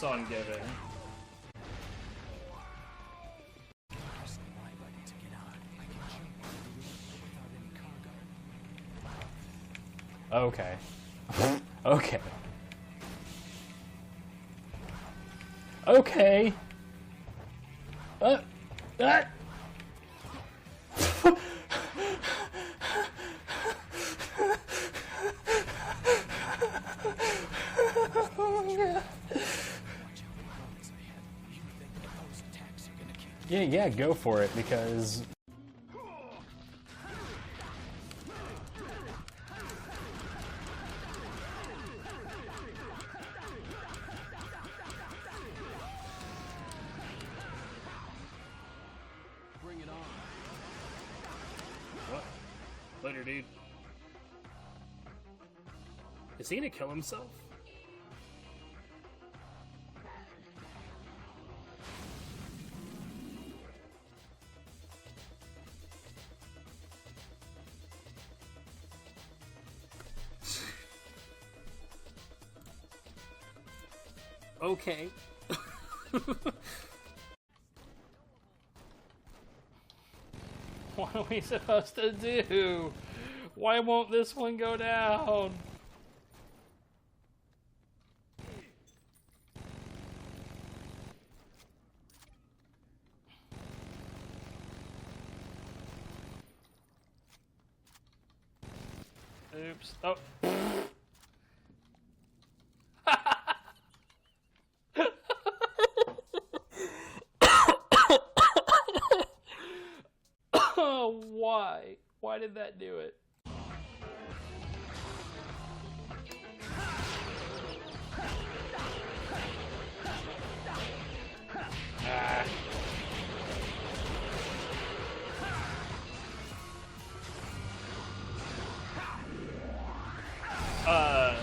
keeps on giving. Okay. Okay. Okay. Yeah, go for it, because... Bring it on. What? Later, dude. Is he gonna kill himself? Okay. What are we supposed to do? Why won't this one go down? Oops. Oh. Oh, why? Why did that do it? Ah.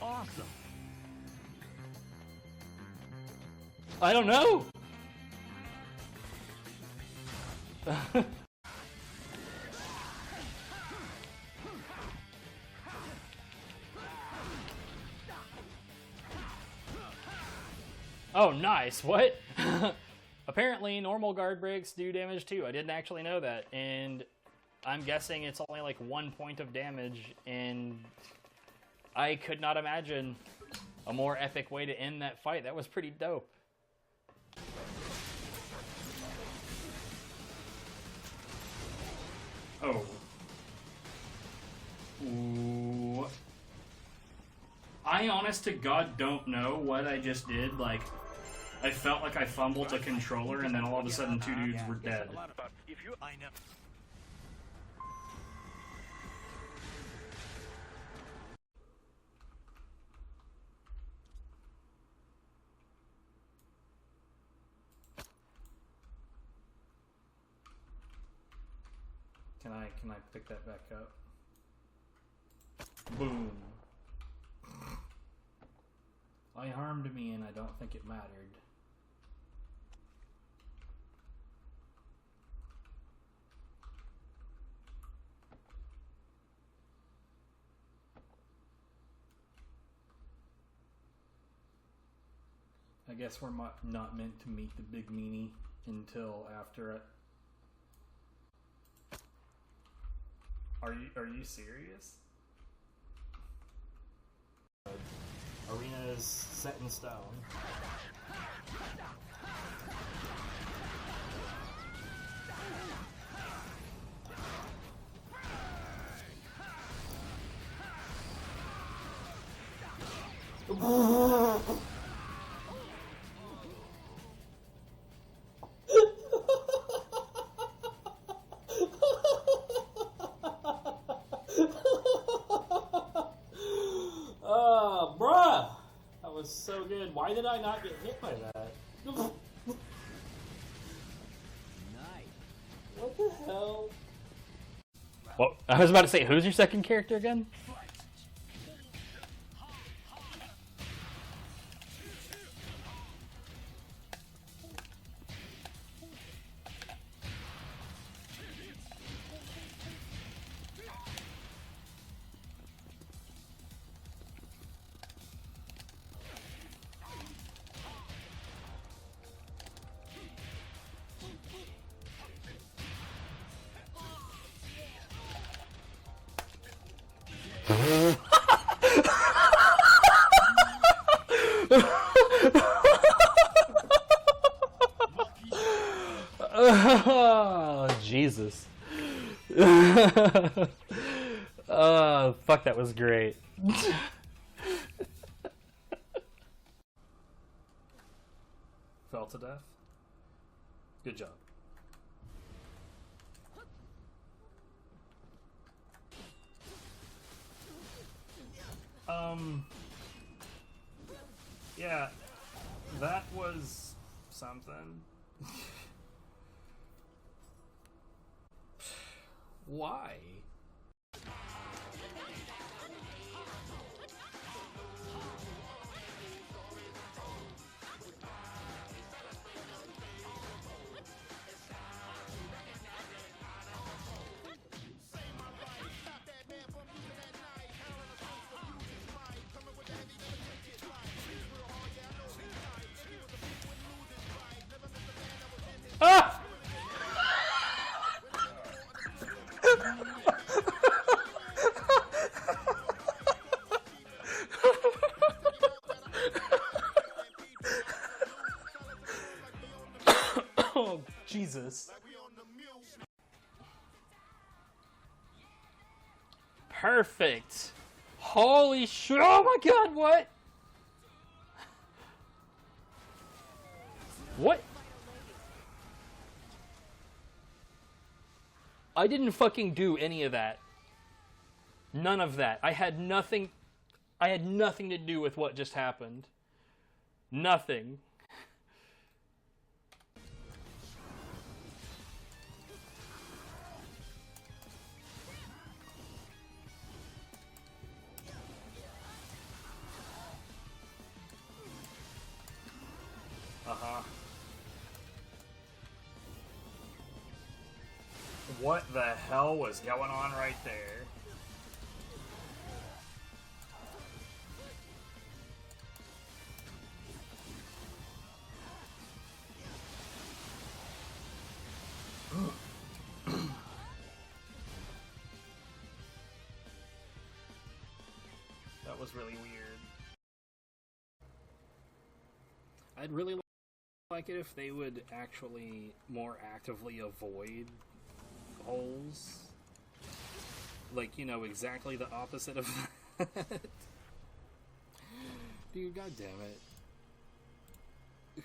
Awesome. I don't know. Oh, nice. What? Apparently, normal guard breaks do damage too. I didn't actually know that. And I'm guessing it's only like 1 point of damage. And I could not imagine a more epic way to end that fight. That was pretty dope. Oh. Ooh. I honest to God don't know what I just did. Like, I felt like I fumbled a controller and then all of a sudden 2 dudes were dead. Can I pick that back up? Boom. I harmed me and I don't think it mattered. I guess we're not meant to meet the big meanie until after it. Are you serious? Arena is set in stone. Bruh! That was so good. Why did I not get hit by that? What the hell? Well, I was about to say, who's your second character again? Oh, Jesus. Fuck, that was great. Fell to death? Good job. Yeah, that was something. Why? Ah! Oh, Jesus. Perfect. Holy shit. Oh my god, what? What? I didn't fucking do any of that. None of that. I had nothing to do with what just happened. Nothing. Uh-huh. What the hell was going on right there? That was really weird. I'd really like it if they would actually more actively avoid holes. Like, you know, exactly the opposite of that. Dude, god damn it.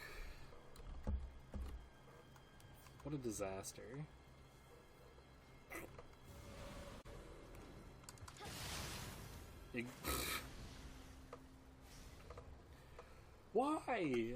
What a disaster. Why?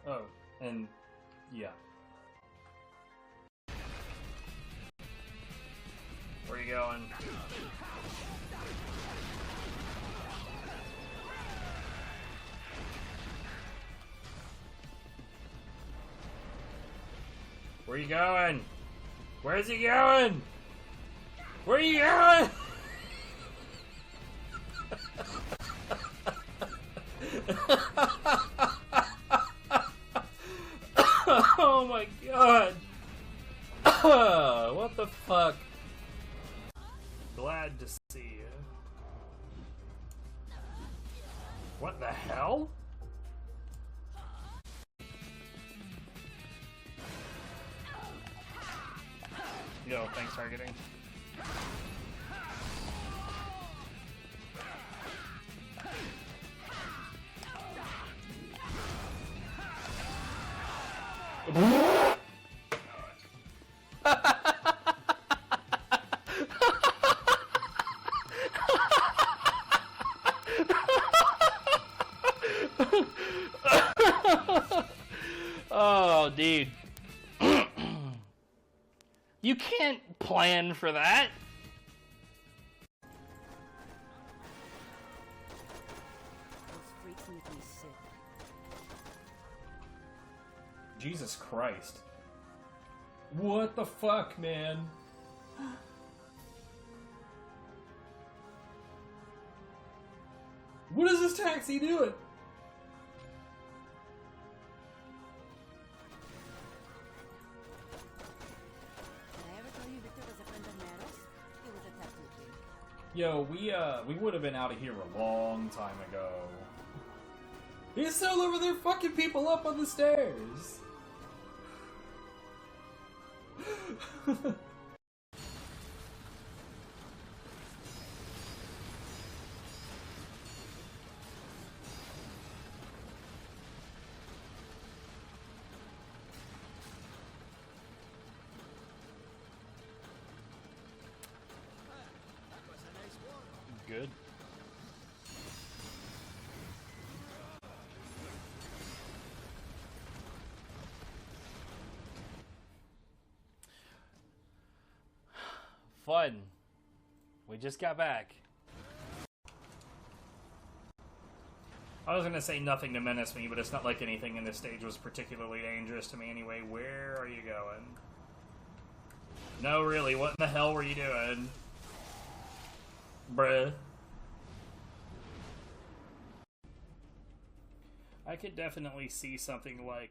Oh, and yeah. Where are you going? Where are you going? Where's he going? Where are you going? Oh my god. What the fuck? Glad to see you. What the hell? Yo, thanks targeting. Dude. You can't plan for that. Those freaks make me sick. Jesus Christ. What the fuck, man? What is this taxi doing? Did I ever tell you Victor was a friend of Nero's? He was a tattoo king. Yo, we would have been out of here a long time ago. He's still over there fucking people up on the stairs. Good. Fun. We just got back. I was gonna say nothing to menace me, but it's not like anything in this stage was particularly dangerous to me anyway. Where are you going? No, really, what in the hell were you doing? Bruh. I could definitely see something like...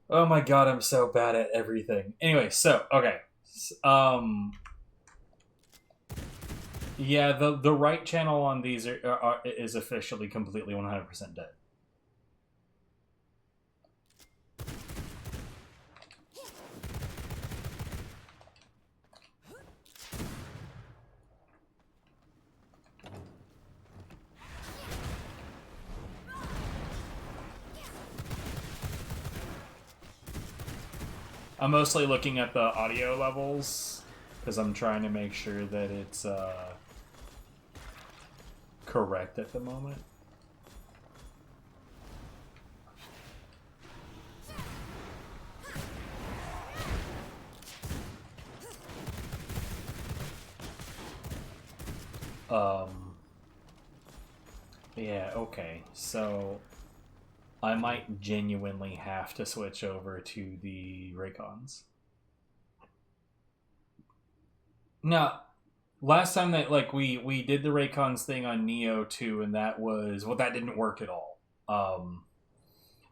Oh my god, I'm so bad at everything. Anyway, so, okay. Yeah, the right channel on these is officially completely 100% dead. I'm mostly looking at the audio levels because I'm trying to make sure that it's correct at the moment. Yeah, okay. So I might genuinely have to switch over to the Raycons. Now, last time that we did the Raycons thing on Neo 2, and that didn't work at all.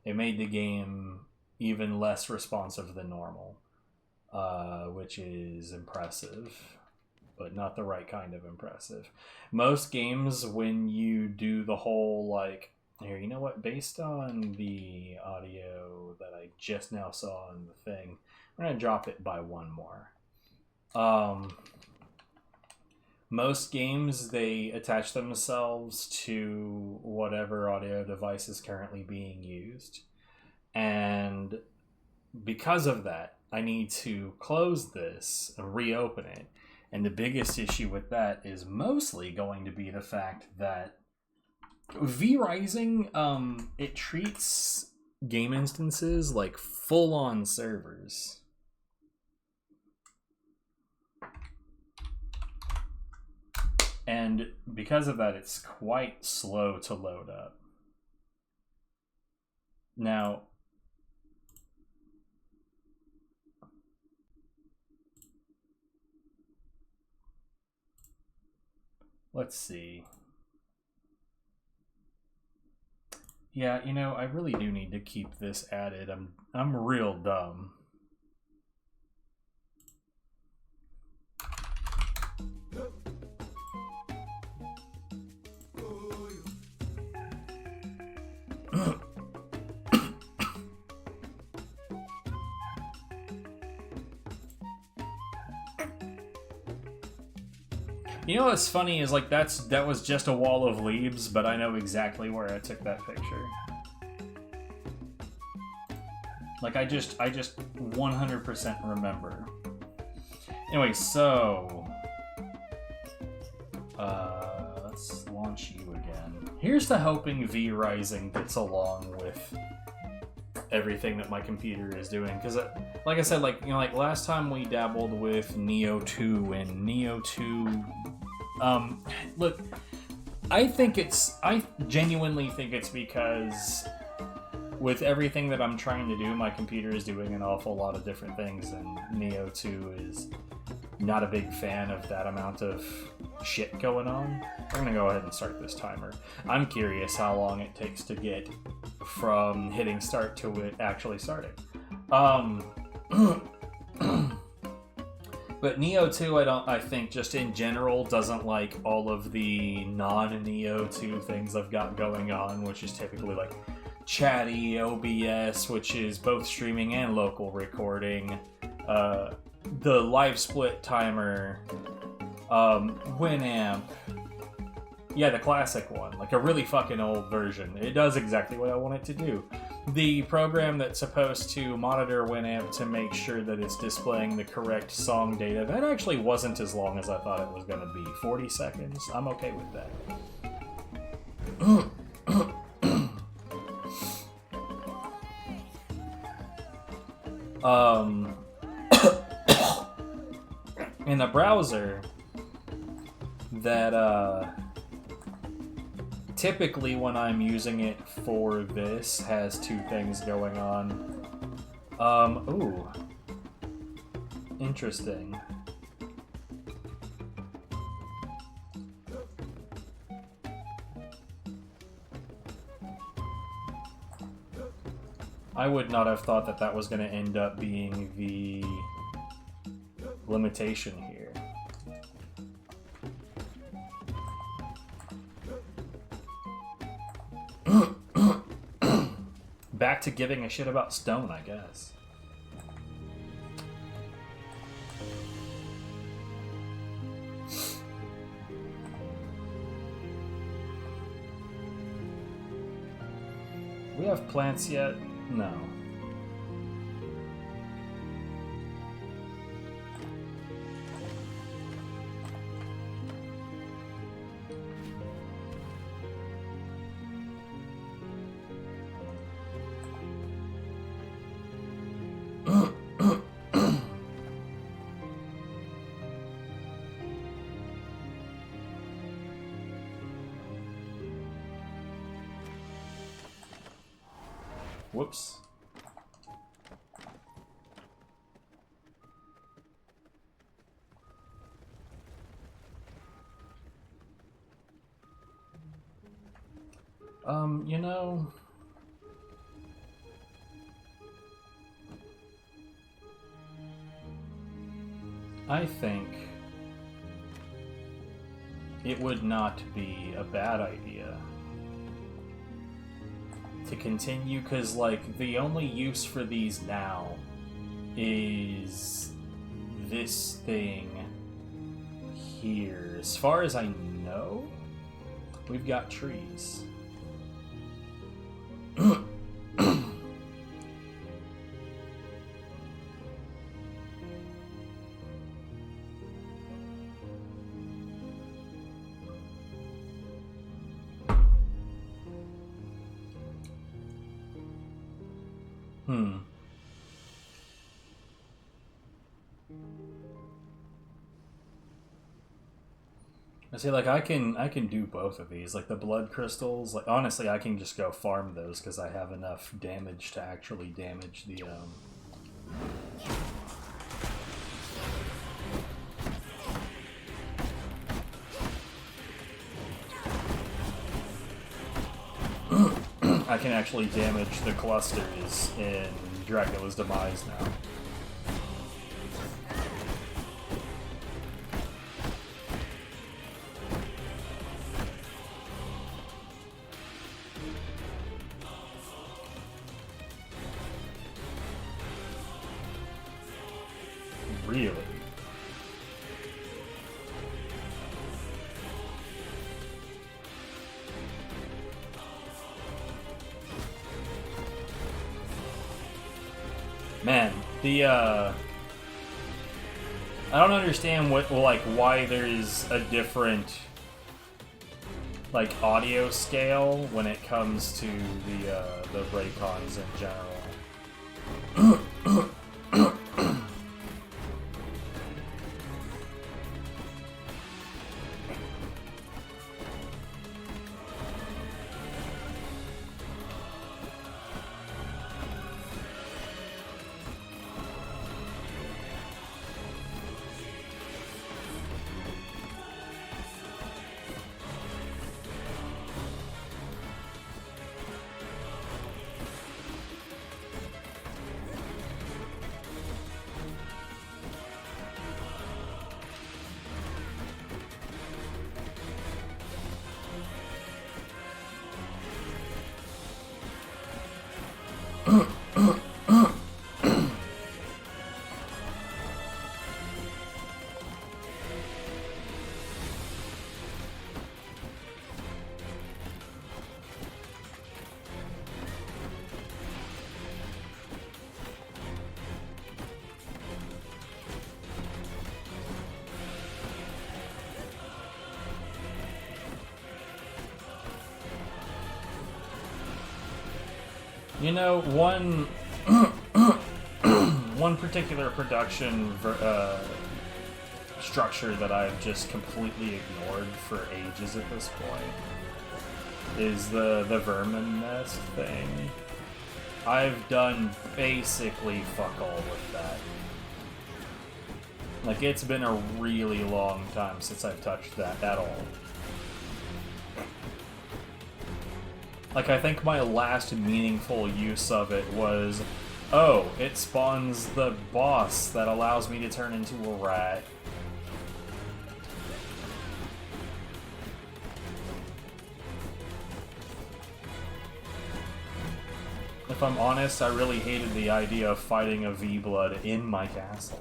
It made the game even less responsive than normal, which is impressive, but not the right kind of impressive. Most games, when you do the whole here, you know what? Based on the audio that I just now saw in the thing, I'm gonna drop it by one more. Most games, they attach themselves to whatever audio device is currently being used. And because of that, I need to close this and reopen it. And the biggest issue with that is mostly going to be the fact that V-Rising, it treats game instances like full-on servers. And because of that, it's quite slow to load up. Now, let's see. Yeah, you know, I really do need to keep this added. I'm real dumb. You know what's funny is like that was just a wall of leaves, but I know exactly where I took that picture. Like I just 100% remember. Anyway, so let's launch you again. Here's to hoping V Rising gets along with everything that my computer is doing, because like I said, like, you know, like last time we dabbled with Neo 2, and Neo 2 look, I genuinely think it's because with everything that I'm trying to do, my computer is doing an awful lot of different things, and Neo 2 is not a big fan of that amount of shit going on. We're gonna go ahead and start this timer. I'm curious how long it takes to get from hitting start to it actually starting. But Neo 2, I think just in general doesn't like all of the non-Neo 2 things I've got going on, which is typically like Chatty, OBS, which is both streaming and local recording, the live split timer, Winamp. Yeah, the classic one, like a really fucking old version. It does exactly what I want it to do. The program that's supposed to monitor Winamp to make sure that it's displaying the correct song data, that actually wasn't as long as I thought it was going to be. 40 seconds? I'm okay with that. In the browser, that, typically when I'm using it for this, has two things going on. Ooh. Interesting. I would not have thought that that was going to end up being the limitation here. Back to giving a shit about Stone, I guess. We have plants yet? No. Whoops. You know, I think it would not be a bad idea to continue, because, like, the only use for these now is this thing here. As far as I know, we've got trees. See, like I can do both of these. Like the blood crystals. Like honestly, I can just go farm those because I have enough damage to actually damage the I can actually damage the clusters in Dracula's Demise now. Really? Man, I don't understand why there's a different like audio scale when it comes to the Raycons in general. You know, one particular production structure that I've just completely ignored for ages at this point is the vermin nest thing. I've done basically fuck all with that. Like, it's been a really long time since I've touched that at all. Like, I think my last meaningful use of it was, oh, it spawns the boss that allows me to turn into a rat. If I'm honest, I really hated the idea of fighting a V-Blood in my castle.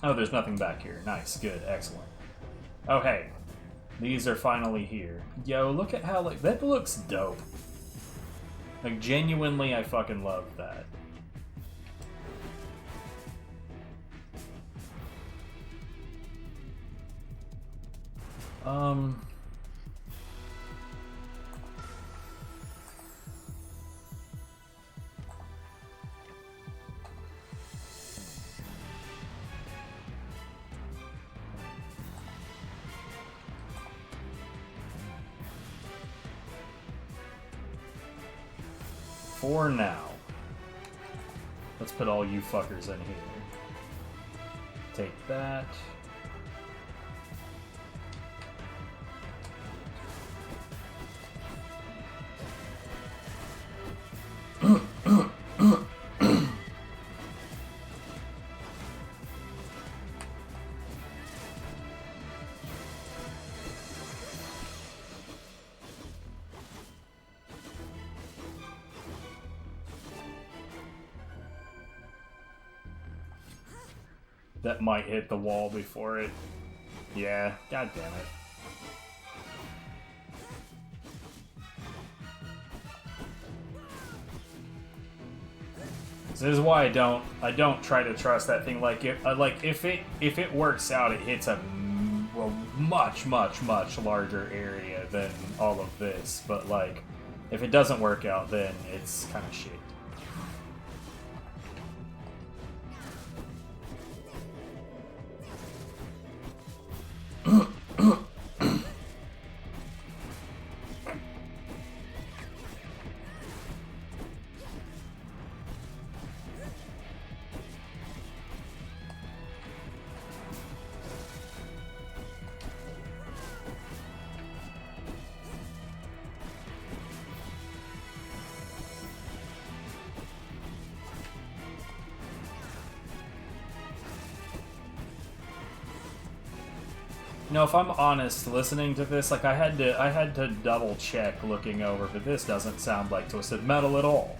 Oh, there's nothing back here. Nice, good, excellent. Oh, hey. These are finally here. Yo, look at how, like, that looks dope. Like, genuinely, I fucking love that. For now, let's put all you fuckers in here. Take that. that might hit the wall before it. Yeah, god damn it. This is why I don't try to trust that thing. Like if it works out, it hits a much larger area than all of this. But like, if it doesn't work out, then it's kind of shit. No, if I'm honest, listening to this, like I had to double check looking over, but this doesn't sound like Twisted Metal at all.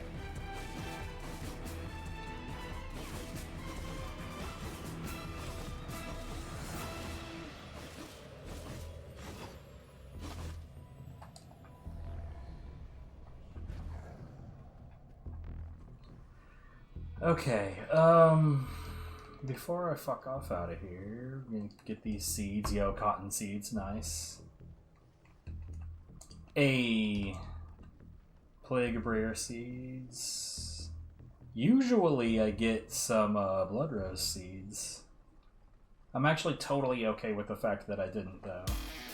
Okay, before I fuck off out of here, I'm gonna get these seeds. Yo, cotton seeds, nice. A Plague Briar seeds. Usually I get some Blood Rose seeds. I'm actually totally okay with the fact that I didn't, though.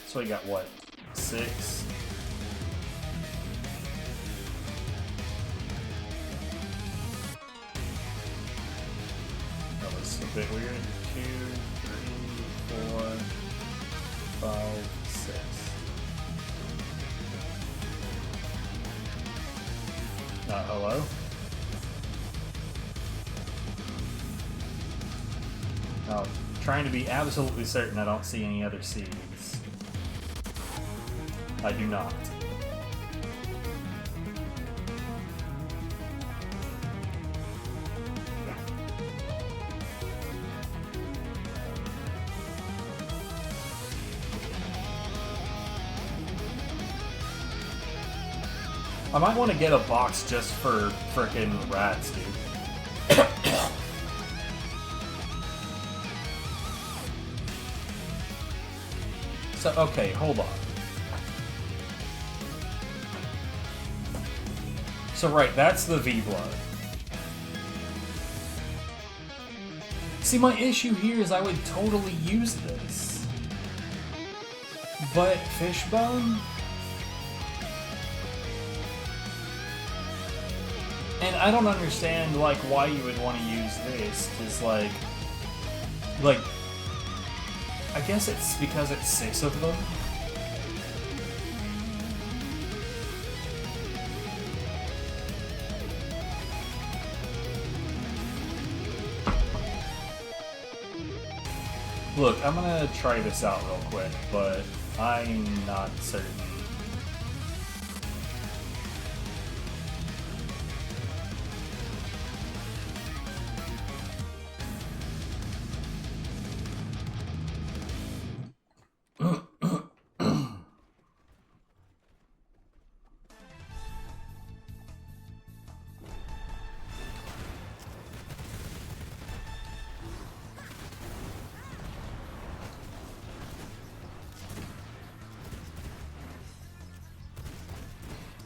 So we got, what, 6? That was a bit weird. 2, 3, 4, 5, 6. Hello? Oh, trying to be absolutely certain I don't see any other seeds. I do not. I might want to get a box just for frickin' rats, dude. So, okay, hold on. So, right, that's the V-Blood. See, my issue here is I would totally use this. But Fishbone? And I don't understand, like, why you would want to use this, because, like, I guess it's because it's 6 of them. Look, I'm gonna try this out real quick, but I'm not certain.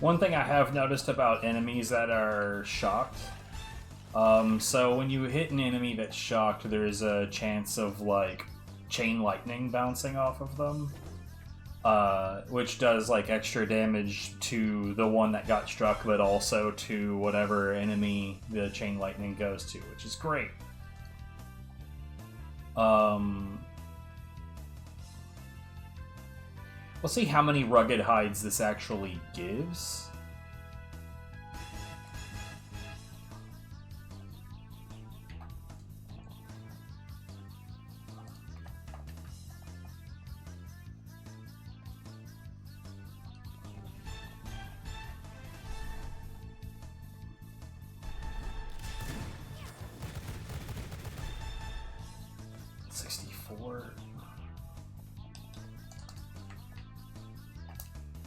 One thing I have noticed about enemies that are shocked, so when you hit an enemy that's shocked, there's a chance of, like, chain lightning bouncing off of them, which does, like, extra damage to the one that got struck, but also to whatever enemy the chain lightning goes to, which is great. We'll see how many rugged hides this actually gives. worth.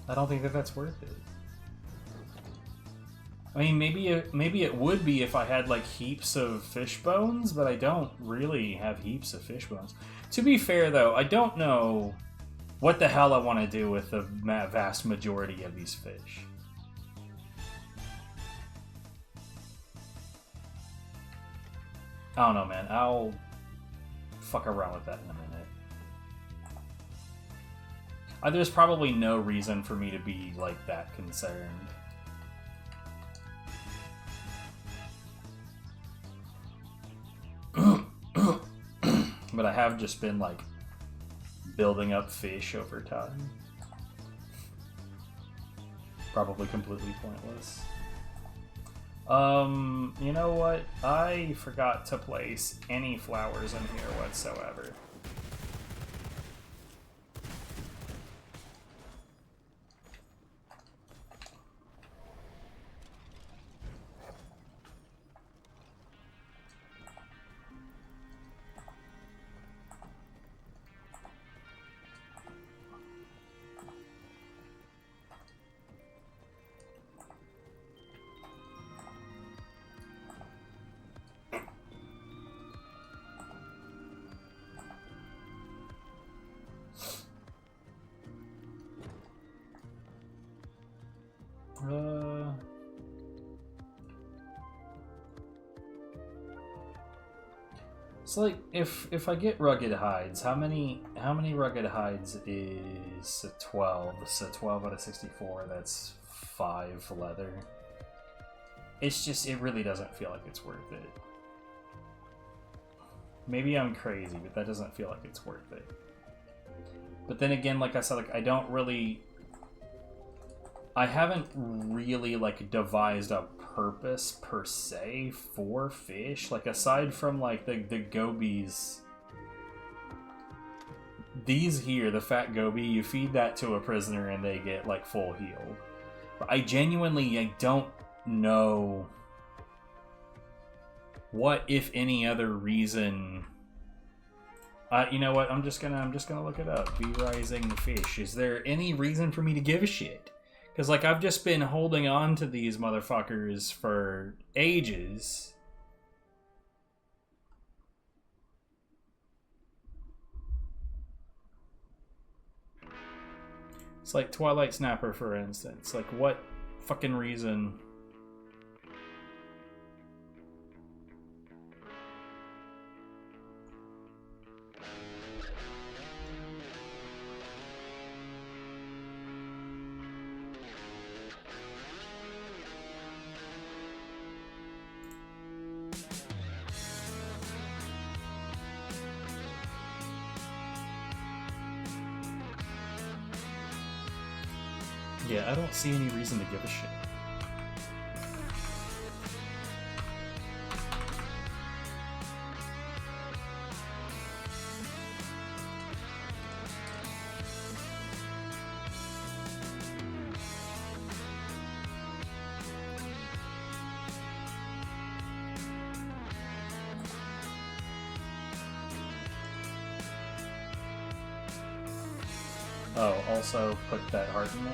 I don't think that that's worth it. I mean, maybe it would be if I had like heaps of fish bones, but I don't really have heaps of fish bones. To be fair, though, I don't know what the hell I want to do with the vast majority of these fish. I don't know, man. I'll fuck around with that in a minute. There's probably no reason for me to be like that concerned. But I have just been like building up fish over time. Probably completely pointless. You know what? I forgot to place any flowers in here whatsoever. So like if I get rugged hides, how many rugged hides is 12? So 12 out of 64, that's 5 leather. It's just, it really doesn't feel like it's worth it. Maybe I'm crazy, but that doesn't feel like it's worth it. But then again, like I said, like I haven't really like devised a purpose per se for fish. Like aside from like the gobies, these here, the fat goby, you feed that to a prisoner and they get like full healed. But I don't know what, if any, other reason. You know what? I'm just gonna look it up. Bee rising fish. Is there any reason for me to give a shit? Because, like, I've just been holding on to these motherfuckers for ages. It's like Twilight Snapper, for instance. Like, what fucking reason? Yeah, I don't see any reason to give a shit. Oh, also put that heart in there.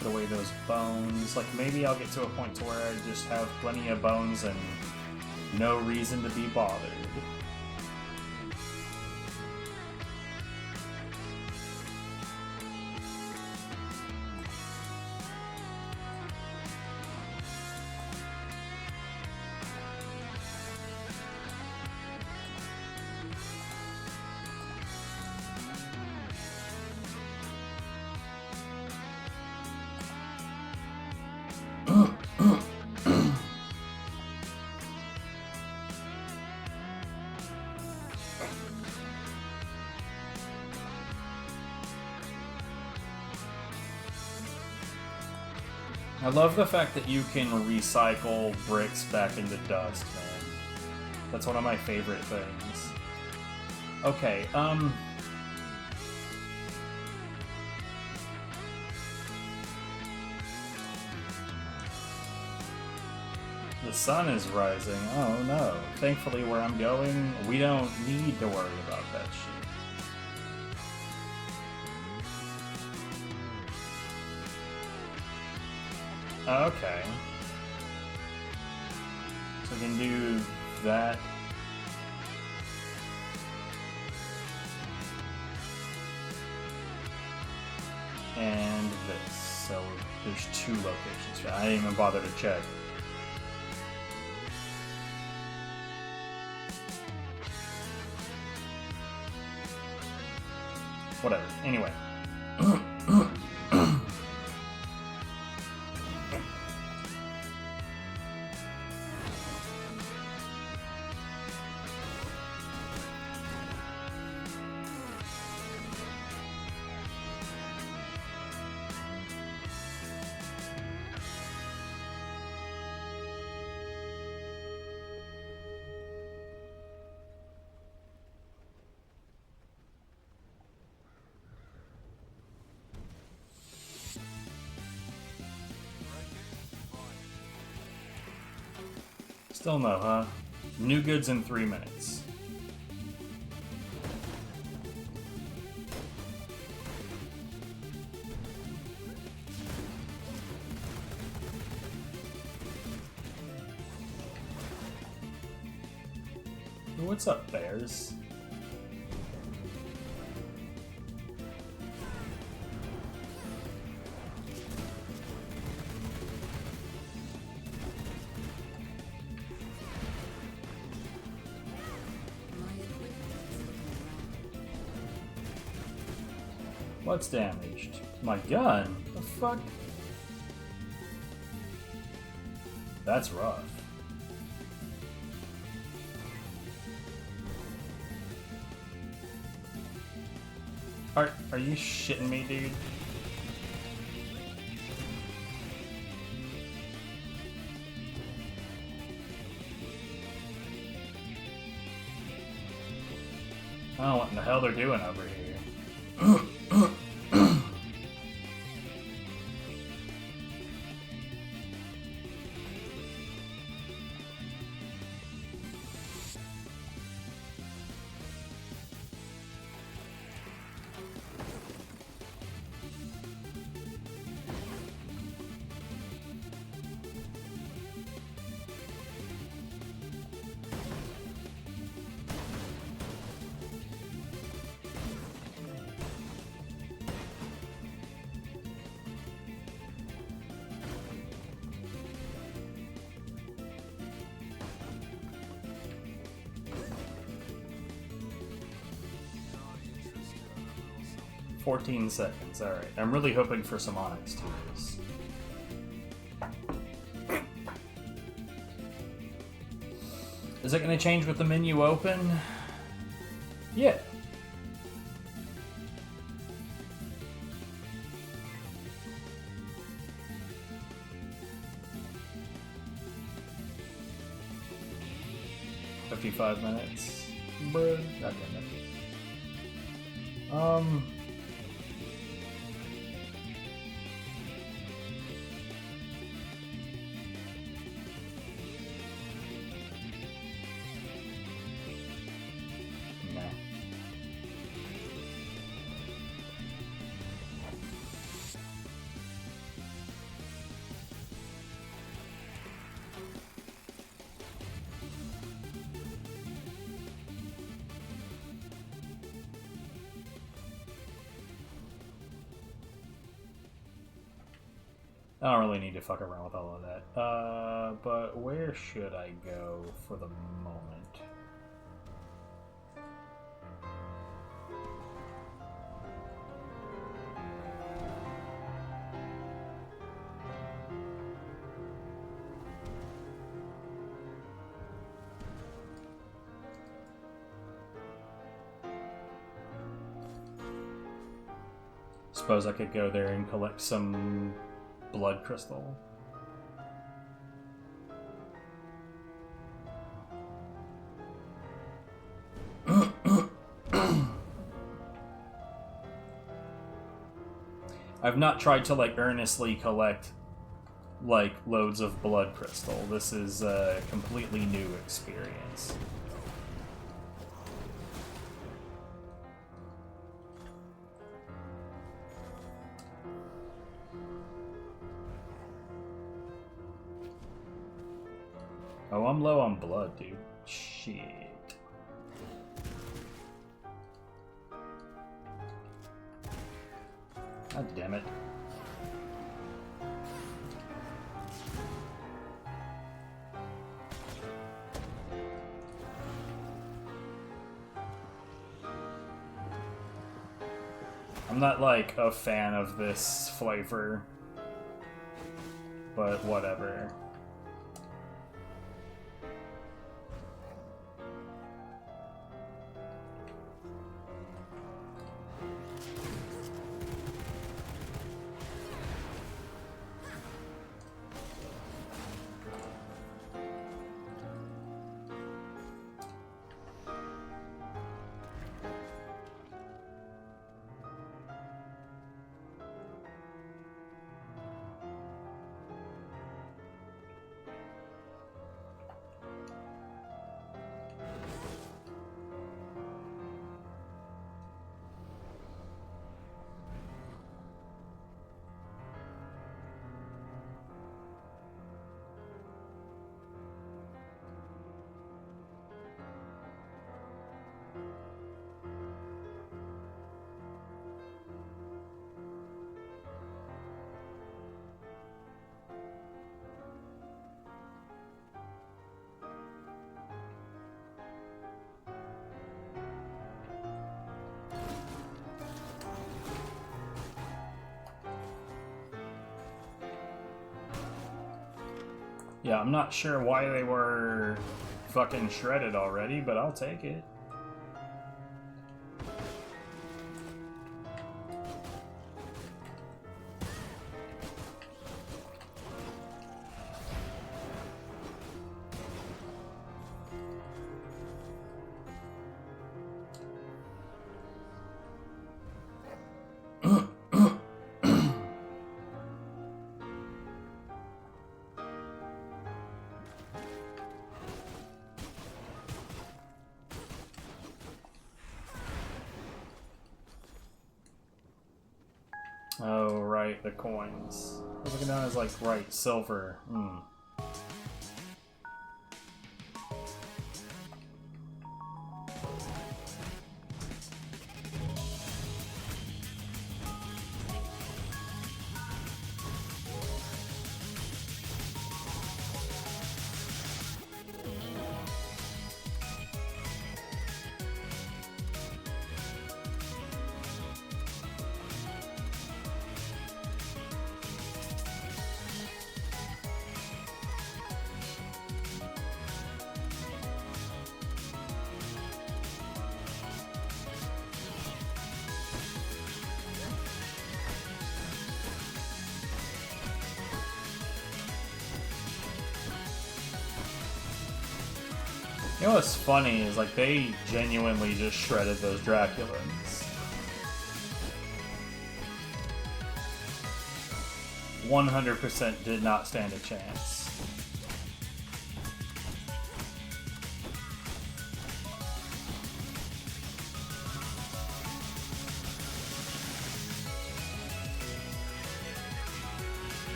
Put away those bones. Like, maybe I'll get to a point to where I just have plenty of bones and no reason to be bothered. I love the fact that you can recycle bricks back into dust, man. That's one of my favorite things. Okay, The sun is rising. Oh no. Thankfully, where I'm going, we don't need to worry about that shit. Okay. So we can do that. And this. So there's 2 locations. I didn't even bother to check. Whatever. Anyway. Still no, huh? New goods in 3 minutes. What's up, bears? What's damaged? My gun? The fuck? That's rough. Are you shitting me, dude? I don't know what in the hell they're doing over here. 14 seconds, alright. I'm really hoping for some Onyx tools. Is it going to change with the menu open? Yeah. $55 minutes. Bruh. God damn it. I don't really need to fuck around with all of that. But where should I go for the moment? Suppose I could go there and collect some blood crystal. I've not tried to like earnestly collect like loads of blood crystal. This is a completely new experience. Oh, I'm low on blood, dude. Shit. God damn it. I'm not like a fan of this flavor, but whatever. Yeah, I'm not sure why they were fucking shredded already, but I'll take it. Oh, right, the coins. I was looking down as like, right, silver. Hmm. You know what's funny is like they genuinely just shredded those Draculans. 100% did not stand a chance.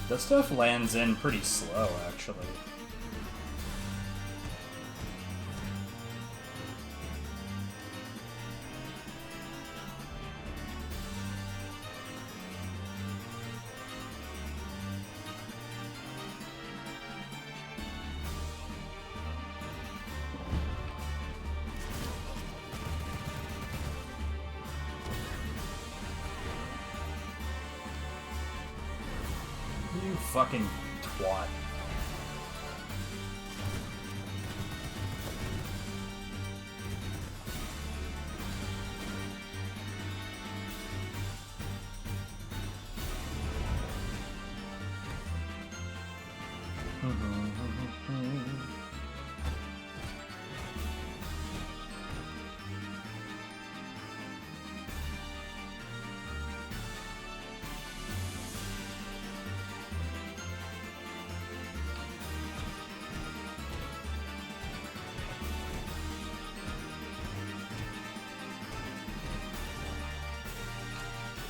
That stuff lands in pretty slow, actually. fucking twat.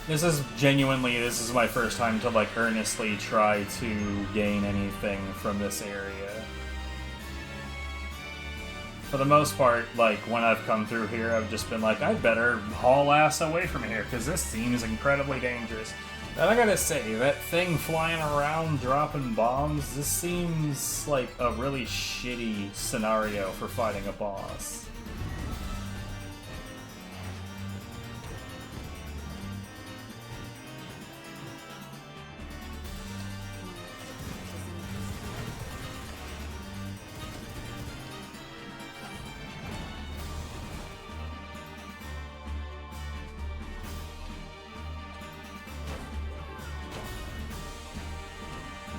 This is my first time to like earnestly try to gain anything from this area. For the most part, like when I've come through here, I've just been like, I'd better haul ass away from here because this seems incredibly dangerous. And I gotta say, that thing flying around dropping bombs, this seems like a really shitty scenario for fighting a boss.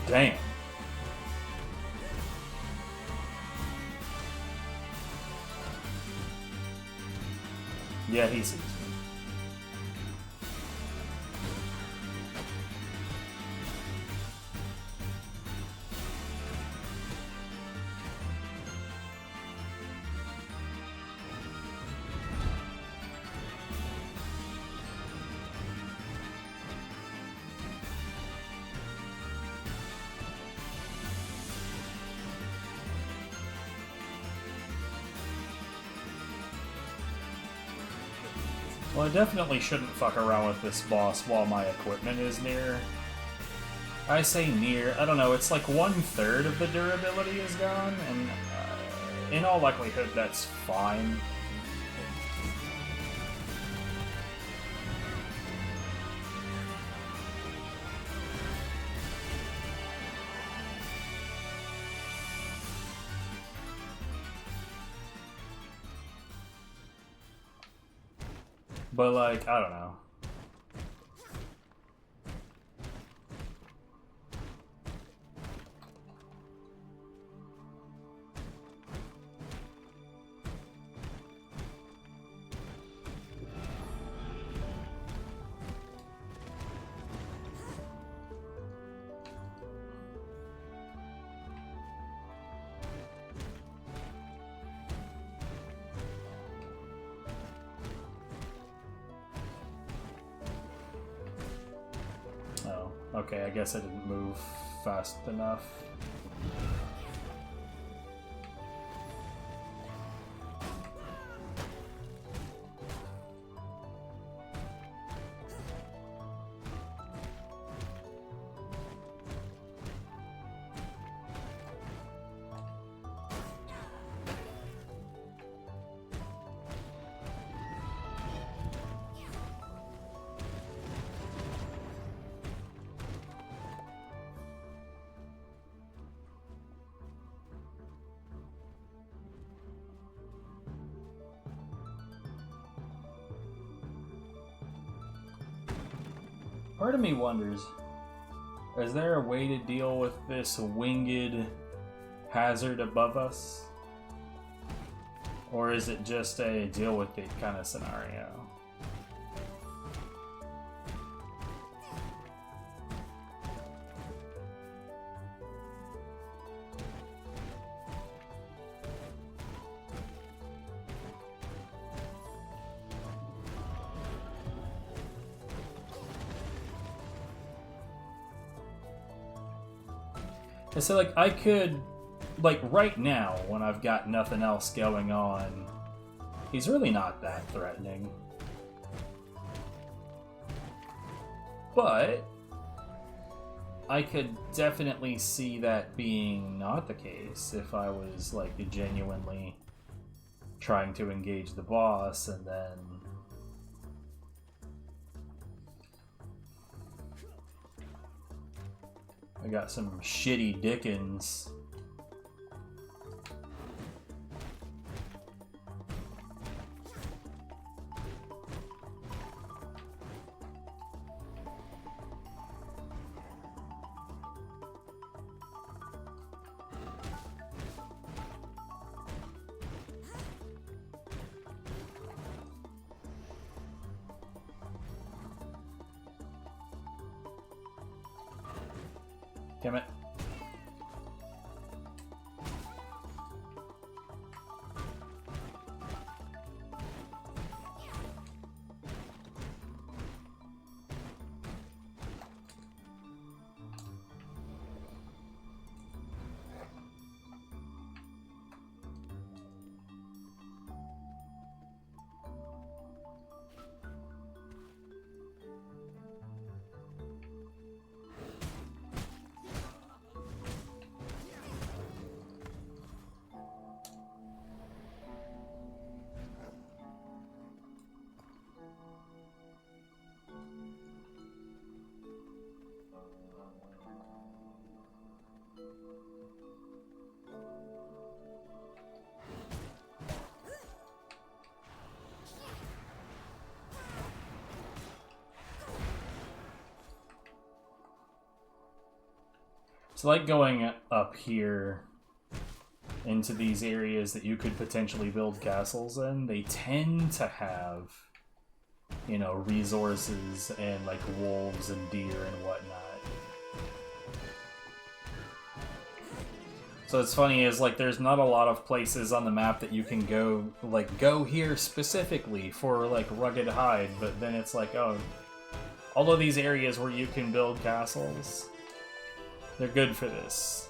Damn. Yeah, he sees me. Well, I definitely shouldn't fuck around with this boss while my equipment is near. I say near, I don't know, it's like 1/3 of the durability is gone, and in all likelihood that's fine. But like, I don't know. Okay, I guess I didn't move fast enough. Part of me wonders, is there a way to deal with this winged hazard above us? Or is it just a deal with it kind of scenario? So, like, I could, like, right now, when I've got nothing else going on, he's really not that threatening. But I could definitely see that being not the case if I was, like, genuinely trying to engage the boss and then... I got some shitty Dickens. Damn it. It's like going up here into these areas that you could potentially build castles in. They tend to have, you know, resources and like wolves and deer and whatnot. So it's funny is like there's not a lot of places on the map that you can go, like go here specifically for like rugged hide, but then it's like, oh, all of these areas where you can build castles, they're good for this.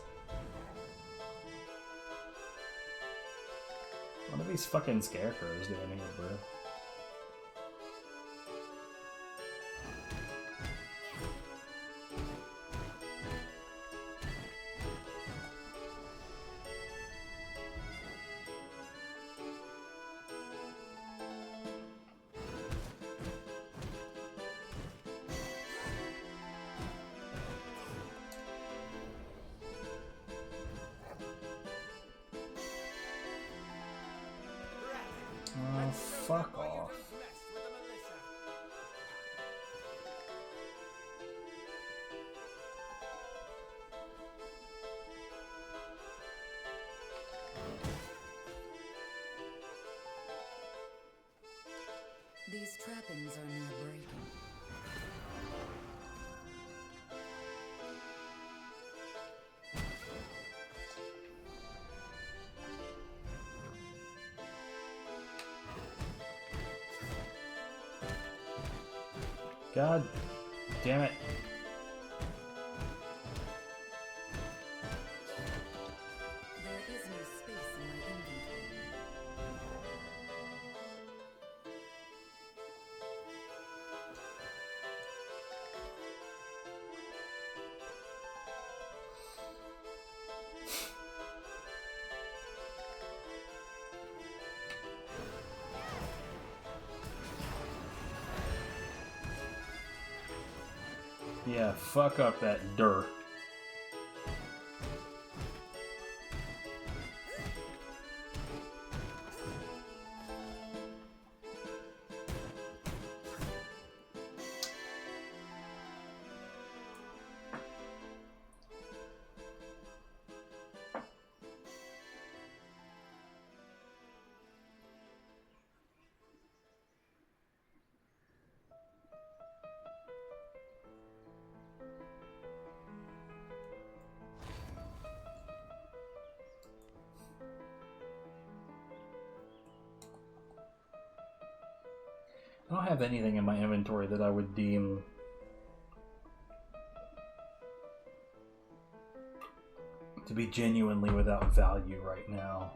What are these fucking scarecrows doing here, bro? Oh, fuck off. These trappings are near breaking. God damn it. There is no space in my inventory. Yeah, fuck up that dirt. I don't have anything in my inventory that I would deem to be genuinely without value right now.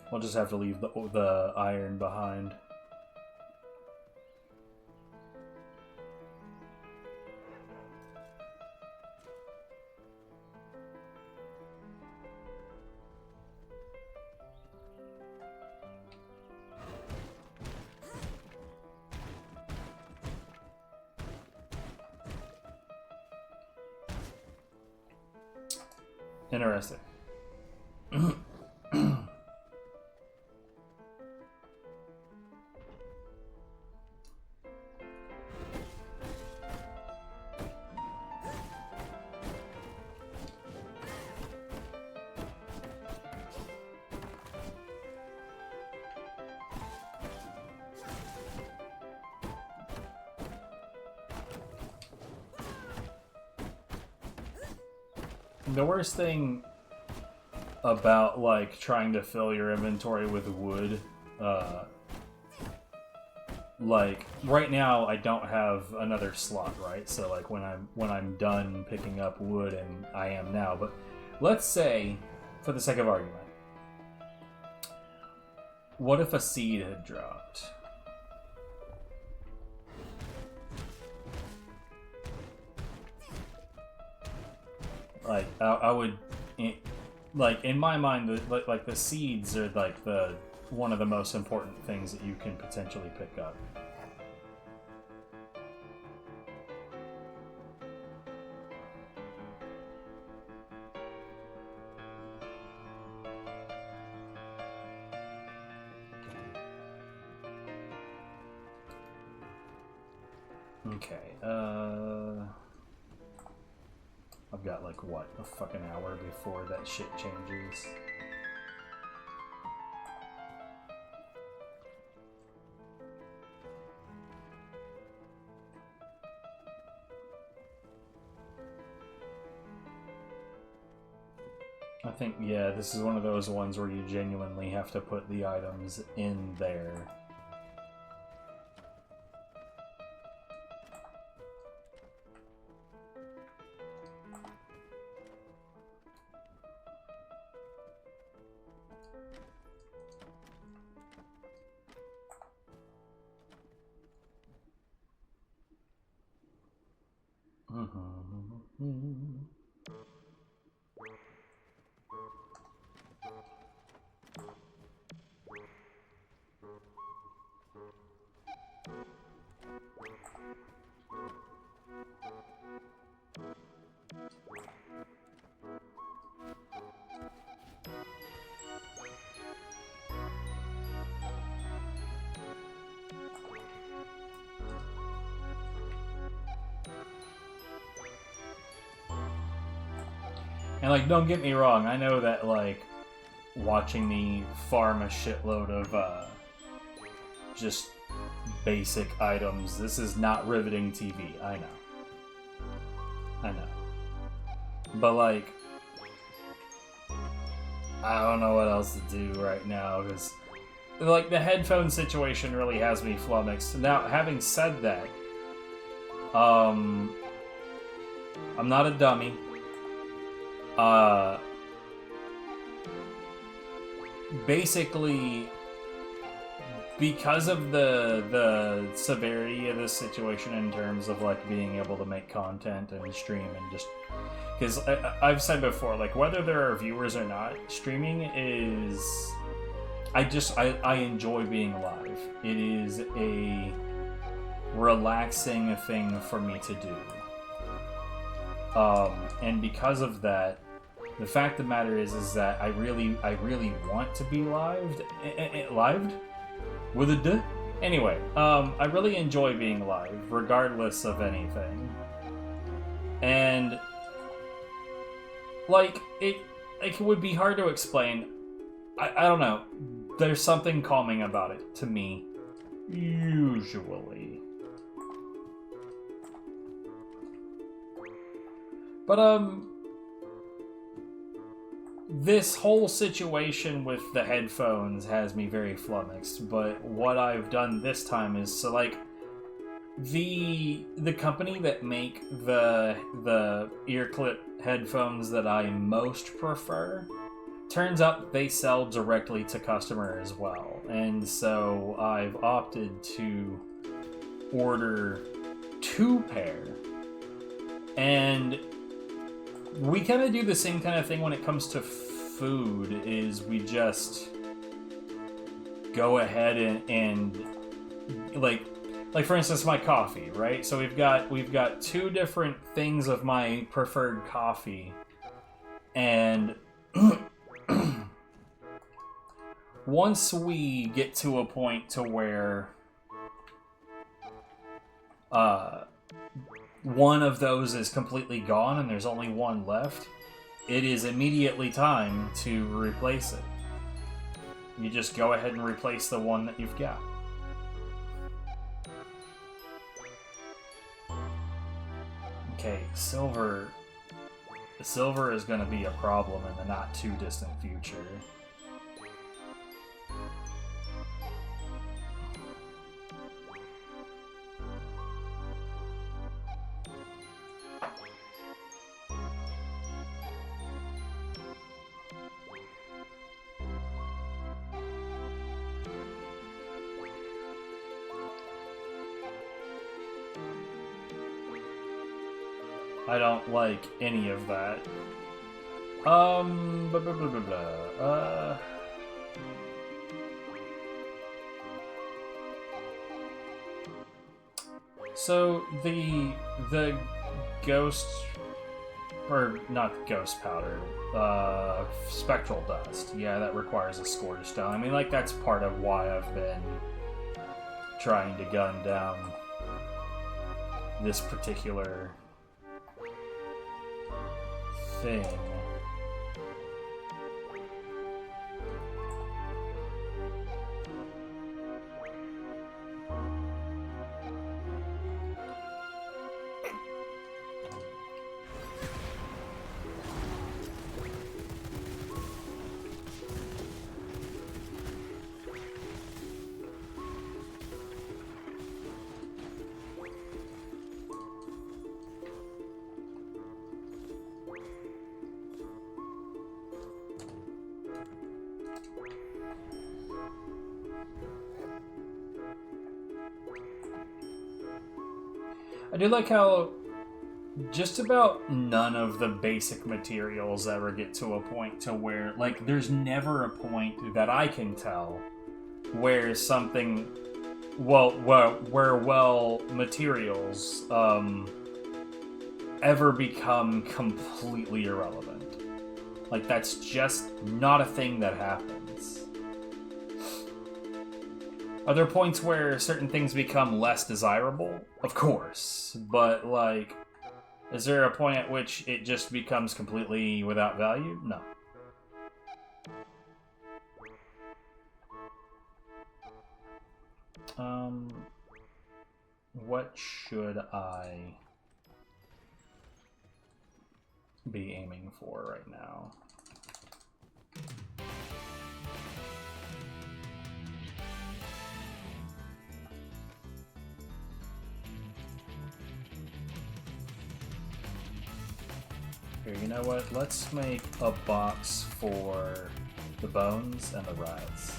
We'll just have to leave the iron behind. Interesting. The worst thing about, like, trying to fill your inventory with wood, like, right now I don't have another slot, right? So, like, when I'm done picking up wood, and I am now, but let's say, for the sake of argument, what if a seed had dropped? Like, I would, like, in my mind, like the seeds are like one of the most important things that you can potentially pick up. Okay, I've got, like, what, a fucking hour before that shit changes. I think, yeah, this is one of those ones where you genuinely have to put the items in there. And, like, don't get me wrong, I know that, like, watching me farm a shitload of, just basic items, this is not riveting TV, I know. I know. But, like, I don't know what else to do right now, because, like, the headphone situation really has me flummoxed. Now, having said that, I'm not a dummy. Basically, because of the severity of this situation in terms of, like, being able to make content and stream and just... Because I've said before, like, whether there are viewers or not, streaming is... I enjoy being live. It is a relaxing thing for me to do. And because of that, the fact of the matter is that I really want to be lived with a D. Anyway, I really enjoy being live, regardless of anything. And, like, it would be hard to explain. I don't know. There's something calming about it to me, usually. But, this whole situation with the headphones has me very flummoxed, but what I've done this time is, so, like, the company that make the ear clip headphones that I most prefer, turns out they sell directly to customer as well, and so I've opted to order 2 pair, and we kind of do the same kind of thing when it comes to food, is we just go ahead and like for instance, my coffee, right? So we've got 2 different things of my preferred coffee, And once we get to a point to where one of those is completely gone and there's only one left, it is immediately time to replace it. You just go ahead and replace the one that you've got. Okay, silver. Silver is going to be a problem in the not too distant future. I don't like any of that. Blah, blah, blah, blah, blah. So the ghost, or not ghost powder, spectral dust. Yeah, that requires a scorch stone. I mean, like, that's part of why I've been trying to gun down this particular thing. I do like how just about none of the basic materials ever get to a point to where, like, there's never a point that I can tell where something, where materials ever become completely irrelevant. Like, that's just not a thing that happens. Are there points where certain things become less desirable? Of course. But, like, is there a point at which it just becomes completely without value? No. What should I be aiming for right now? Here, you know what? Let's make a box for the bones and the rats.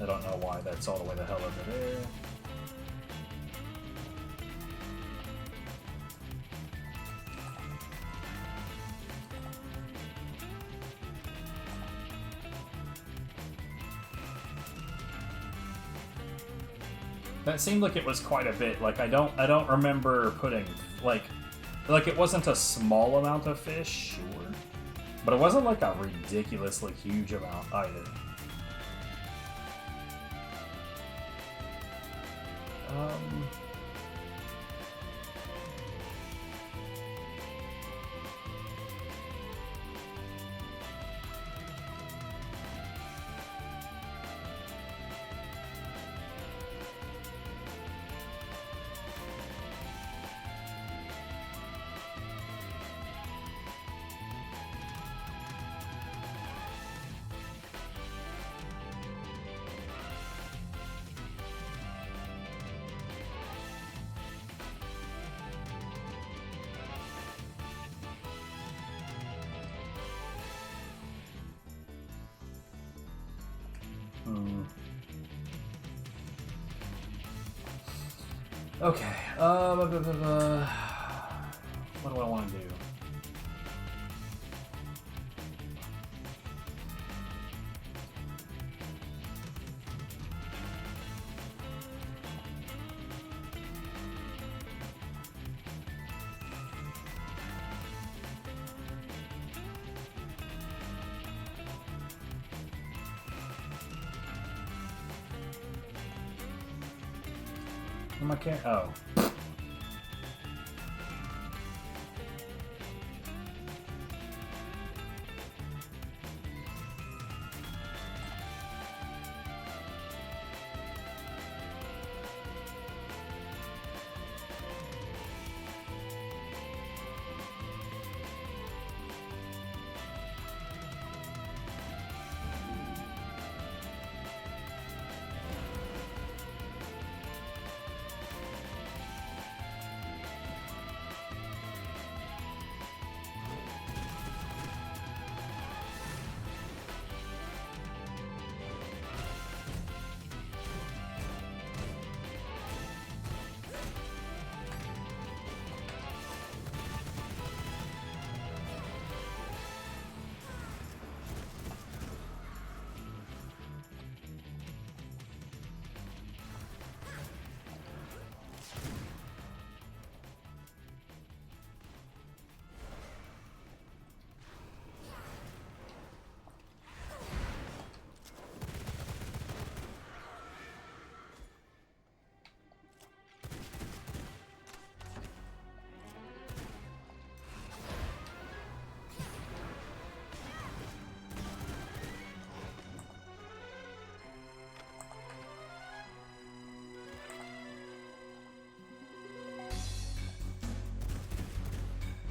I don't know why that's all the way the hell over there. That seemed like it was quite a bit. Like, I don't remember putting, like it wasn't a small amount of fish, sure, but it wasn't like a ridiculously huge amount either. Okay, what do I want to do? Am I can't. Oh.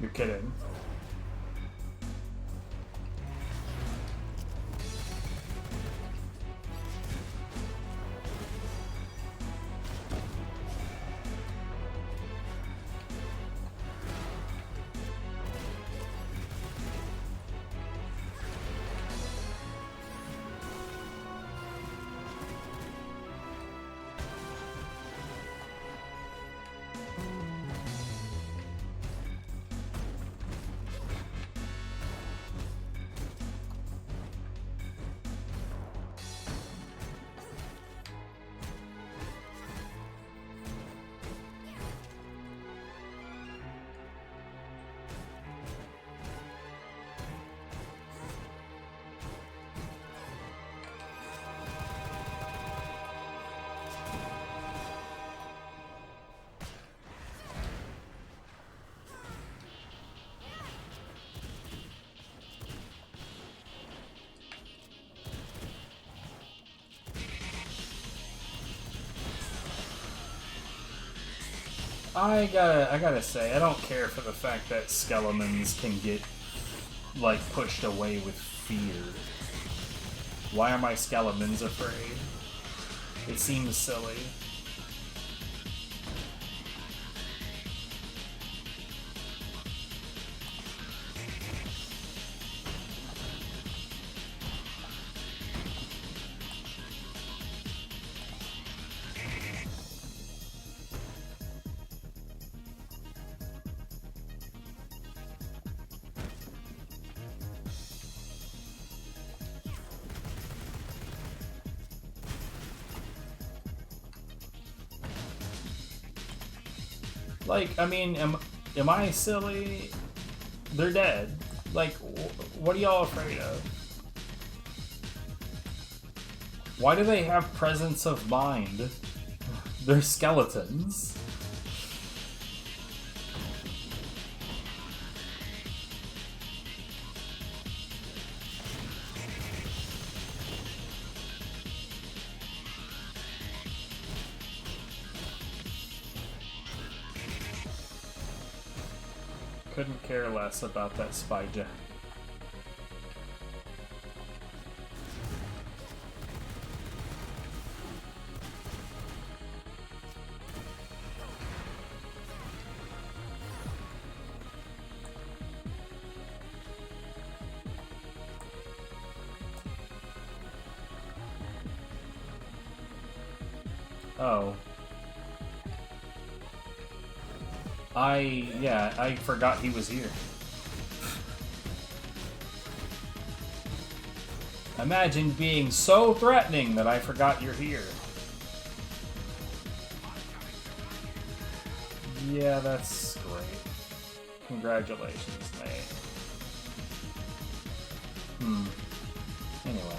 You're kidding. I gotta say, I don't care for the fact that skeletons can get, like, pushed away with fear. Why are my skeletons afraid? It seems silly. Like, I mean, am I silly? They're dead. Like, what are y'all afraid of? Why do they have presence of mind? They're skeletons. Couldn't care less about that spy jet. Oh. I forgot he was here. Imagine being so threatening that I forgot you're here. Yeah, that's great. Congratulations, mate. Anyway.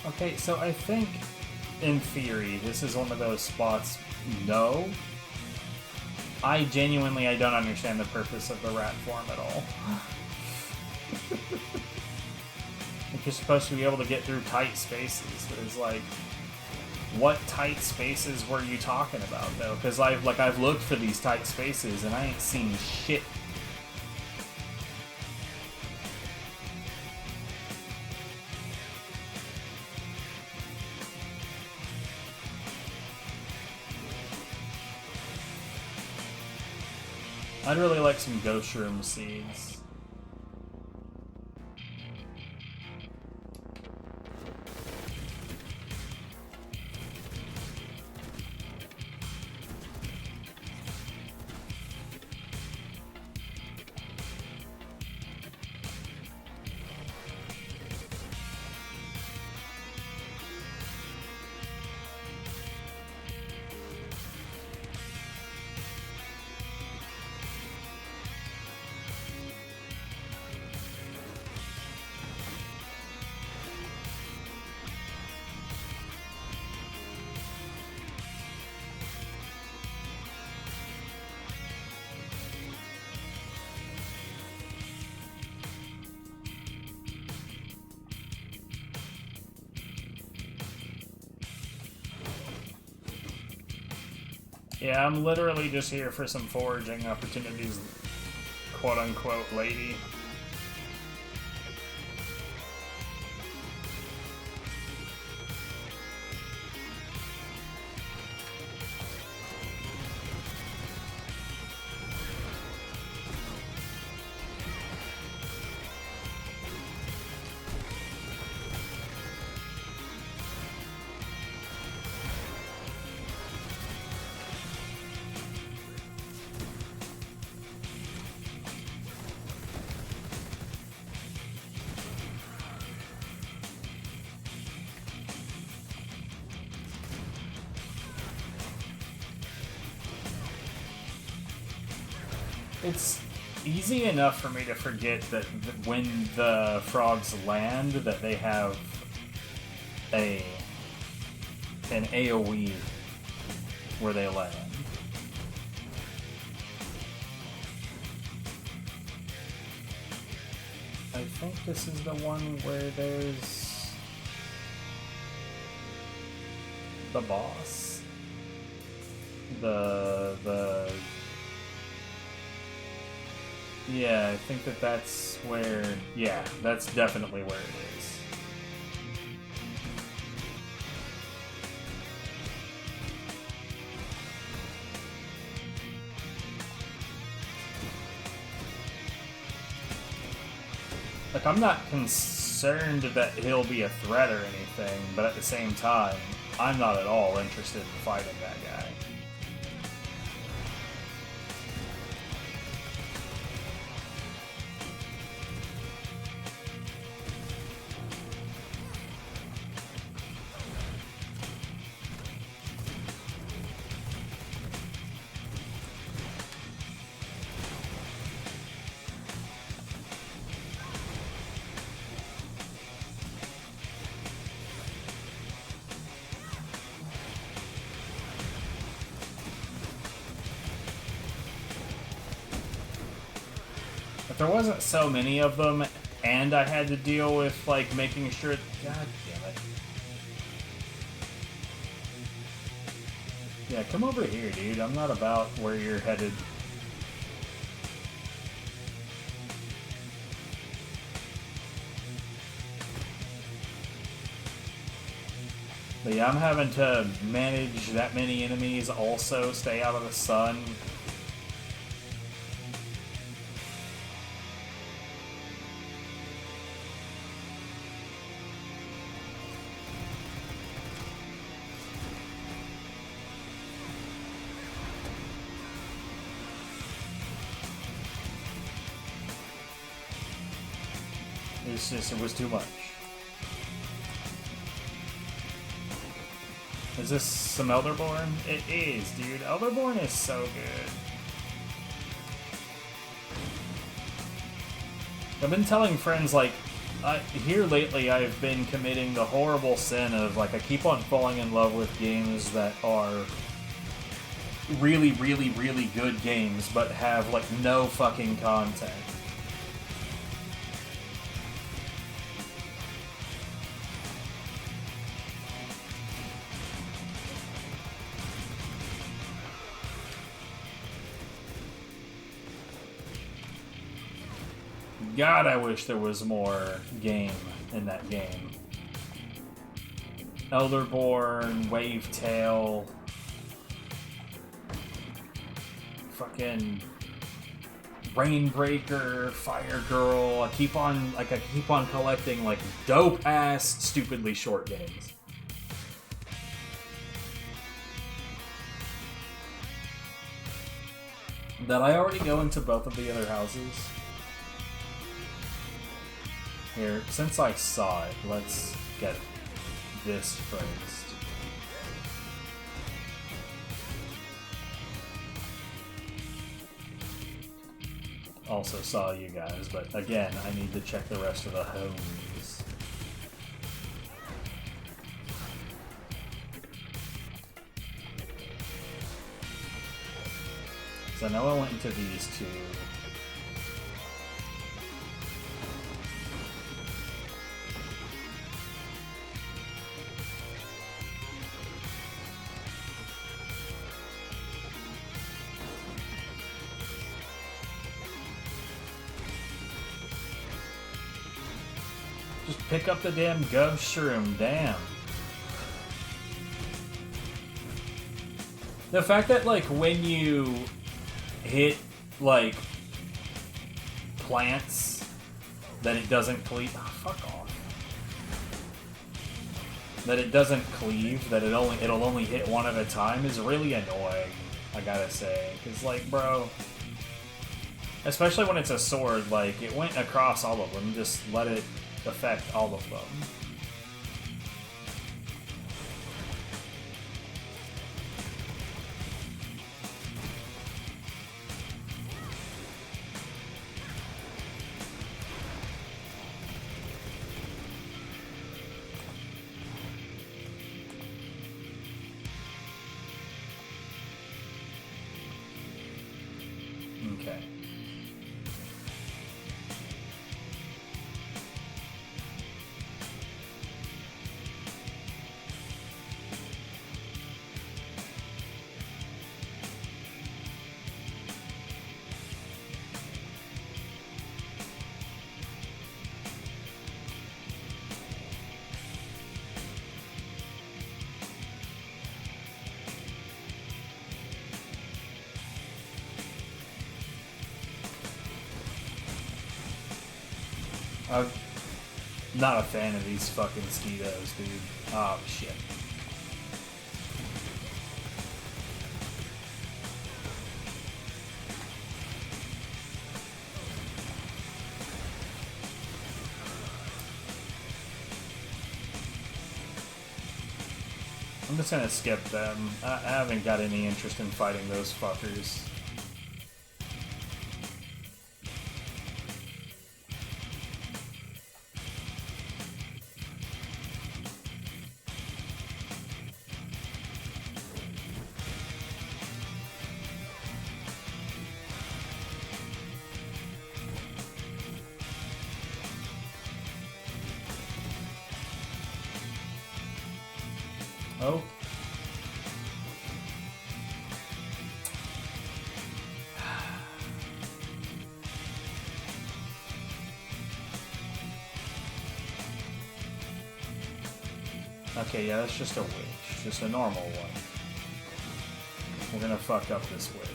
Okay, so I think, in theory, this is one of those spots. No. I don't understand the purpose of the rat form at all. Like, you're supposed to be able to get through tight spaces. It's like, what tight spaces were you talking about, though? Because I've looked for these tight spaces and I ain't seen shit. I'd really like some Ghost Room seeds. Yeah, I'm literally just here for some foraging opportunities, quote-unquote, lady. It's easy enough for me to forget that when the frogs land, that they have an AoE where they land. I think this is the one where there's the boss. Yeah, I think that's where... Yeah, that's definitely where it is. Like, I'm not concerned that he'll be a threat or anything, but at the same time, I'm not at all interested in fighting that guy. If there wasn't so many of them, and I had to deal with, like, making sure... God damn it. Yeah, come over here, dude. I'm not about where you're headed. But yeah, I'm having to manage that many enemies, also stay out of the sun. It's just, it was too much. Is this some Elderborn? It is, dude. Elderborn is so good. I've been telling friends, like, Here lately, I've been committing the horrible sin of, like, I keep on falling in love with games that are really, really, really good games, but have, like, no fucking content. God, I wish there was more game in that game. Elderborn, Wavetail, fucking Rainbreaker, Fire Girl. I keep on collecting like dope ass, stupidly short games. Did I already go into both of the other houses? Here, since I saw it, let's get this first. Also saw you guys, but again, I need to check the rest of the homes. So I know I went into these two. Just pick up the damn Gov Shroom, damn. The fact that, like, when you hit, like, plants, that it doesn't cleave. Oh, fuck off. That it doesn't cleave, that it'll only hit one at a time is really annoying, I gotta say. Because, like, bro, especially when it's a sword, like, it went across all of them, just let it affect all of them. Okay. I'm not a fan of these fucking Skeetos, dude. Oh, shit. I'm just gonna skip them. I haven't got any interest in fighting those fuckers. Oh. Okay, yeah, that's just a witch. Just a normal one. We're gonna fuck up this witch.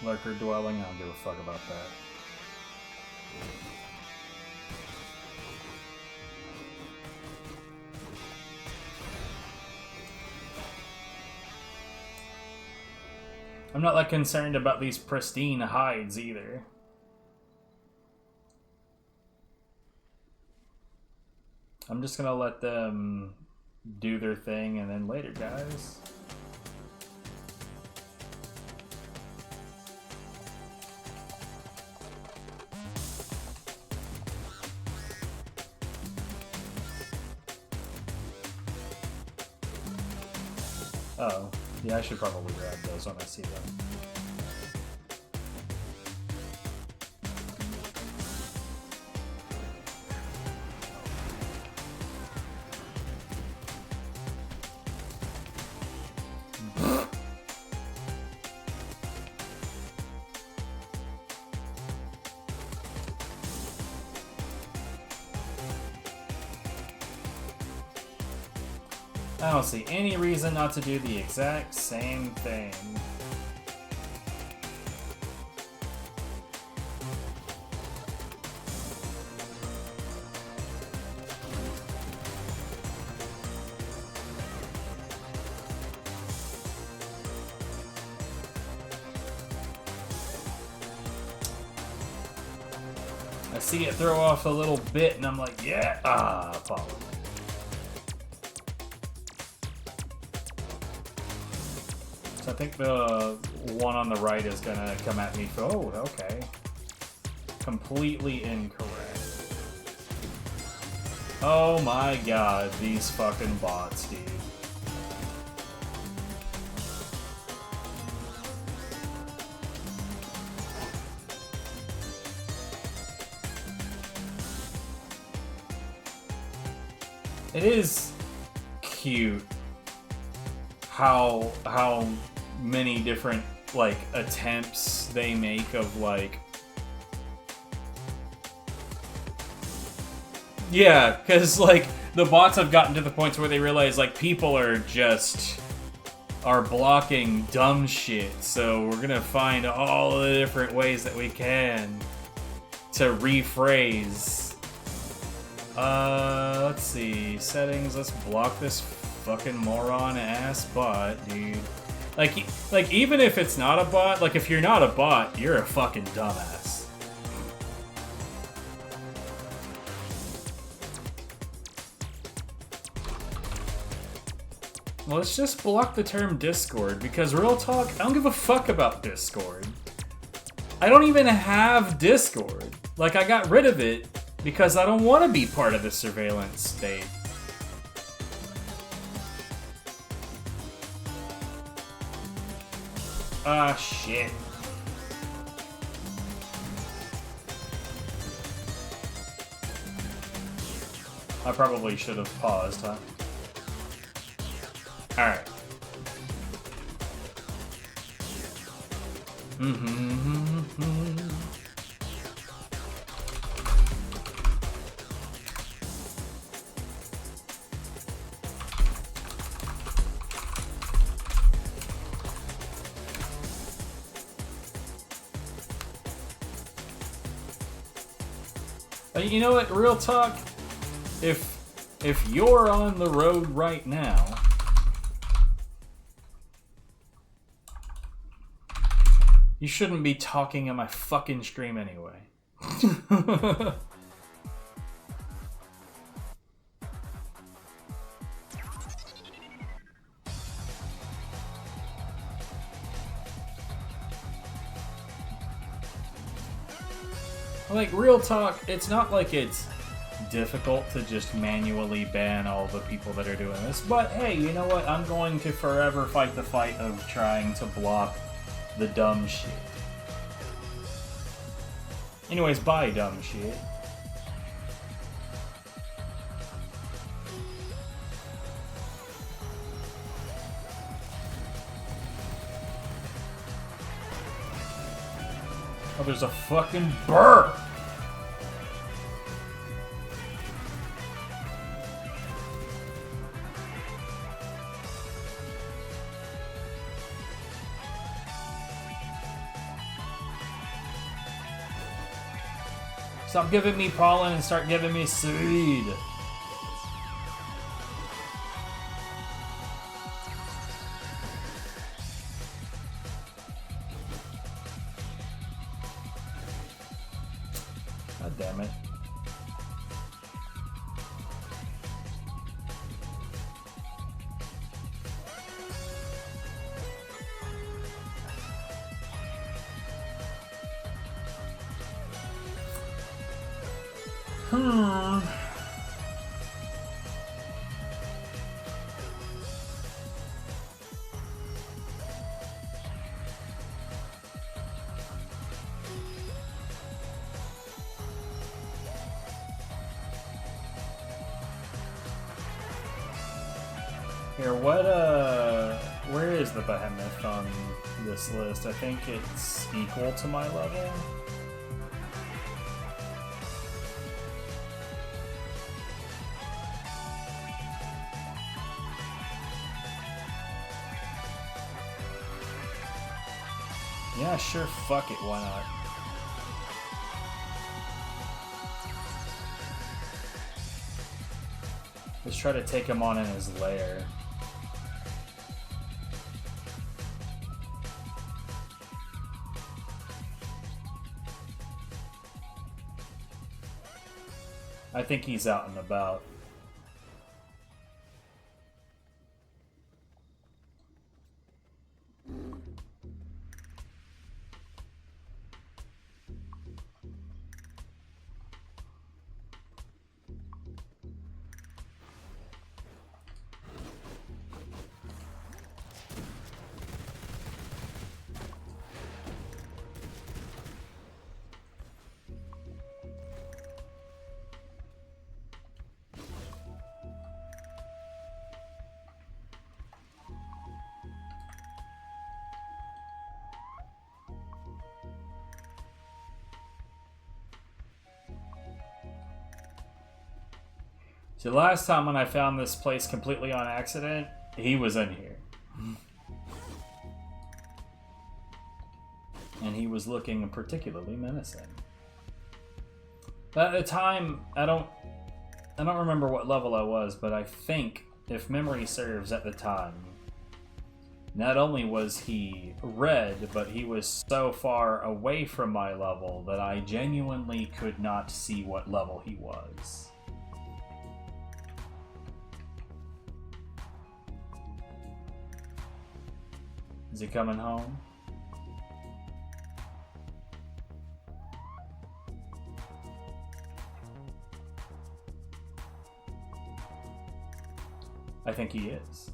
Lurker dwelling, I don't give a fuck about that. I'm not like concerned about these pristine hides either. I'm just gonna let them do their thing, and then later, guys. Oh, yeah, I should probably grab those when I see them. I don't see any reason not to do the exact same thing. I see it throw off a little bit and I'm like, yeah, follow. I think the one on the right is gonna come at me. Oh, okay. Completely incorrect. Oh my god, these fucking bots, dude. It is cute how many different like attempts they make of like, yeah, because like the bots have gotten to the point where they realize like people are blocking dumb shit, so we're gonna find all the different ways that we can to rephrase. Let's see, settings, let's block this fucking moron ass bot, dude. Like even if it's not a bot, like if you're not a bot, you're a fucking dumbass. Well, let's just block the term Discord, because real talk, I don't give a fuck about Discord. I don't even have Discord. Like, I got rid of it because I don't want to be part of the surveillance state. Ah, shit. I probably should have paused, huh? Alright. You know what, real talk, if you're on the road right now, you shouldn't be talking on my fucking stream anyway. Like, real talk, it's not like it's difficult to just manually ban all the people that are doing this, but hey, you know what? I'm going to forever fight the fight of trying to block the dumb shit. Anyways, bye, dumb shit. Oh, there's a fucking burr! Stop giving me pollen and start giving me seed. Here, where is the behemoth on this list? I think it's equal to my level. Yeah, sure, fuck it, why not? Let's try to take him on in his lair. I think he's out and about. The last time when I found this place completely on accident, he was in here. And he was looking particularly menacing. At the time, I don't remember what level I was, but I think, if memory serves at the time, not only was he red, but he was so far away from my level that I genuinely could not see what level he was. Is he coming home? I think he is.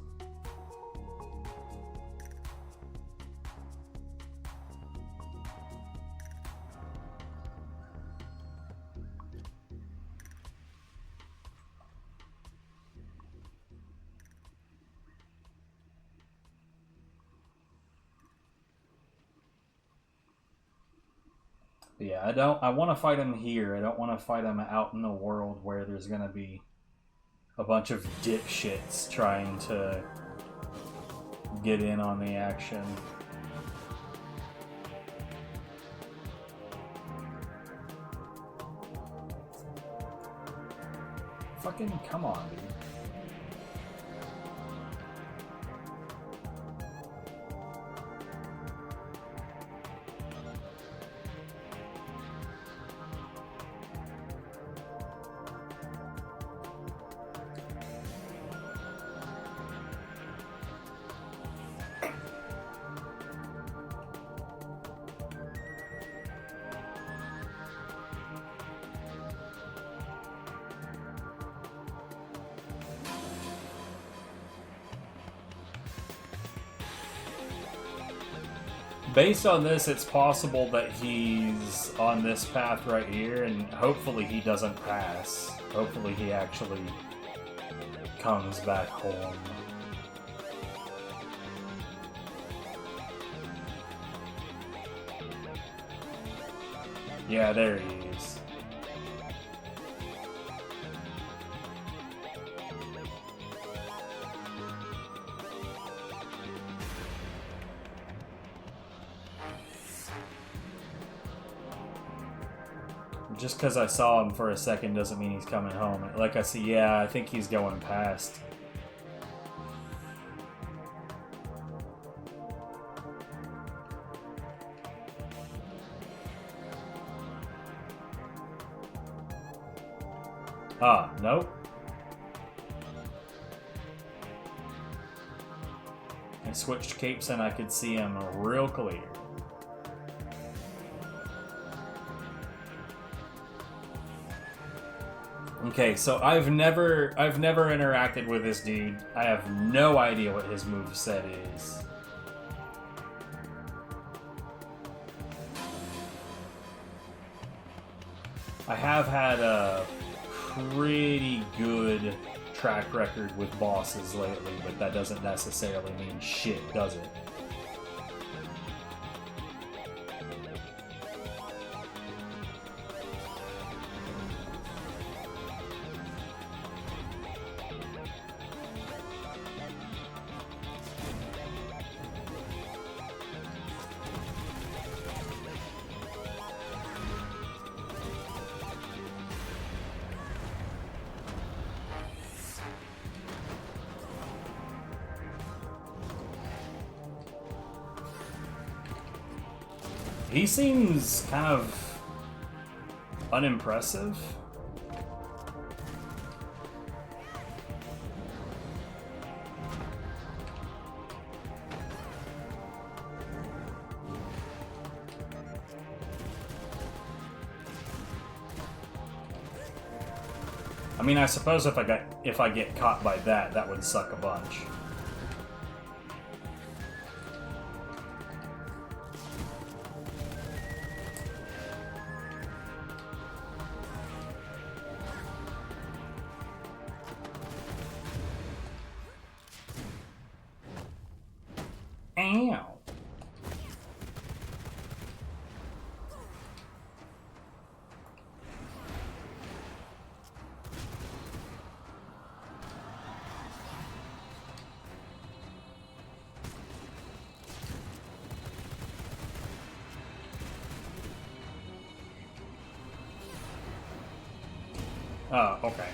Yeah, I want to fight him here. I don't want to fight him out in the world where there's going to be a bunch of dipshits trying to get in on the action. Fucking come on, dude. Based on this, it's possible that he's on this path right here, and hopefully he doesn't pass. Hopefully he actually comes back home. Yeah, there he is. Just because I saw him for a second doesn't mean he's coming home. Like I see, yeah, I think he's going past. Ah, nope. I switched capes and I could see him real clear. Okay, so I've never interacted with this dude. I have no idea what his moveset is. I have had a pretty good track record with bosses lately, but that doesn't necessarily mean shit, does it? He seems kind of unimpressive. I mean, I suppose if I get caught by that, that would suck a bunch. Ow. Oh, okay.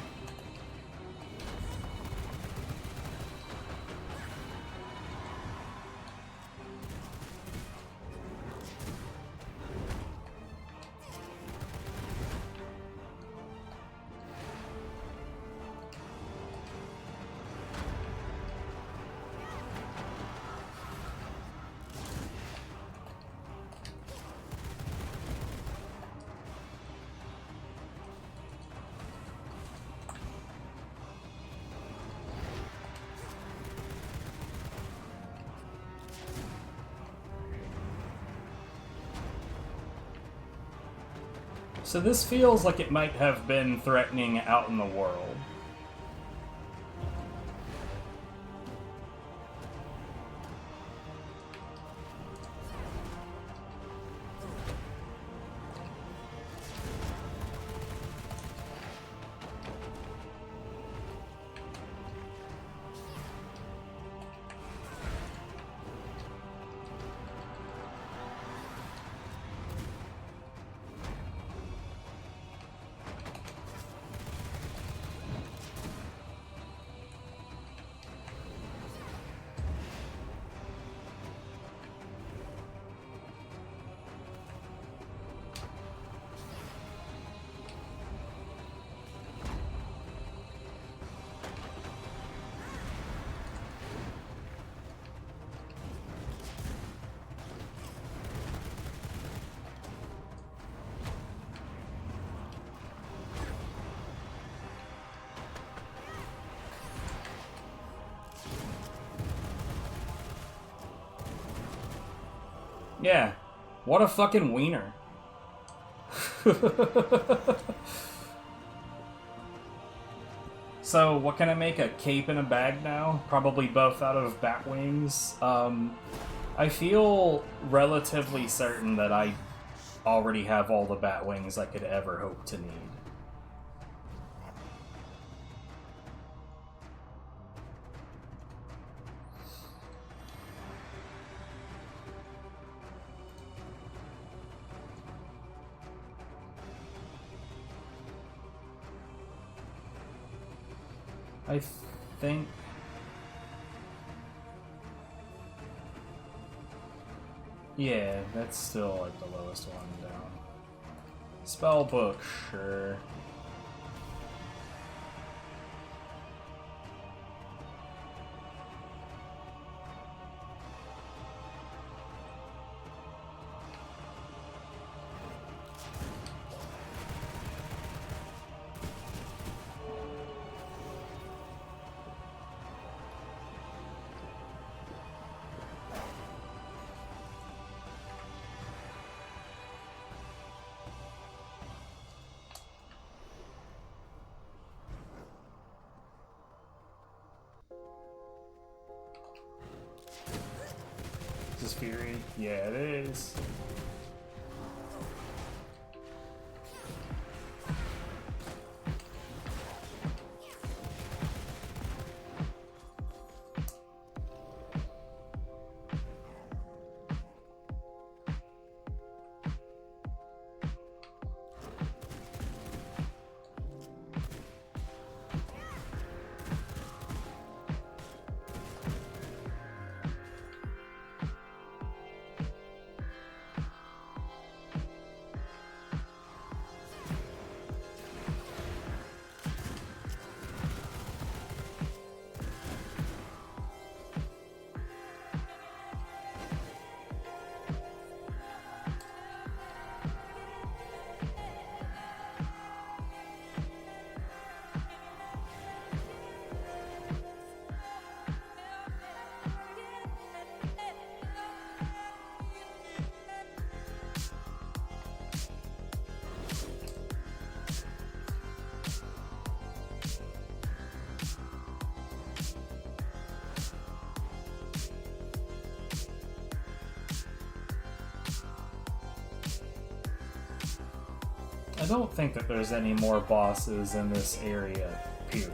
So this feels like it might have been threatening out in the world. Yeah. What a fucking wiener. So, what can I make? A cape and a bag now? Probably both out of bat wings. I feel relatively certain that I already have all the bat wings I could ever hope to need. I think... Yeah, that's still like the lowest one down. Spell book, sure. Justice Fury? Yeah, it is. I don't think that there's any more bosses in this area, period.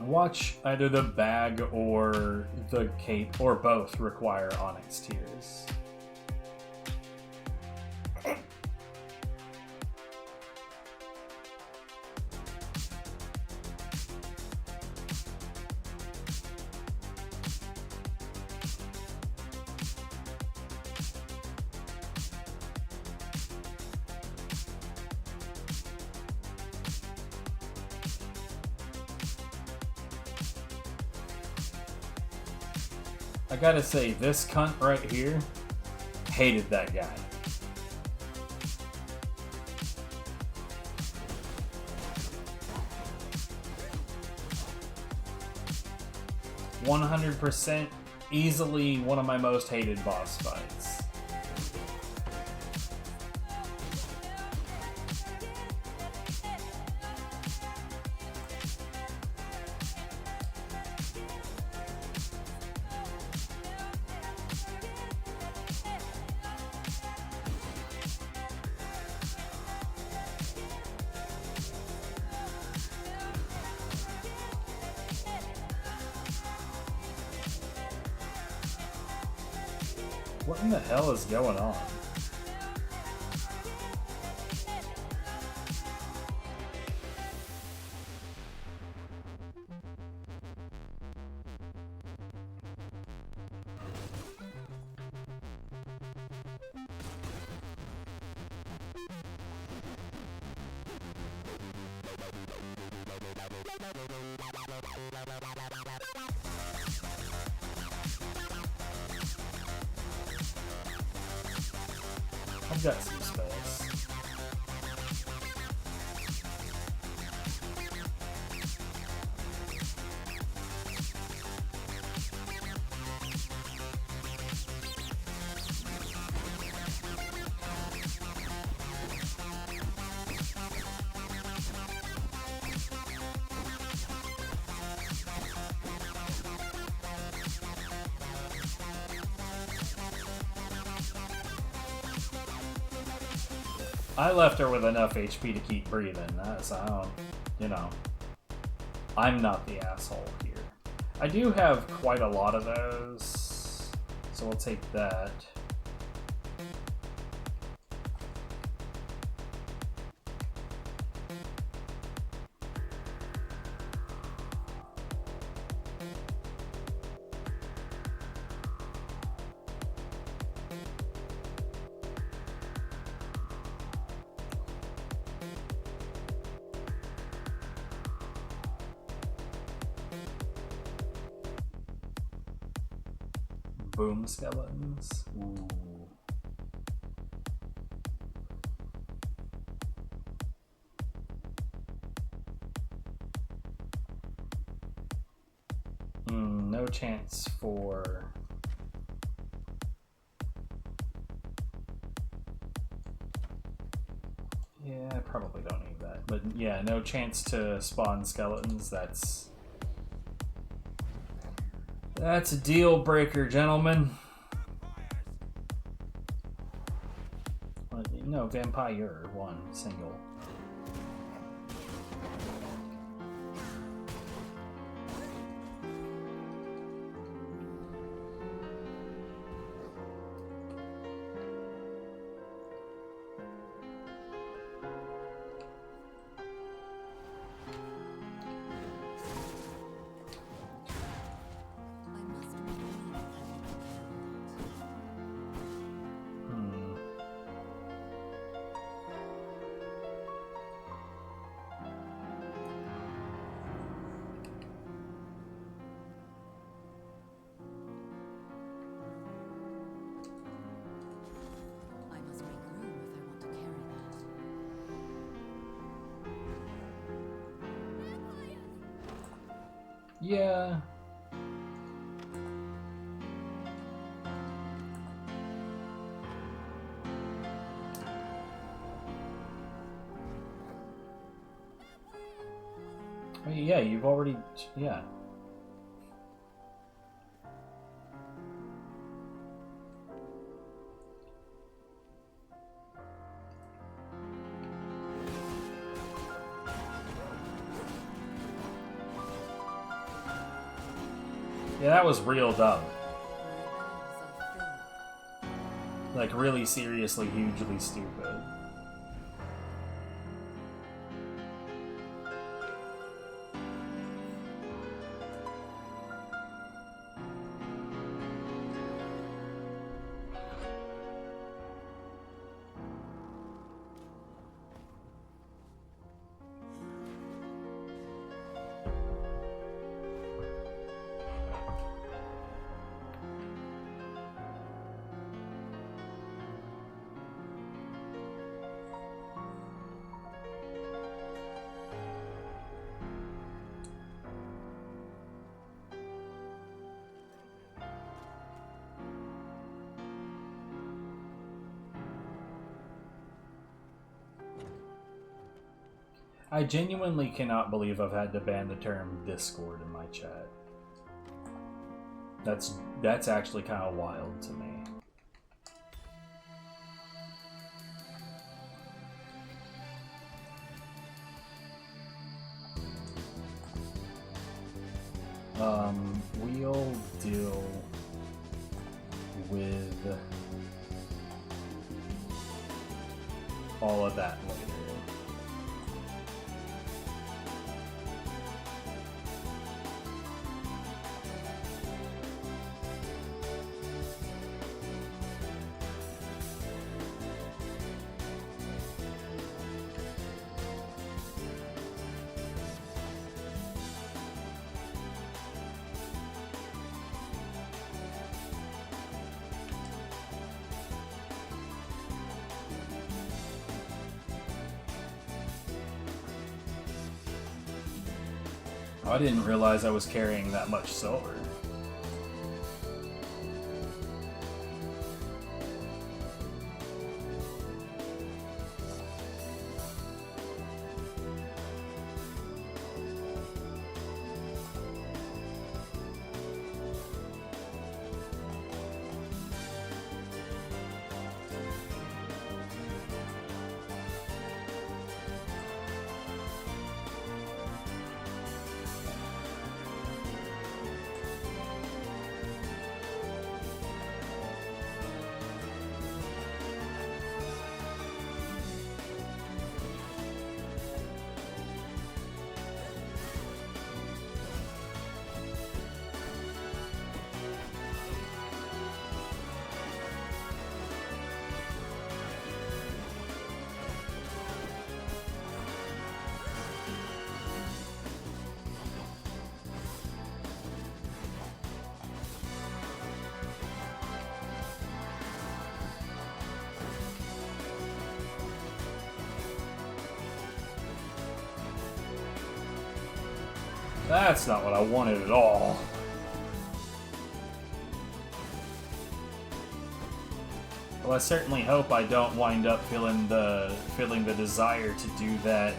Watch either the bag or the cape, or both, require Onyx Tears. I gotta say, this cunt right here hated that guy. "100% easily one of my most hated boss fights. What in the hell is going on? I've got some spells. I left her with enough HP to keep breathing. So I don't, you know, I'm not the asshole here. I do have quite a lot of those, so we'll take that. Boom skeletons. Ooh. No chance for... Yeah, I probably don't need that. But yeah, no chance to spawn skeletons. That's a deal breaker, gentlemen. No, vampire, one, single. Yeah. Oh, yeah, you've already... Yeah. Yeah, that was real dumb. Like, really seriously, hugely stupid. I genuinely cannot believe I've had to ban the term Discord in my chat. That's actually kind of wild to me. We'll deal with all of that later. I didn't realize I was carrying that much silver. That's not what I wanted at all. Well, I certainly hope I don't wind up feeling the desire to do that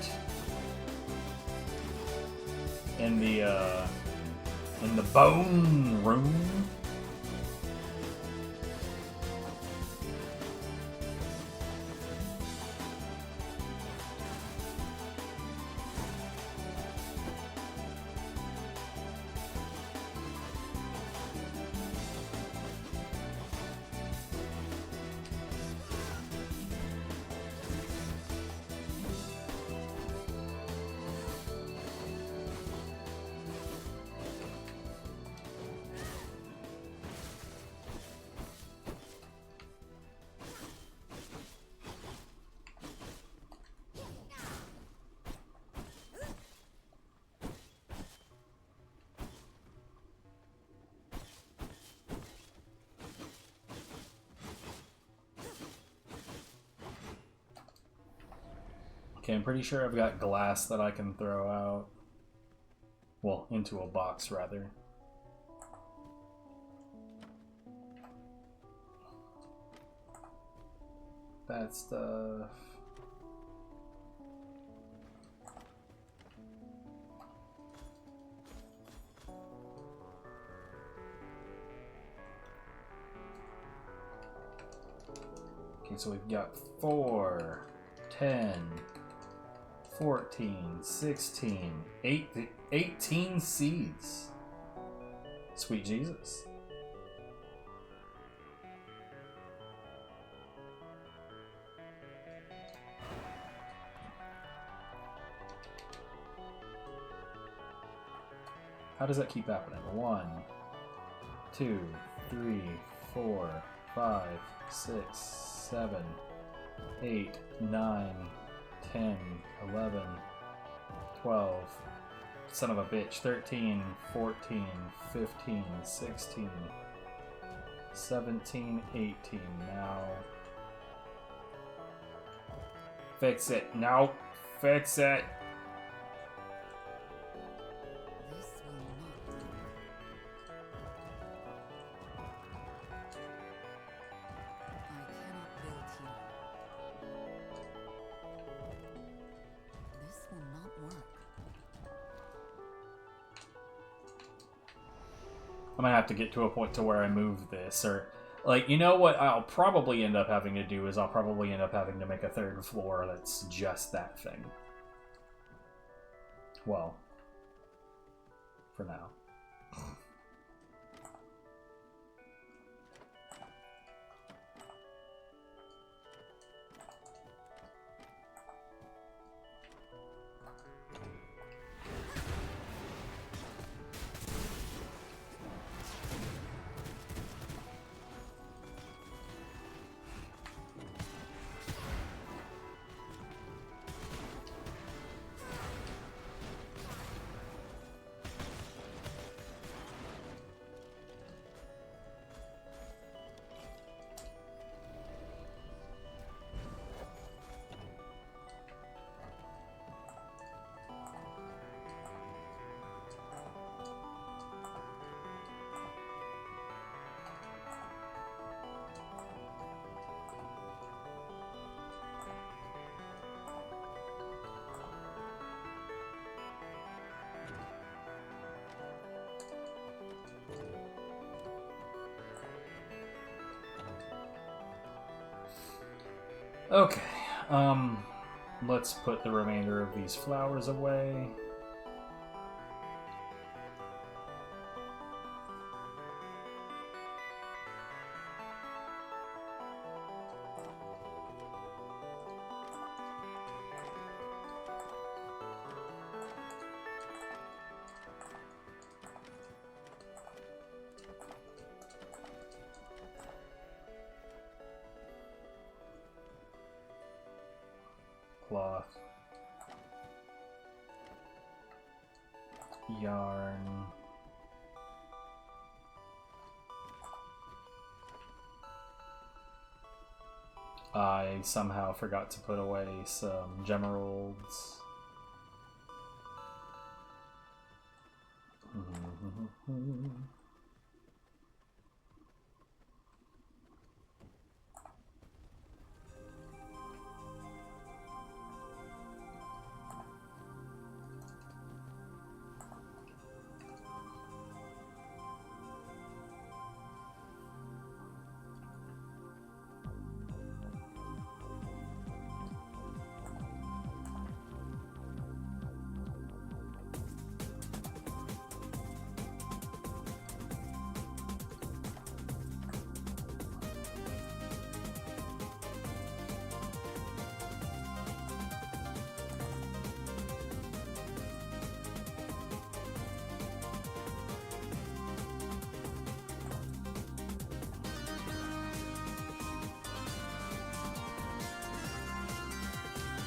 in the bone room. Okay, I'm pretty sure I've got glass that I can throw out. Well, into a box, rather. That stuff. Okay, so we've got 4, 10, 14, 16, 18 seeds. Sweet Jesus. How does that keep happening? 1, 2, 3, 4, 5, 6, 7, 8, 9, 10, 11, 12, son of a bitch, 13, 14, 15, 16, 17, 18, now. Fix it, no, fix it. This will not do. I cannot build here. This will not work. I'm gonna have to get to a point to where I move this, or like, you know what I'll probably end up having to do is I'll probably end up having to make a third floor that's just that thing. Well, for now. Okay, let's put the remainder of these flowers away. Cloth, yarn, I somehow forgot to put away some gemeralds.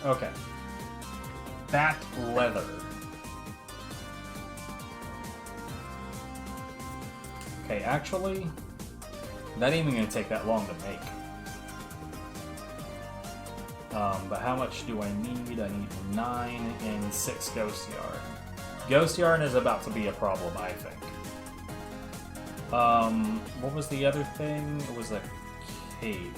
Okay. Bat leather. Okay, actually, that ain't even gonna take that long to make. But how much do I need? I need 9 and 6 ghost yarn. Ghost yarn is about to be a problem, I think. What was the other thing? It was a cave.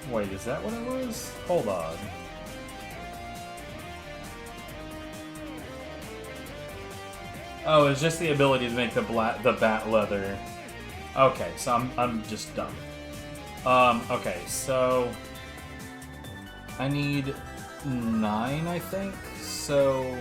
Wait, is that what it was? Hold on. Oh, it's just the ability to make the bat leather. Okay, so I'm just dumb. Okay, so I need 9, I think. So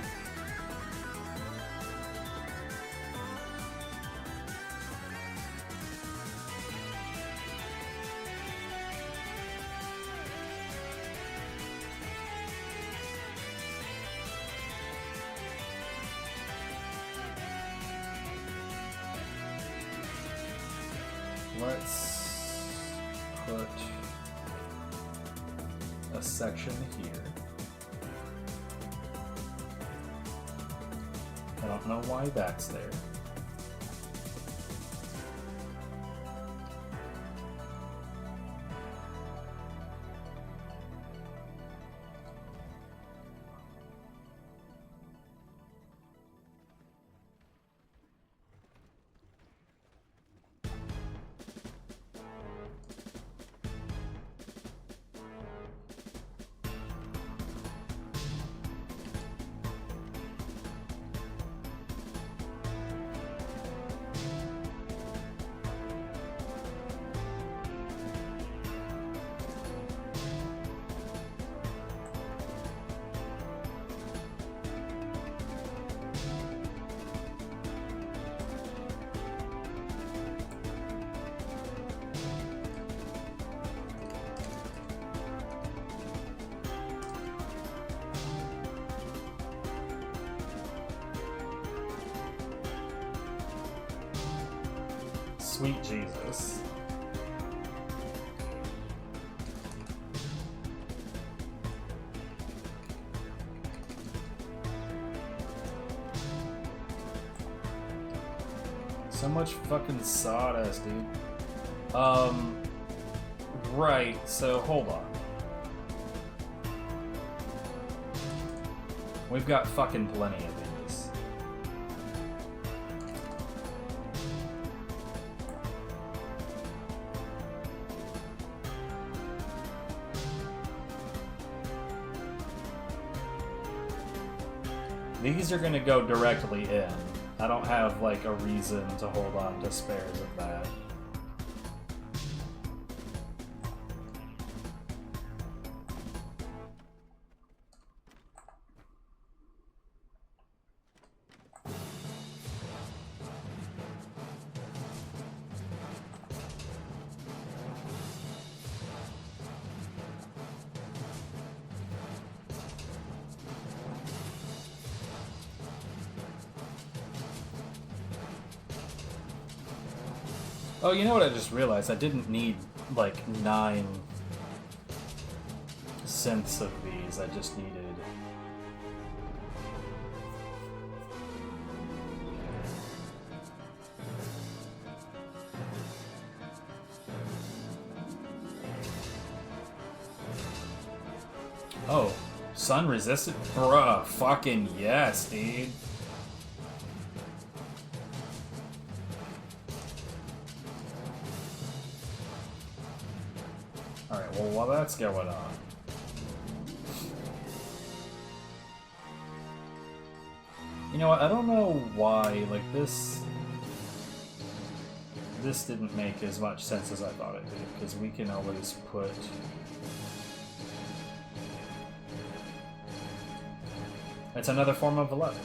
let's put a section here. I don't know why that's there. Sweet Jesus. So much fucking sawdust, dude. Right, so hold on. We've got fucking plenty of these. These are gonna go directly in. I don't have, like, a reason to hold on to spares of that. Oh, you know what I just realized? I didn't need, like, 9 synths of these. I just needed. Oh, sun resistant? Bruh, fucking yes, dude. Alright, well, while that's going on. You know what, I don't know why, like, this didn't make as much sense as I thought it did, because we can always put... It's another form of 11.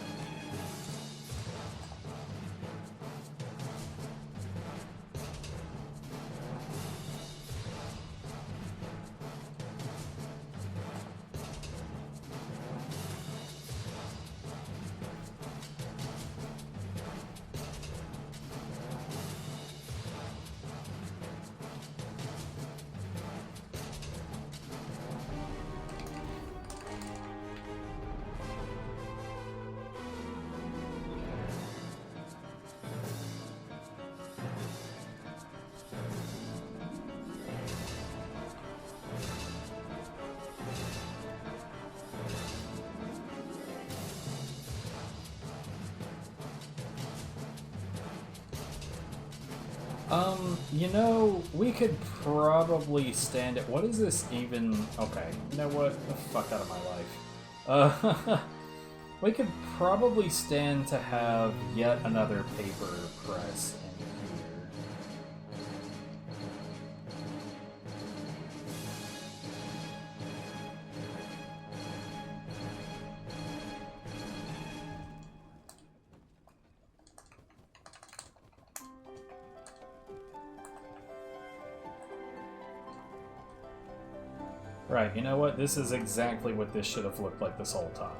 You know, we could probably stand it. What is this even? Okay, you know what? The fuck out of my life. We could probably stand to have yet another paper press in here. Right, you know what? This is exactly what this should have looked like this whole time.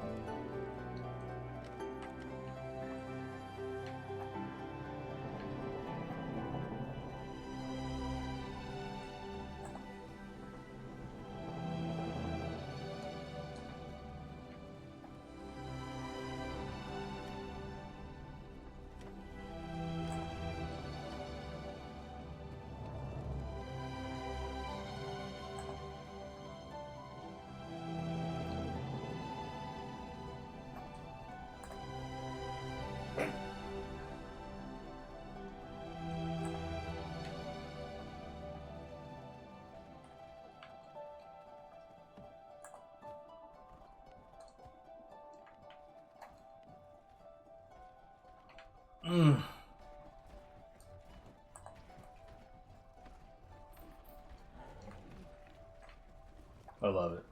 I love it.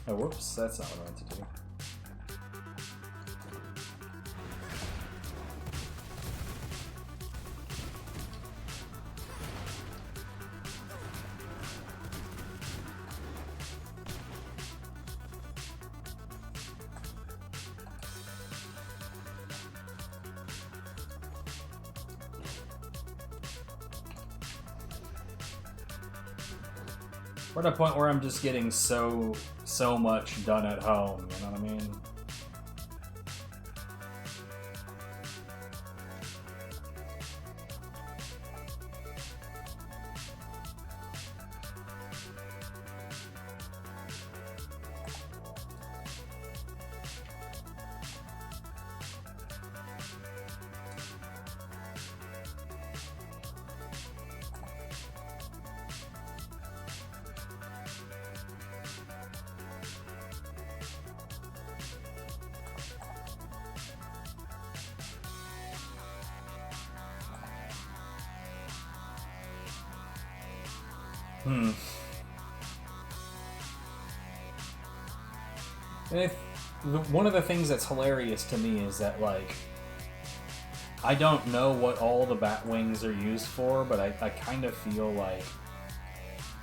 Oh, whoops, that's not what I meant to do. We're at a point where I'm just getting so much done at home, you know what I mean? one of the things that's hilarious to me is that, like, I don't know what all the bat wings are used for, but I kind of feel like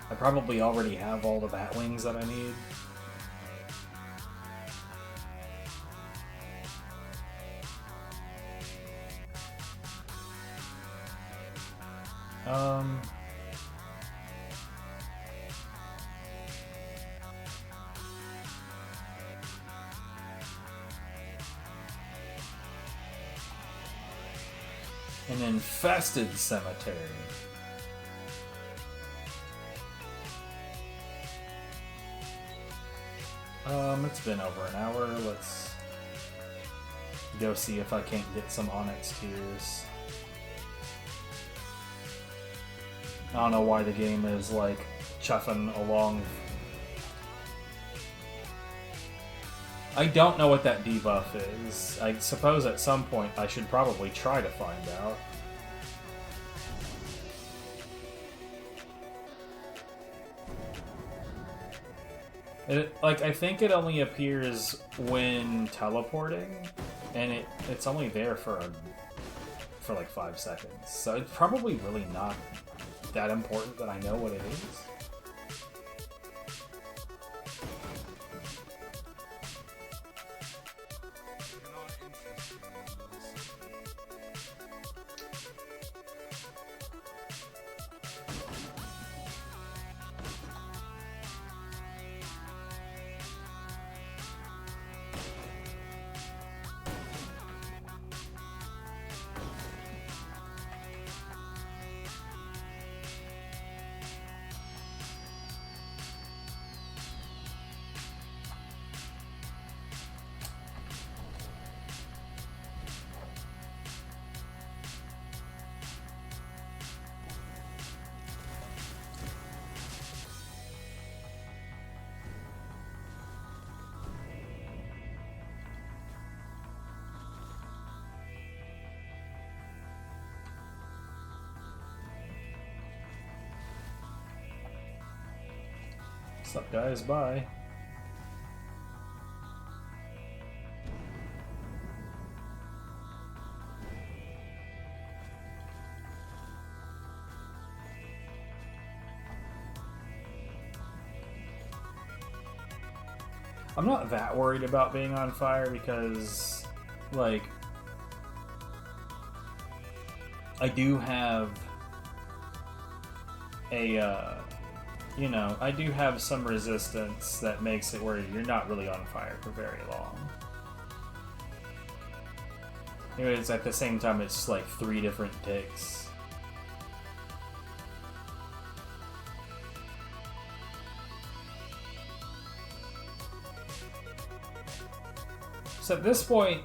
I probably already have all the bat wings that I need. An infested cemetery. It's been over an hour. Let's go see if I can't get some Onyx Tears. I don't know why the game is, like, chuffing along. I don't know what that debuff is. I suppose at some point I should probably try to find out. I think it only appears when teleporting, and it's only there for like 5 seconds. So it's probably really not that important that I know what it is. What's up, guys? Bye. I'm not that worried about being on fire because, like, I do have a, you know, I do have some resistance that makes it where you're not really on fire for very long. Anyways, at the same time, it's like 3 different ticks. So at this point,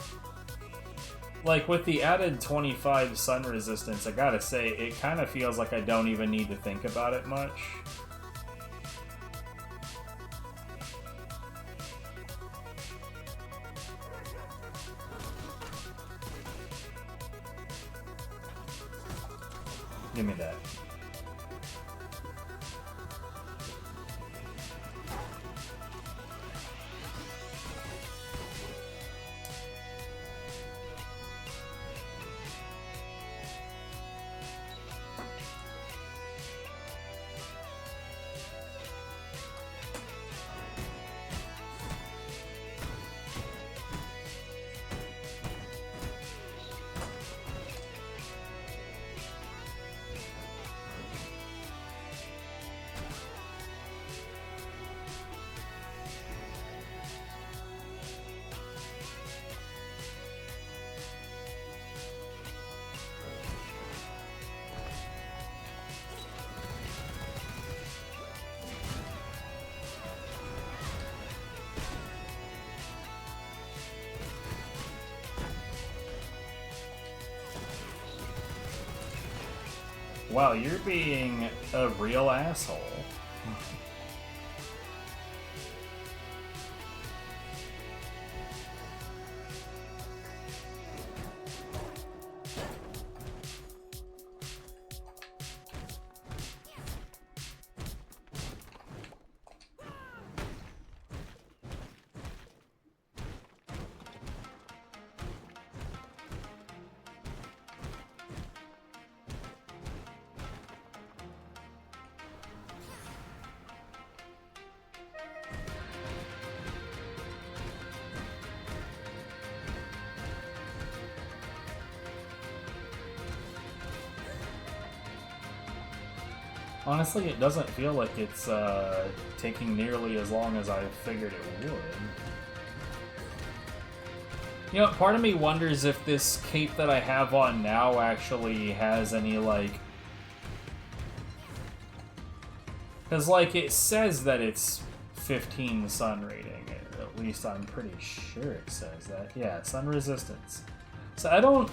like with the added 25 sun resistance, I gotta say, it kind of feels like I don't even need to think about it much. Give me that. Wow, you're being a real asshole. Honestly, it doesn't feel like it's taking nearly as long as I figured it would. You know, part of me wonders if this cape that I have on now actually has any, like... Because, like, it says that it's 15 sun rating. At least I'm pretty sure it says that. Yeah, sun resistance. So I don't...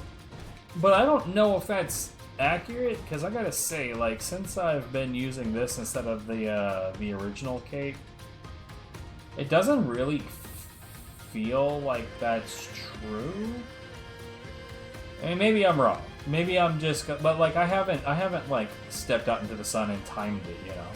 But I don't know if that's accurate, because I gotta say, like, since I've been using this instead of the original cape, it doesn't really feel like that's true. I mean, maybe I'm wrong. Maybe I'm just, but like I haven't like stepped out into the sun and timed it, you know.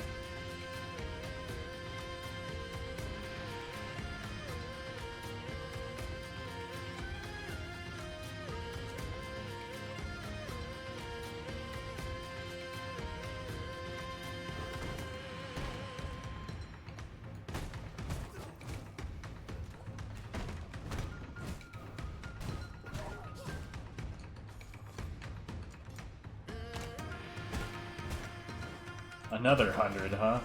Another 100, huh?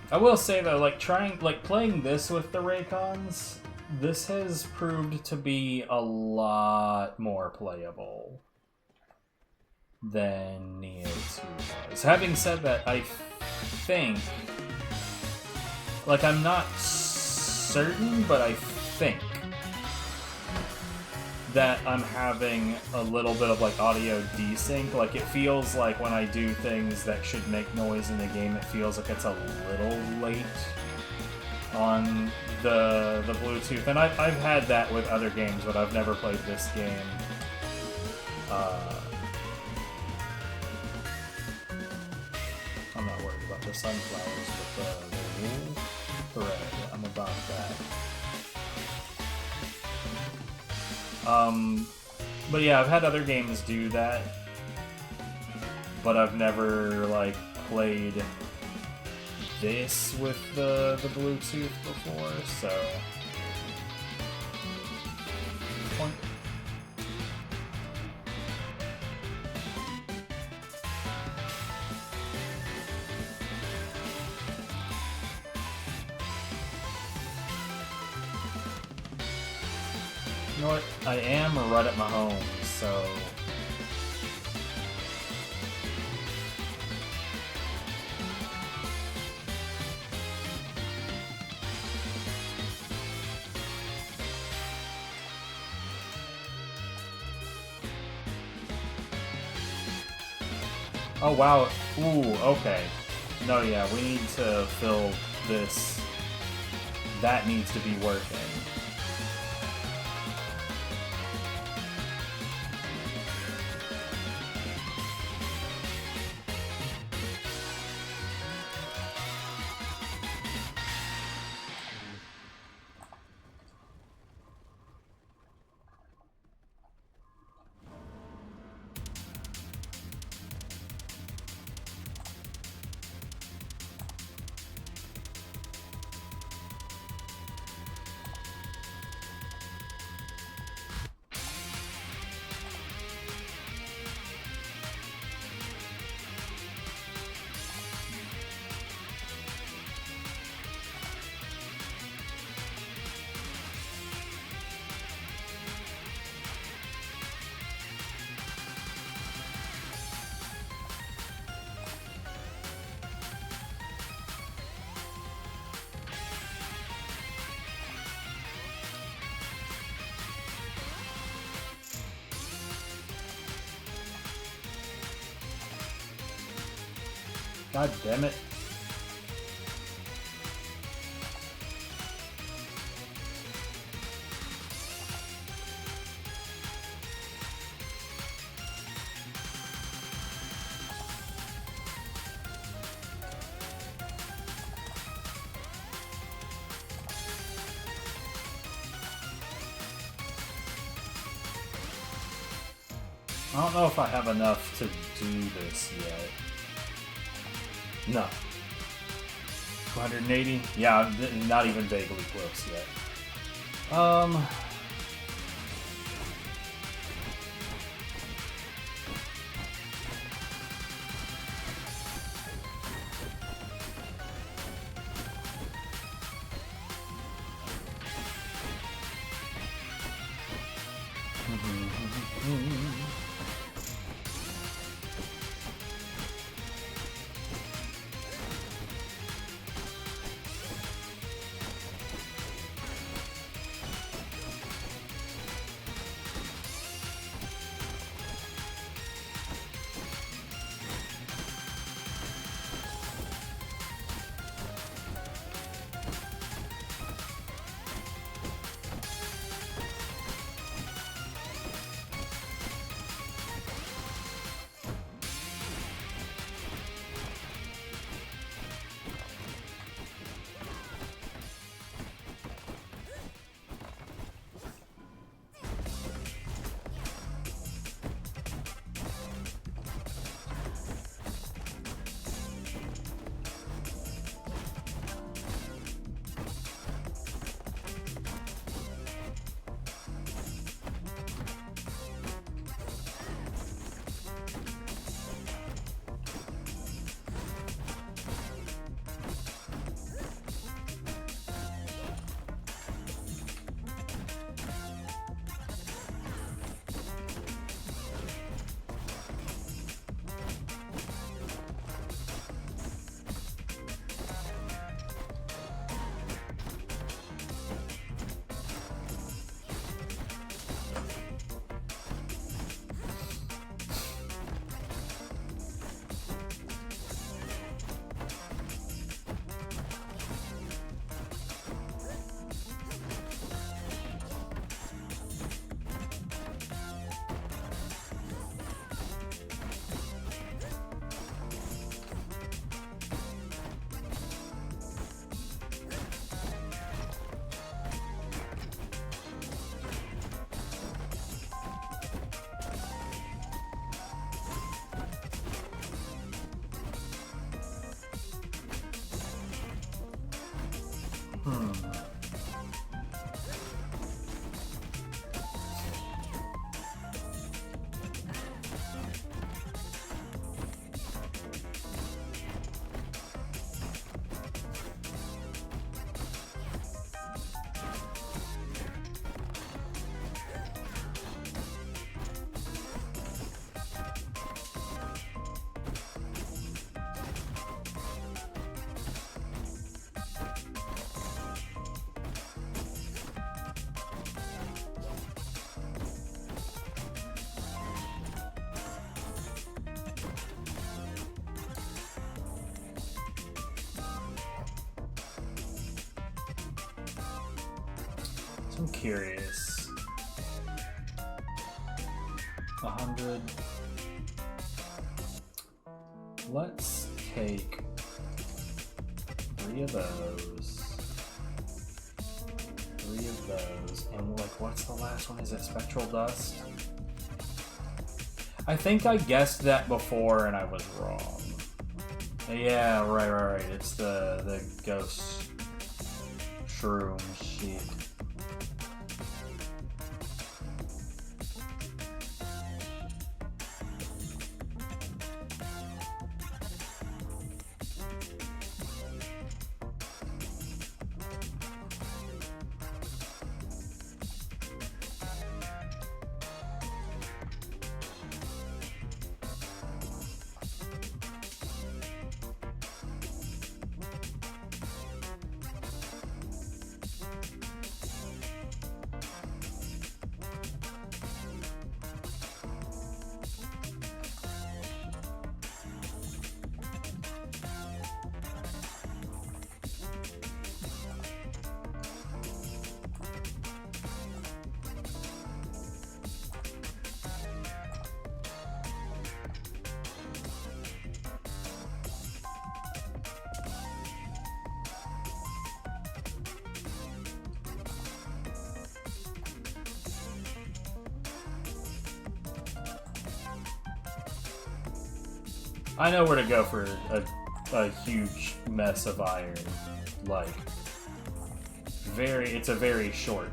I will say though, like playing this with the Raycons, this has proved to be a lot more playable than Neo 2 was. Having said that, I think, like, I'm not certain, but I think that I'm having a little bit of, like, audio desync. Like, it feels like when I do things that should make noise in the game, it feels like it's a little late on the Bluetooth. And I've had that with other games, but I've never played this game. I'm not worried about the sunflowers, but the wool thread, I'm about that. But yeah, I've had other games do that, but I've never, like, played this with the Bluetooth before, so... Point. You know what? I am right at my home, so... Oh wow, ooh, okay. No, yeah, we need to fill this. That needs to be working. God damn it. I don't know if I have enough to do this yet. No. 280? Yeah, I'm not even vaguely close yet. I'm curious. 100. Let's take 3 of those. 3 of those. And like, what's the last one? Is it Spectral Dust? I think I guessed that before and I was wrong. Yeah, right. It's the ghost shroom sheet. I know where to go for a a huge mess of iron. Like, it's a very short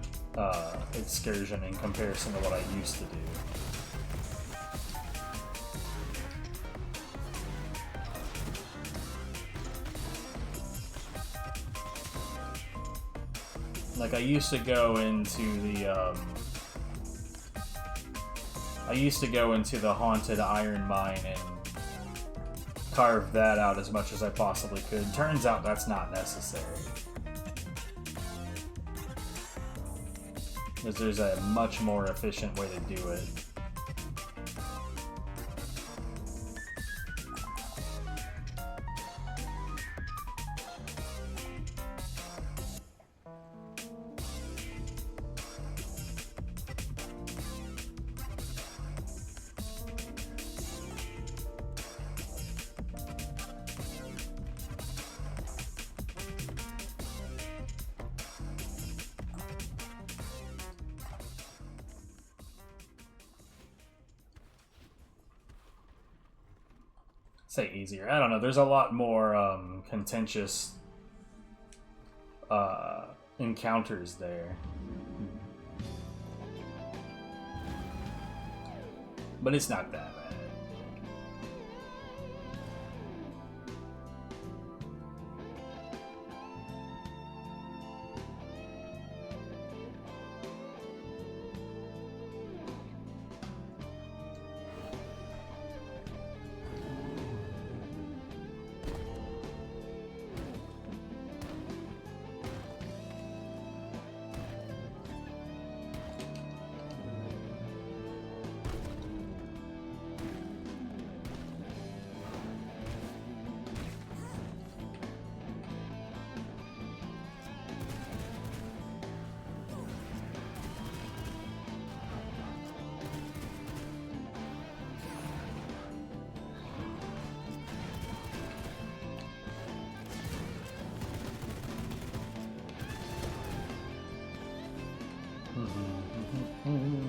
excursion in comparison to what I used to do. Like, I used to go into the haunted iron mine and carve that out as much as I possibly could. Turns out that's not necessary. Because there's a much more efficient way to do it. Say easier. I don't know. There's a lot more contentious encounters there. But it's not that bad.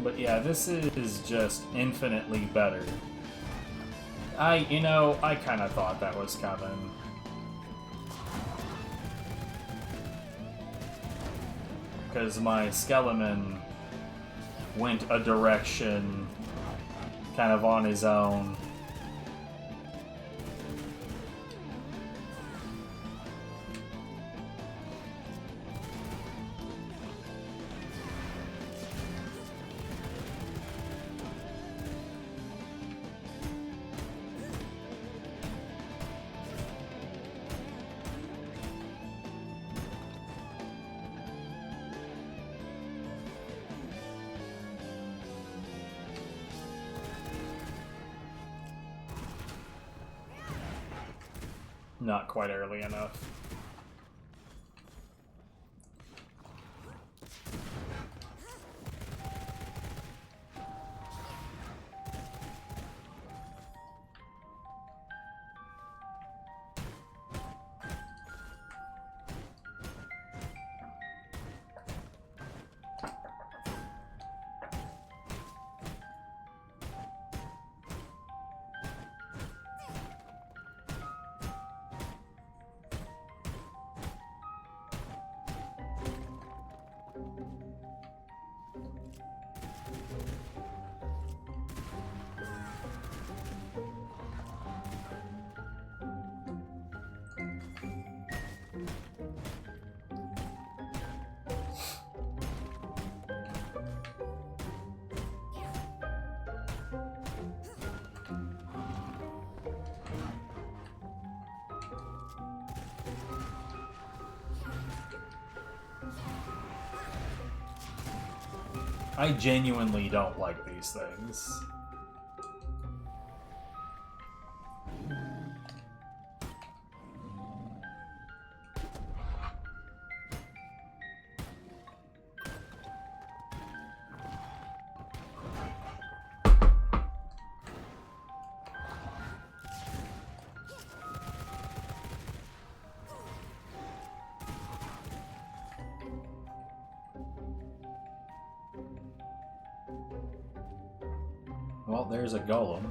But yeah, this is just infinitely better. I kind of thought that was coming. Because my Skeleton went a direction kind of on his own. Not quite early enough. I genuinely don't like these things. Well, there's a golem.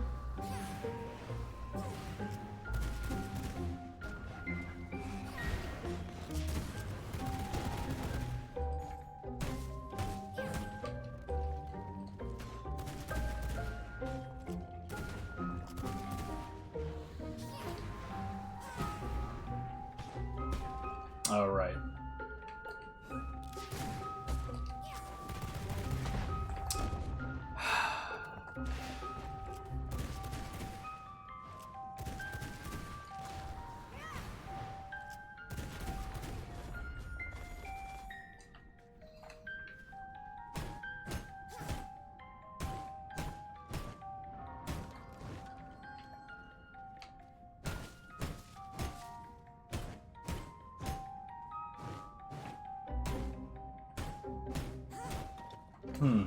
Hmm.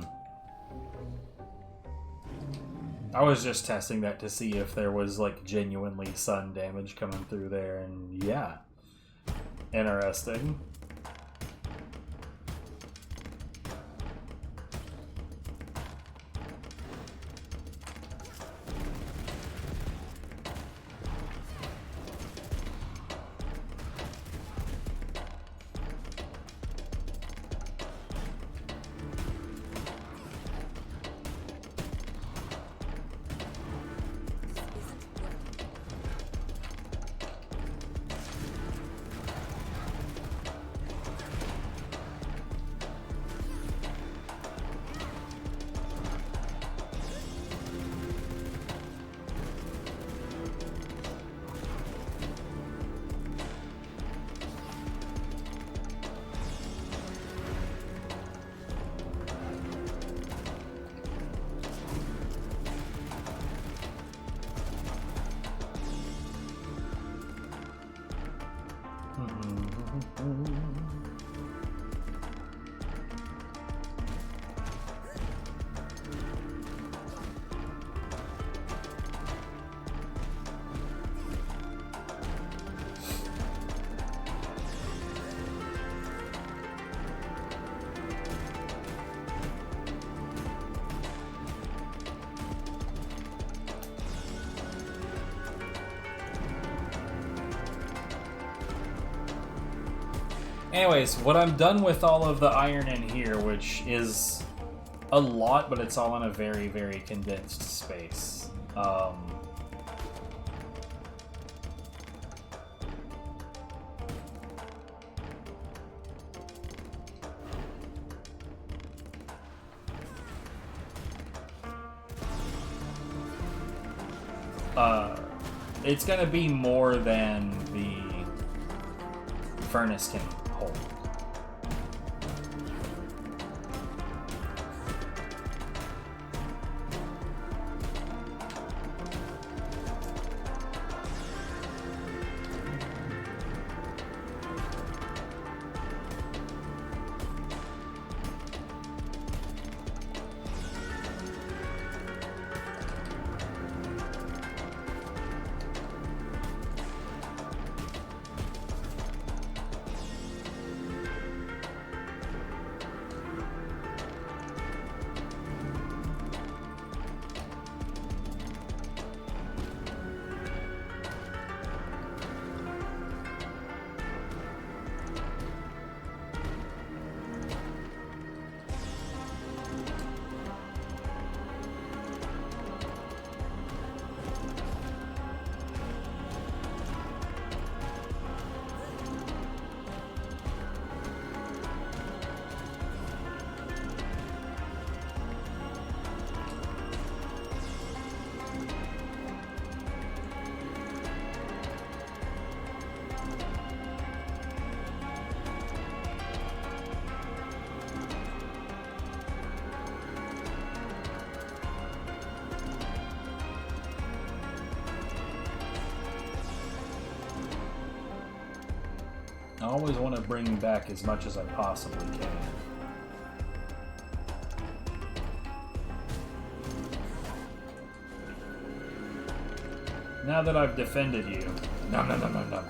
I was just testing that to see if there was like genuinely sun damage coming through there, and yeah. Interesting. Anyways, what I'm done with all of the iron in here, which is a lot, but it's all in a very, very condensed space. It's gonna be more than the furnace can hold. I always want to bring back as much as I possibly can. Now that I've defended you. No, no, no, no, no.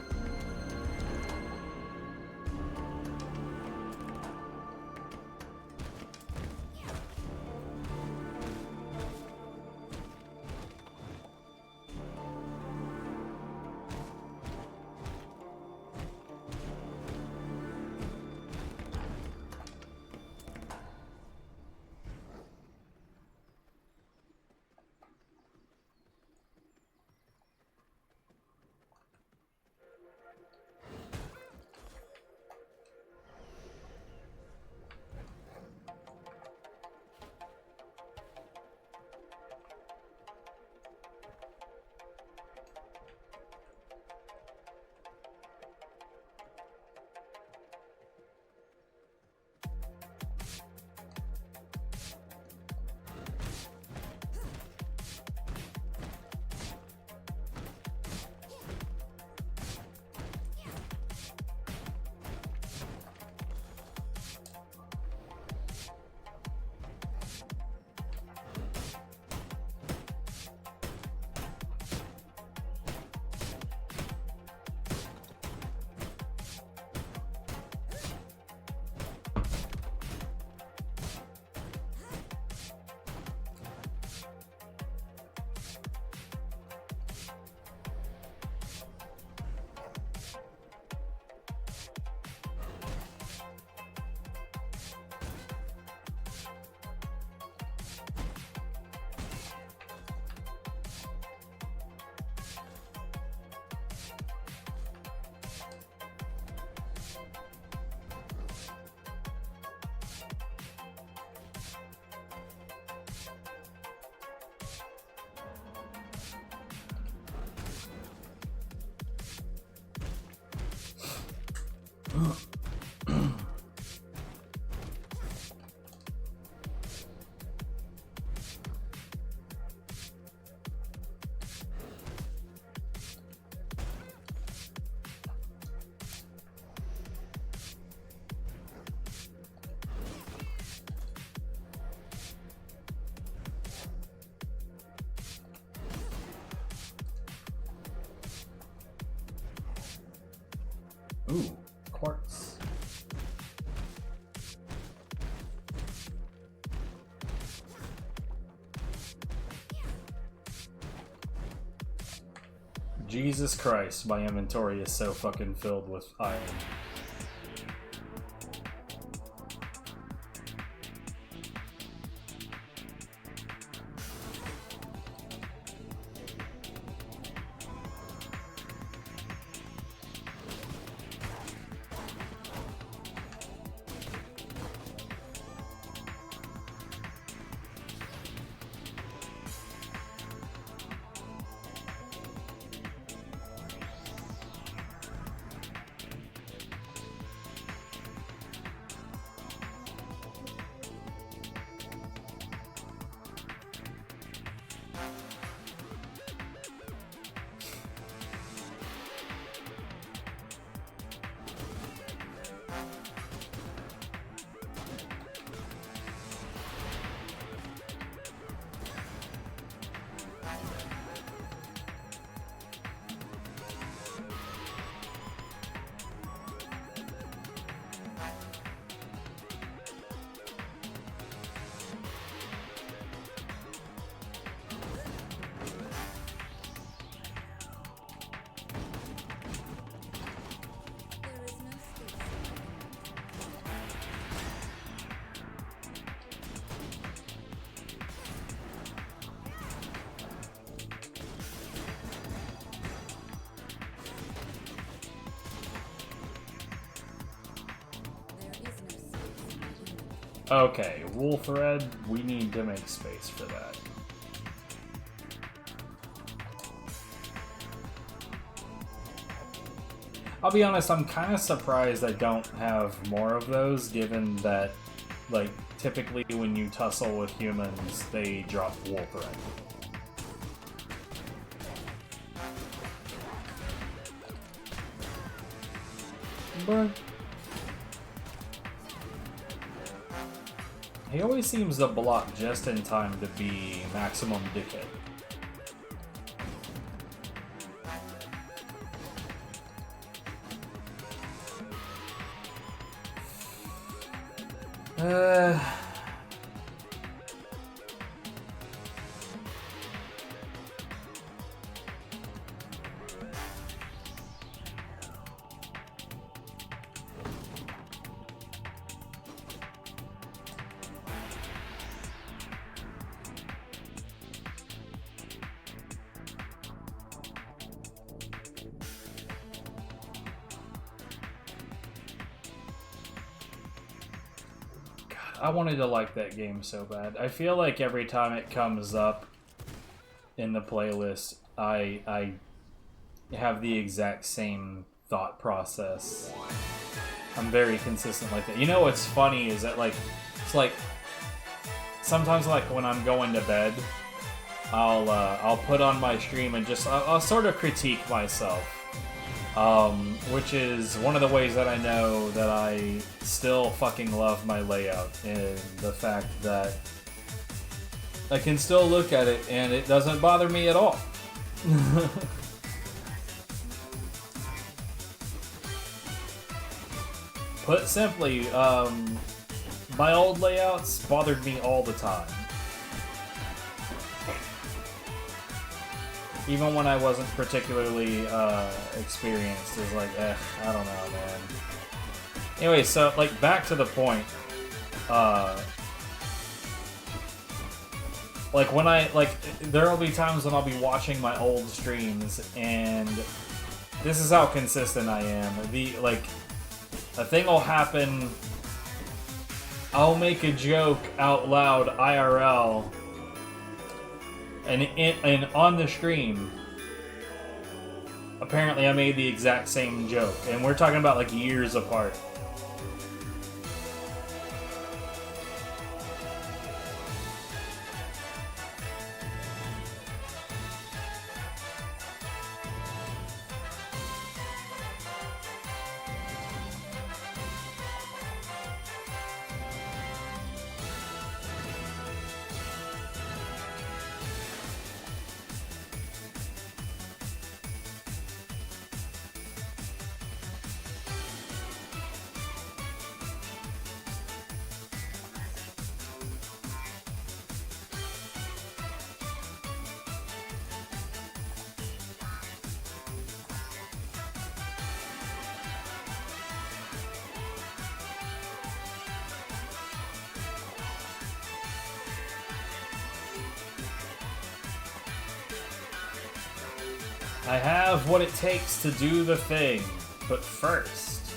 Ooh, quartz. Jesus Christ, my inventory is so fucking filled with iron. Okay, wool thread, we need to make space for that. I'll be honest, I'm kind of surprised I don't have more of those, given that, like, typically when you tussle with humans, they drop wool thread. But he always seems to block just in time to be maximum decay. I wanted to like that game so bad. I feel like every time it comes up in the playlist, I have the exact same thought process. I'm very consistent like that. You know what's funny is that, like, it's like sometimes, like, when I'm going to bed, I'll put on my stream and just I'll sort of critique myself. Which is one of the ways that I know that I still fucking love my layout, and the fact that I can still look at it and it doesn't bother me at all. Put simply, my old layouts bothered me all the time. Even when I wasn't particularly experienced, it's like, I don't know, man. Anyway, so, like, back to the point. Like, when there will be times when I'll be watching my old streams, and this is how consistent I am. A thing will happen, I'll make a joke out loud IRL, and on the stream, apparently I made the exact same joke, and we're talking about like years apart. I have what it takes to do the thing, but first,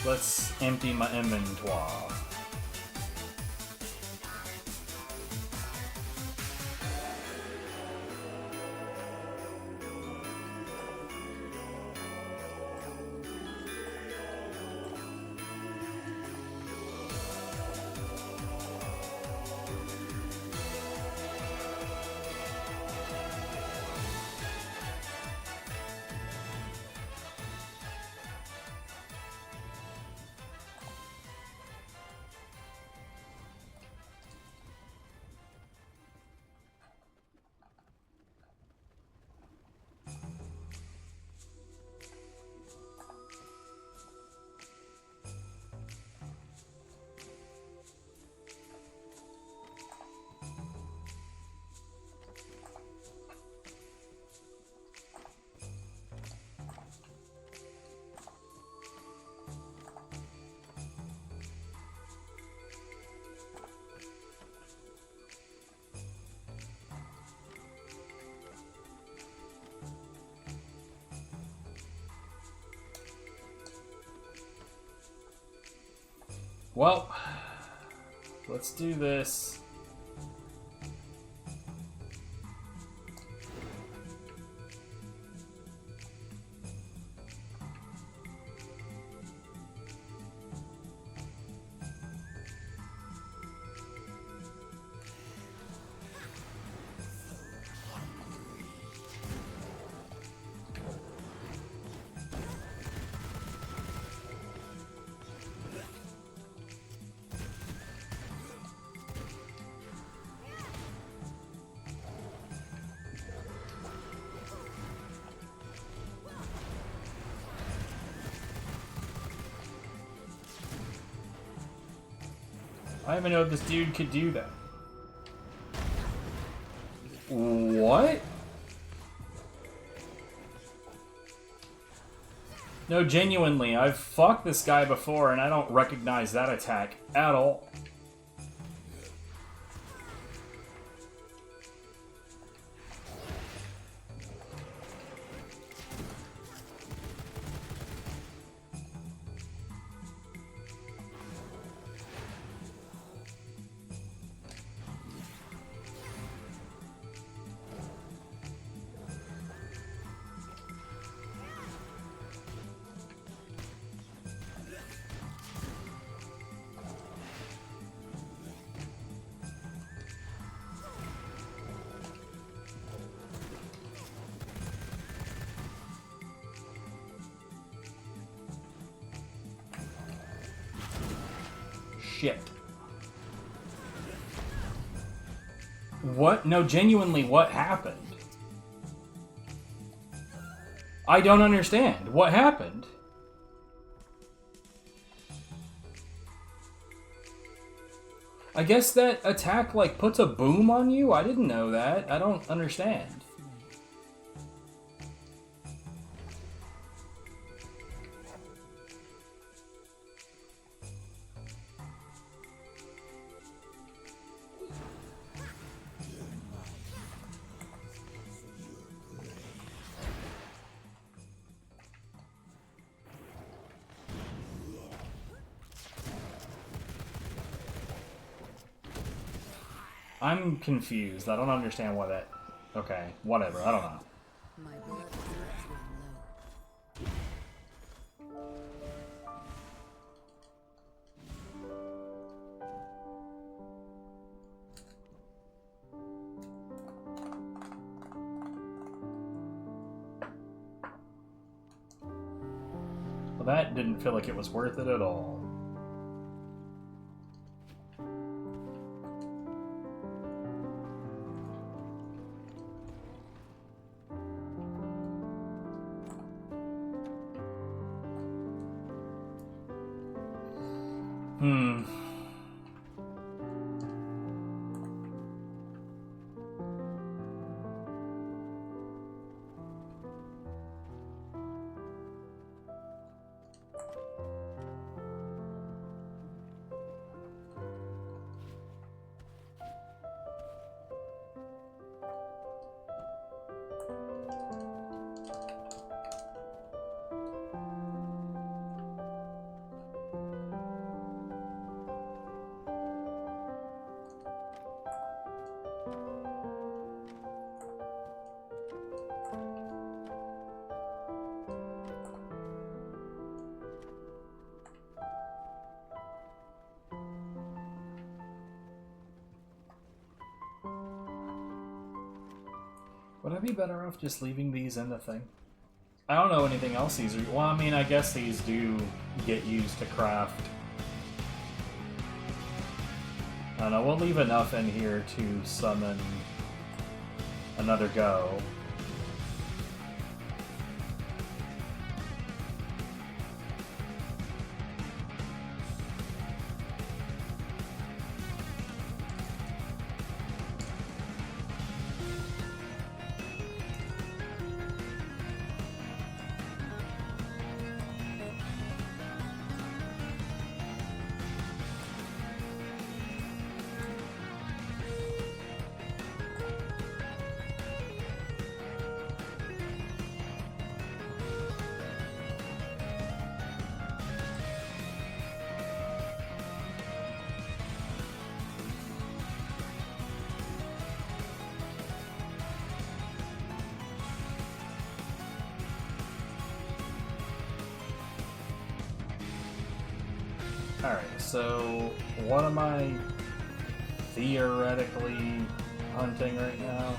let's empty my inventory. Well, let's do this. I didn't even know this dude could do that. What? No, genuinely, I've fucked this guy before and I don't recognize that attack at all. Shit. What? No, genuinely, what happened? I don't understand. What happened? I guess that attack, like, puts a boom on you? I didn't know that. I don't understand. I'm confused. I don't understand why that Okay, whatever. I don't know. My blood is running low. Well, that didn't feel like it was worth it at all. Hmm. Would I be better off just leaving these in the thing? I don't know anything else these are... Well, I mean, I guess these do get used to craft. I don't know, we'll leave enough in here to summon another go. Alright, so what am I theoretically hunting right now?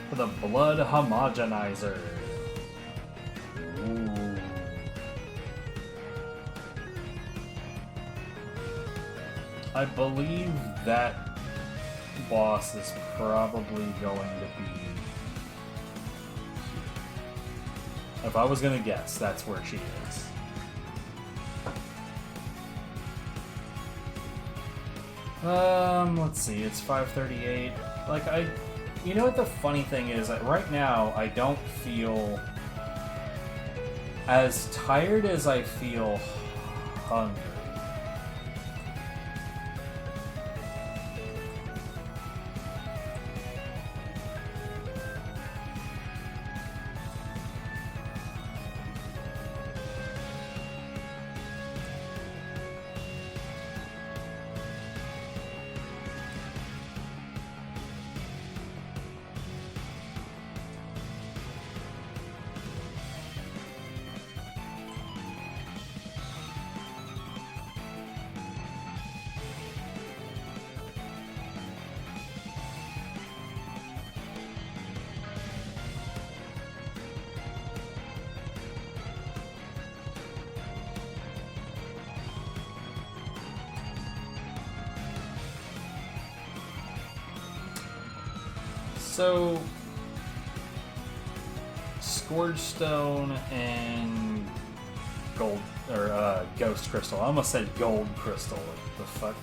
For the Blood Homogenizer. Ooh. I believe that boss is probably going to be... If I was gonna guess, that's where she is. Let's see, it's 5:38. Like, you know what the funny thing is? That right now, I don't feel as tired as I feel hungry. So, Scourge Stone and Gold, or Ghost Crystal. I almost said Gold Crystal. What the fuck?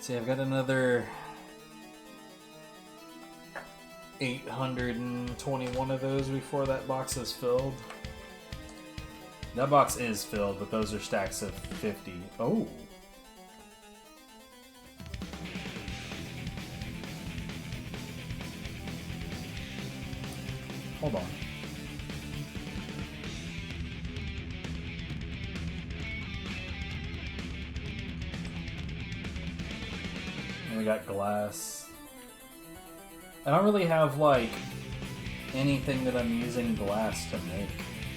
See, I've got another 821 of those before that box is filled. That box is filled, but those are stacks of 50. Oh. Hold on. And we got glass. I don't really have, like, anything that I'm using glass to make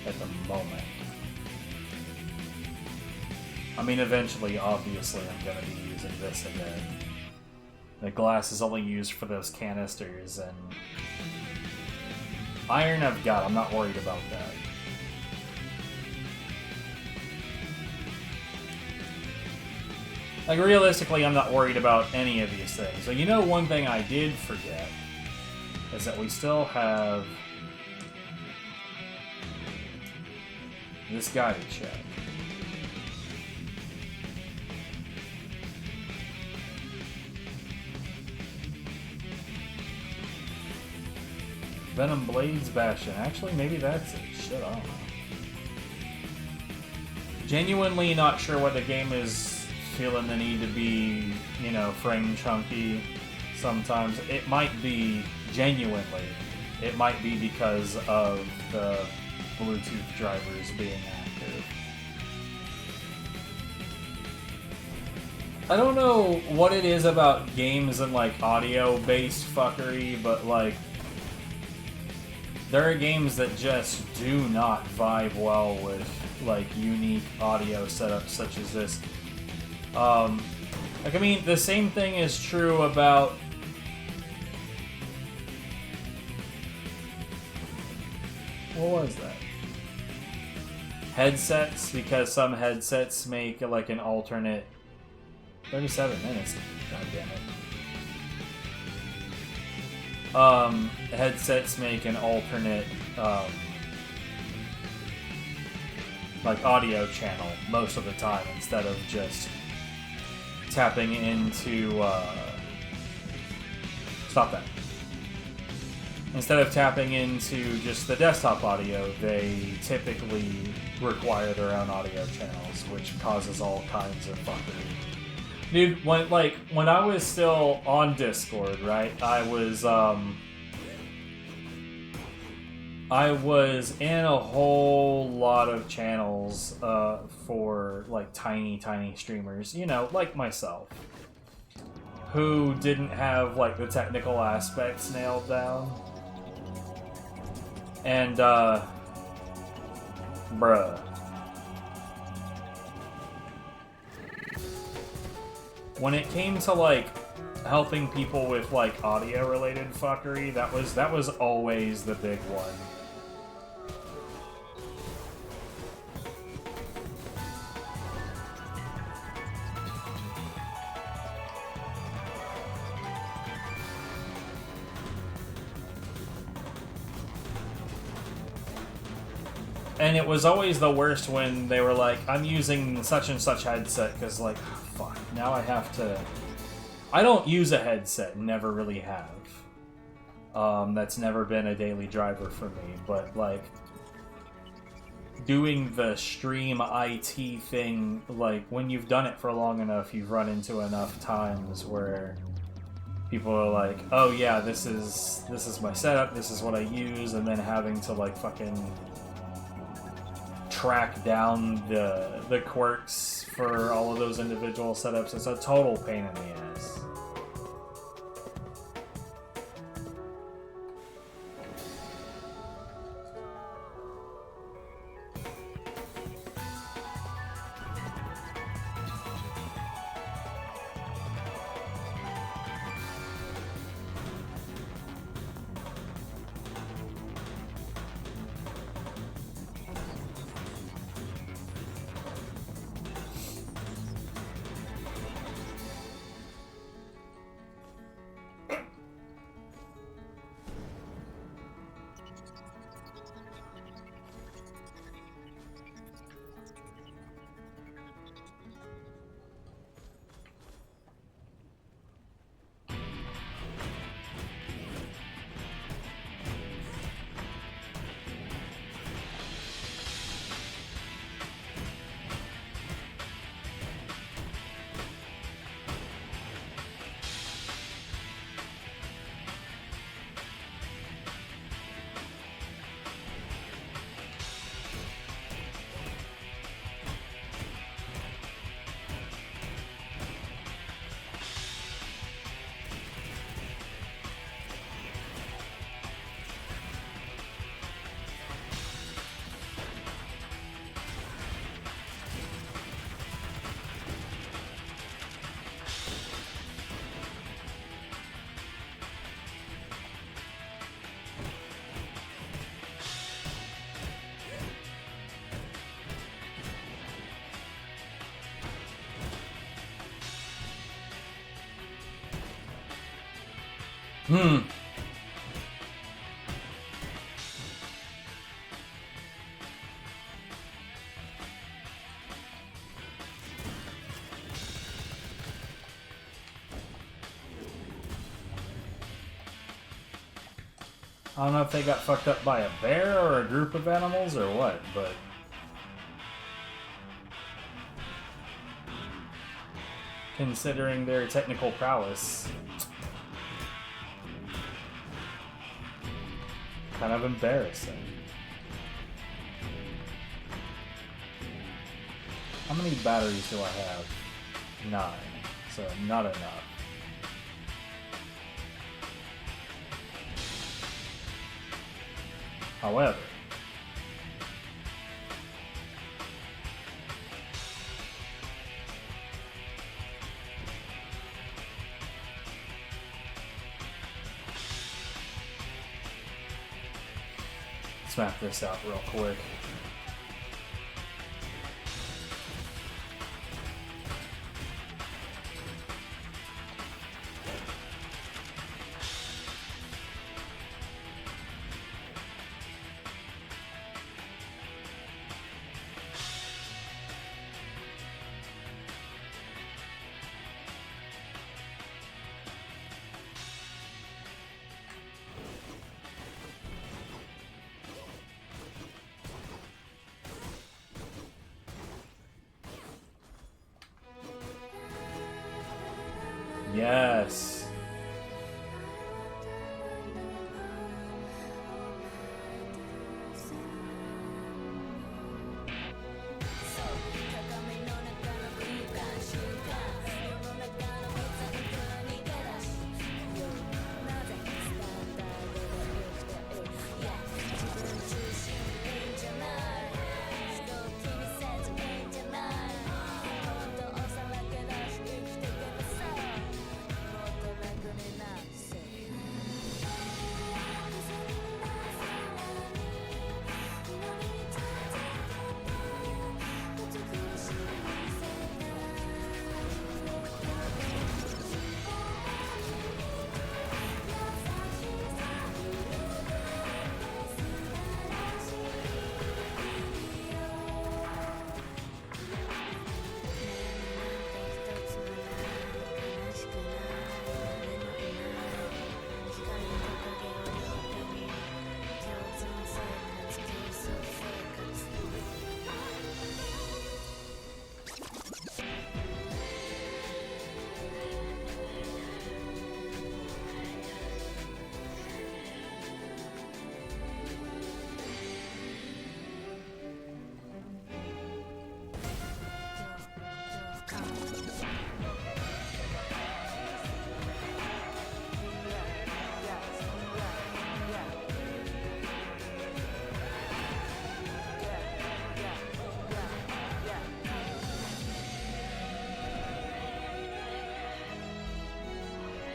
at the moment. I mean, eventually, obviously, I'm going to be using this again. The glass is only used for those canisters, and iron I've got. I'm not worried about that. Like, realistically, I'm not worried about any of these things. So, you know, one thing I did forget is that we still have this guy to check. Venom Blades Bastion. Actually, maybe that's it. Shit, I don't know. Genuinely not sure why the game is feeling the need to be, you know, frame chunky sometimes. It might be, genuinely, it might be because of the Bluetooth drivers being active. I don't know what it is about games and, like, audio-based fuckery, but, like, there are games that just do not vibe well with, like, unique audio setups such as this. Like, I mean, the same thing is true about... What was that? Headsets, because some headsets make, like, an alternate... 37 minutes, god damn it. Headsets make an alternate, like, audio channel most of the time instead of just tapping into, stop that. Instead of tapping into just the desktop audio, they typically require their own audio channels, which causes all kinds of fuckery. Dude, when I was still on Discord, right, I was in a whole lot of channels for, like, tiny streamers, you know, like myself, who didn't have, like, the technical aspects nailed down. And, bruh. When it came to, like, helping people with, like, audio-related fuckery, that was always the big one. And it was always the worst when they were like, I'm using such and such headset, because, like, fuck, now I have to... I don't use a headset, never really have. That's never been a daily driver for me, but, like, doing the stream IT thing, like, when you've done it for long enough, you've run into enough times where people are like, oh yeah, this is my setup, this is what I use, and then having to, like, fucking track down the quirks for all of those individual setups. It's a total pain in the ass. I don't know if they got fucked up by a bear or a group of animals or what, but... considering their technical prowess... kind of embarrassing. How many batteries do I have? 9. So not enough. However, let's map this out real quick. Yes.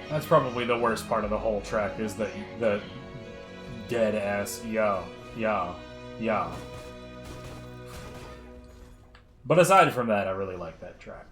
That's probably the worst part of the whole track is the dead ass yeah. But aside from that, I really like that track.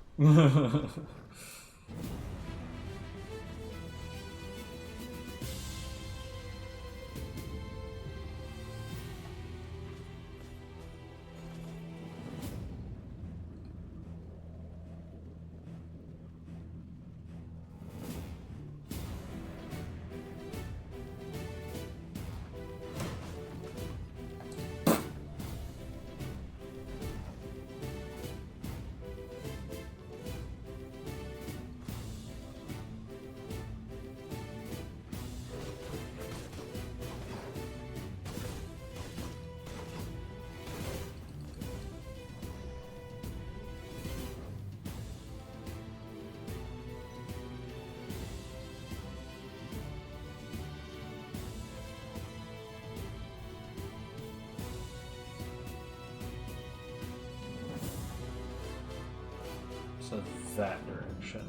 So that direction.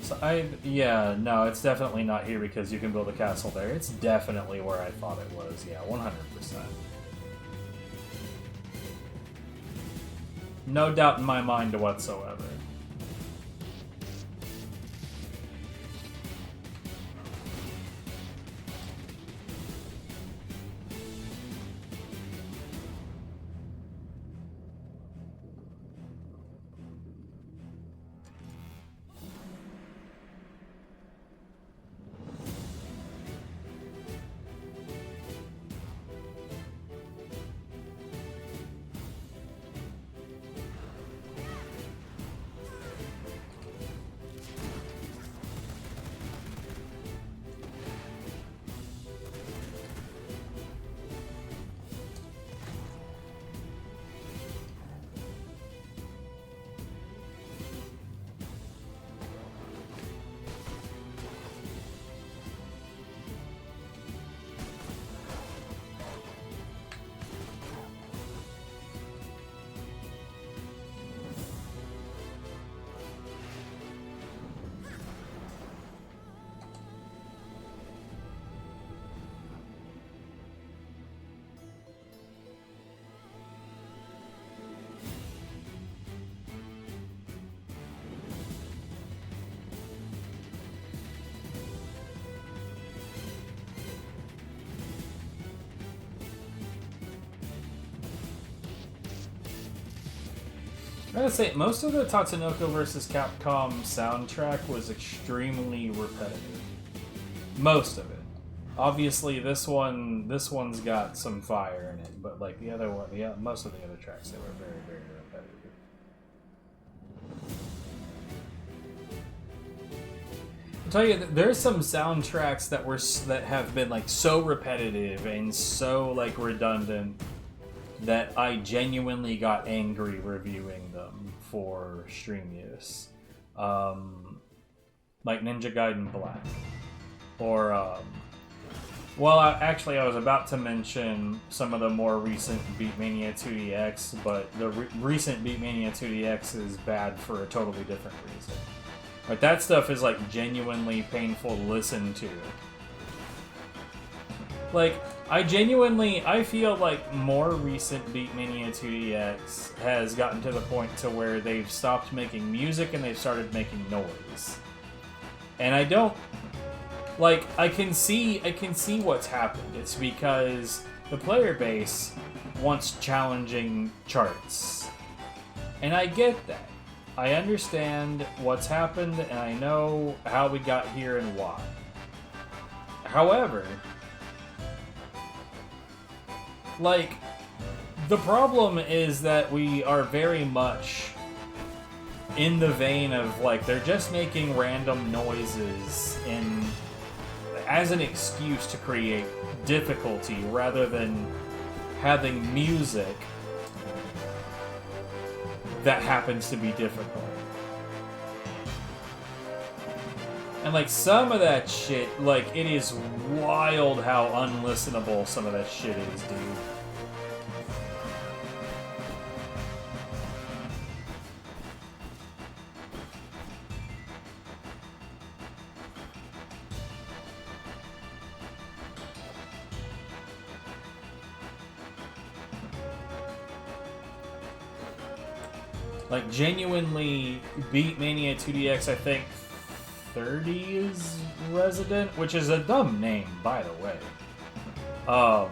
So yeah, no, it's definitely not here because you can build a castle there. It's definitely where I thought it was. Yeah, 100%. No doubt in my mind whatsoever. I gotta say, most of the Tatsunoko vs. Capcom soundtrack was extremely repetitive. Most of it. Obviously, this one's got some fire in it, but like the other one, most of the other tracks, they were very, very repetitive. I'll tell you, there's some soundtracks that have been like so repetitive and so like redundant that I genuinely got angry reviewing them for stream use. Like Ninja Gaiden Black. Or, actually I was about to mention some of the more recent Beatmania 2DX, but the recent Beatmania 2DX is bad for a totally different reason. But that stuff is like genuinely painful to listen to. Like, I feel like more recent Beatmania 2DX has gotten to the point to where they've stopped making music and they've started making noise. And I don't... Like, I can see what's happened. It's because the player base wants challenging charts. And I get that. I understand what's happened, and I know how we got here and why. However... Like, the problem is that we are very much in the vein of, like, they're just making random noises as an excuse to create difficulty rather than having music that happens to be difficult. And, like, some of that shit, like, it is wild how unlistenable some of that shit is, dude. Like, genuinely, Beatmania 2DX, I think, 30 is Resident, which is a dumb name, by the way. I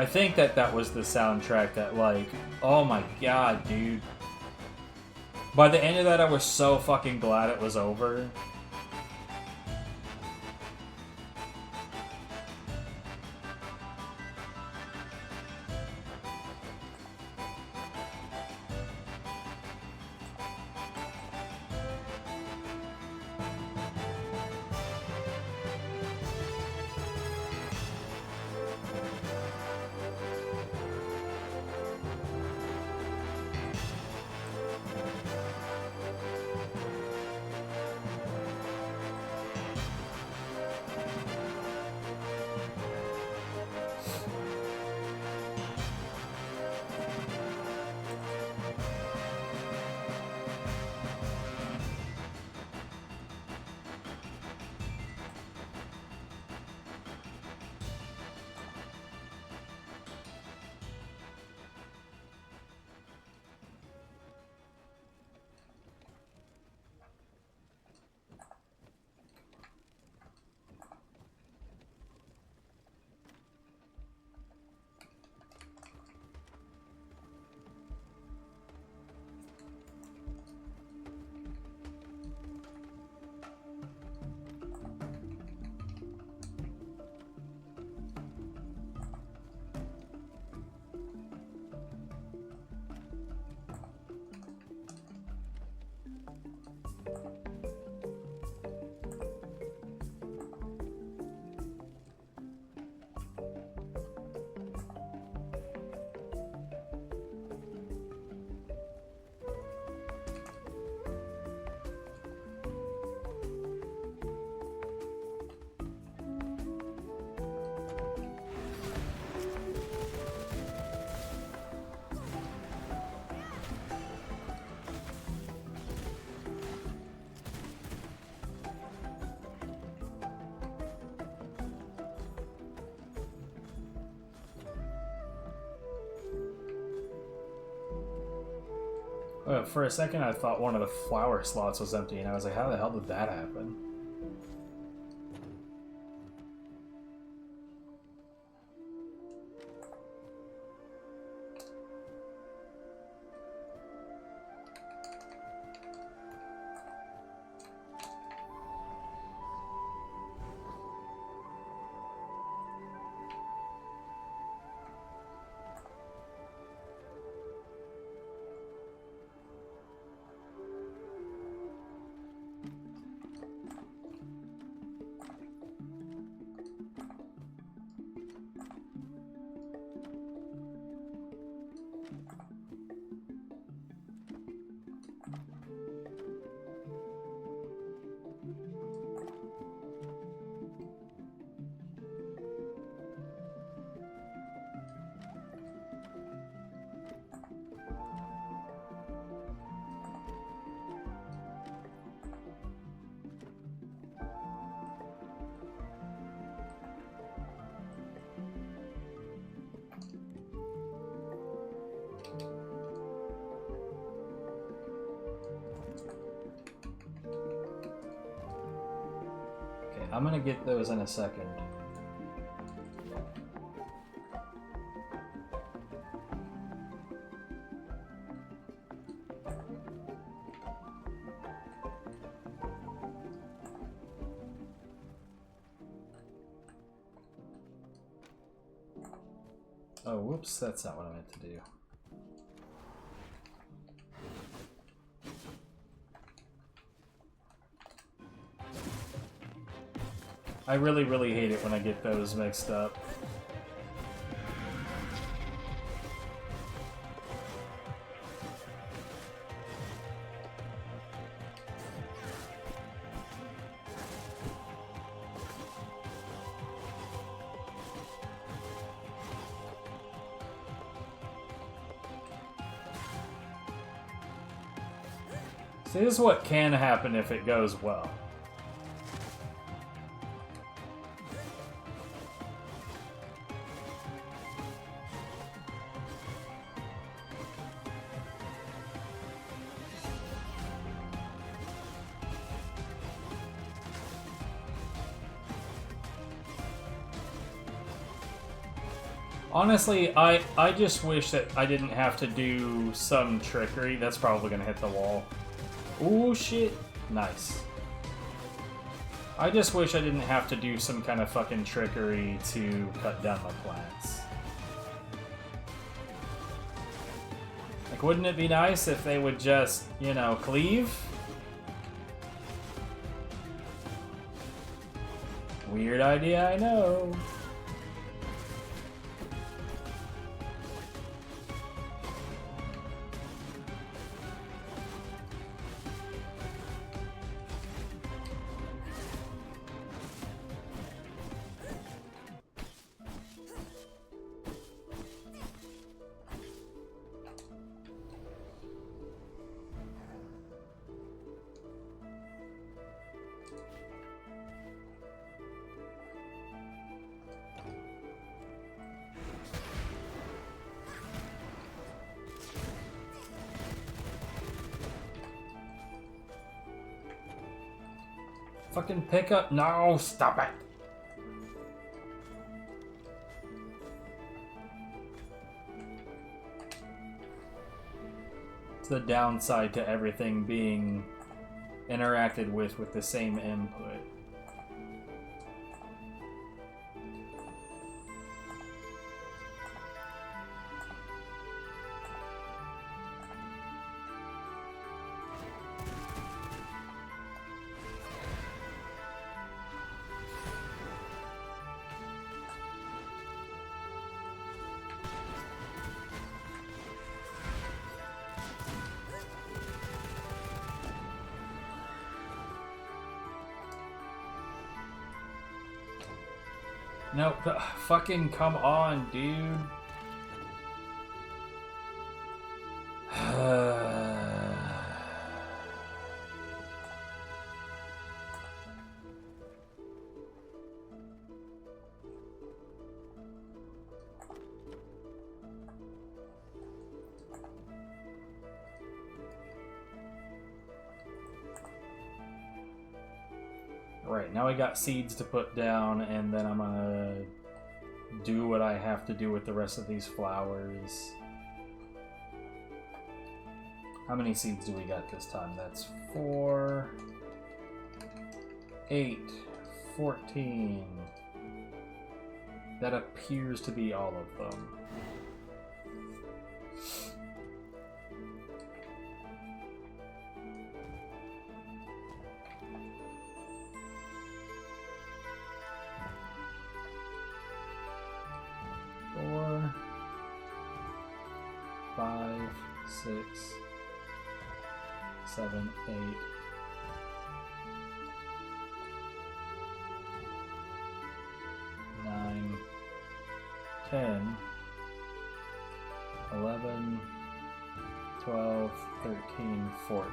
think that was the soundtrack that, like, oh my god, dude. By the end of that, I was so fucking glad it was over. For a second, I thought one of the flower slots was empty, and I was like, how the hell did that happen? I'm gonna get those in a second. Oh, whoops, that's not what I meant to do. I really, really hate it when I get those mixed up. See, this is what can happen if it goes well. Honestly, I just wish that I didn't have to do some trickery. That's probably gonna hit the wall. Ooh, shit. Nice. I just wish I didn't have to do some kind of fucking trickery to cut down my plants. Like, wouldn't it be nice if they would just, you know, cleave? Weird idea, I know. Fucking pick up. No, stop it. It's the downside to everything being interacted with the same input. No, fucking come on, dude. Right, now I got seeds to put down, and then I'm gonna do what I have to do with the rest of these flowers. How many seeds do we got this time? That's 4, 8, 14. That appears to be all of them. Four, 5, 6, 7, 8. 9, 10, 11, 12, 13, 14.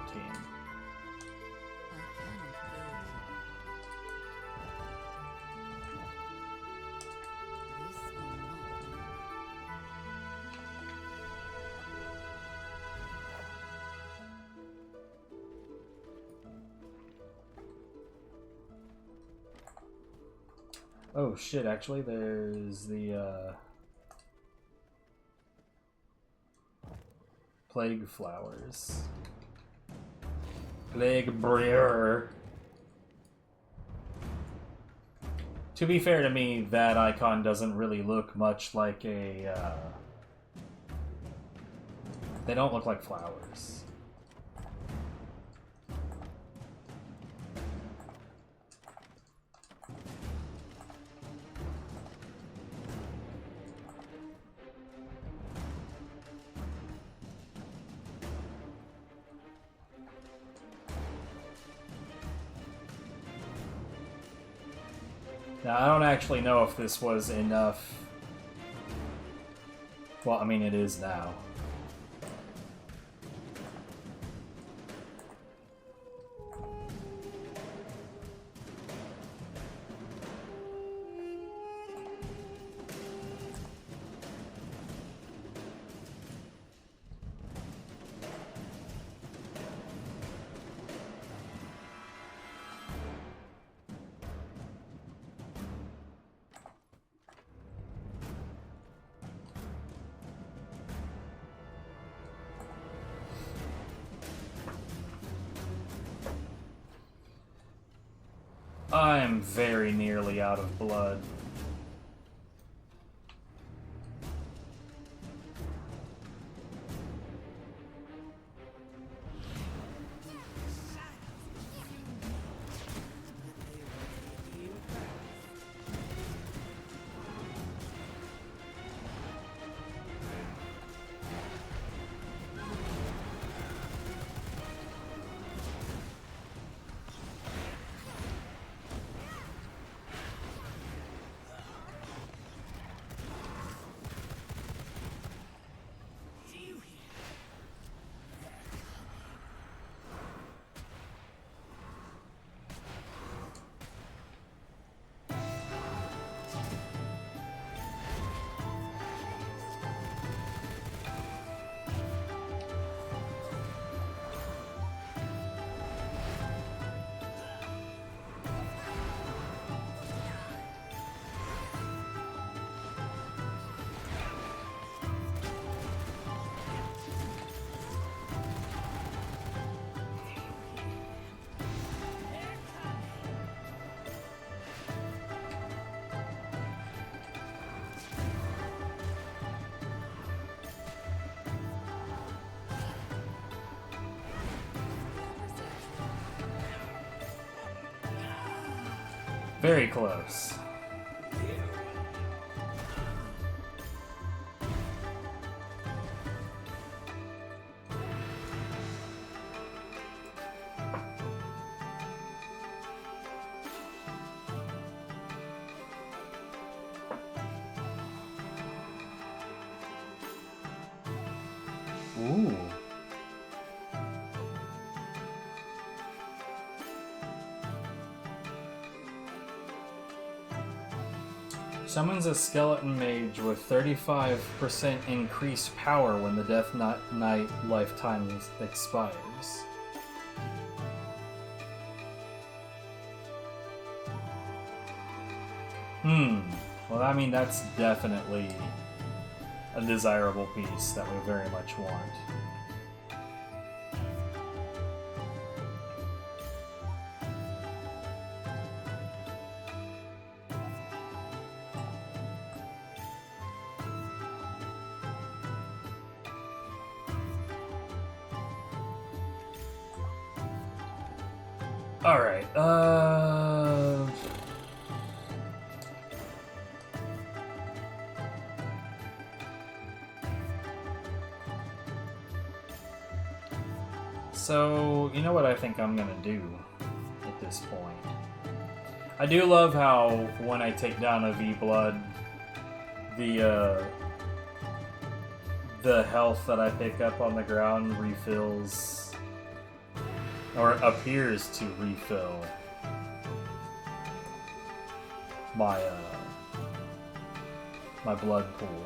Oh shit, actually there's the plague flowers. Plague Brewer. To be fair to me, that icon doesn't really look much like a they don't look like flowers. Now, I don't actually know if this was enough. Well, I mean, it is now. I'm very nearly out of blood. Very close. Ooh. Summons a skeleton mage with 35% increased power when the Death Knight lifetime expires. Well, I mean, that's definitely a desirable piece that we very much want. Alright, So, you know what I think I'm gonna do at this point? I do love how when I take down a V-Blood, the health that I pick up on the ground refills, or appears to refill my, my blood pool.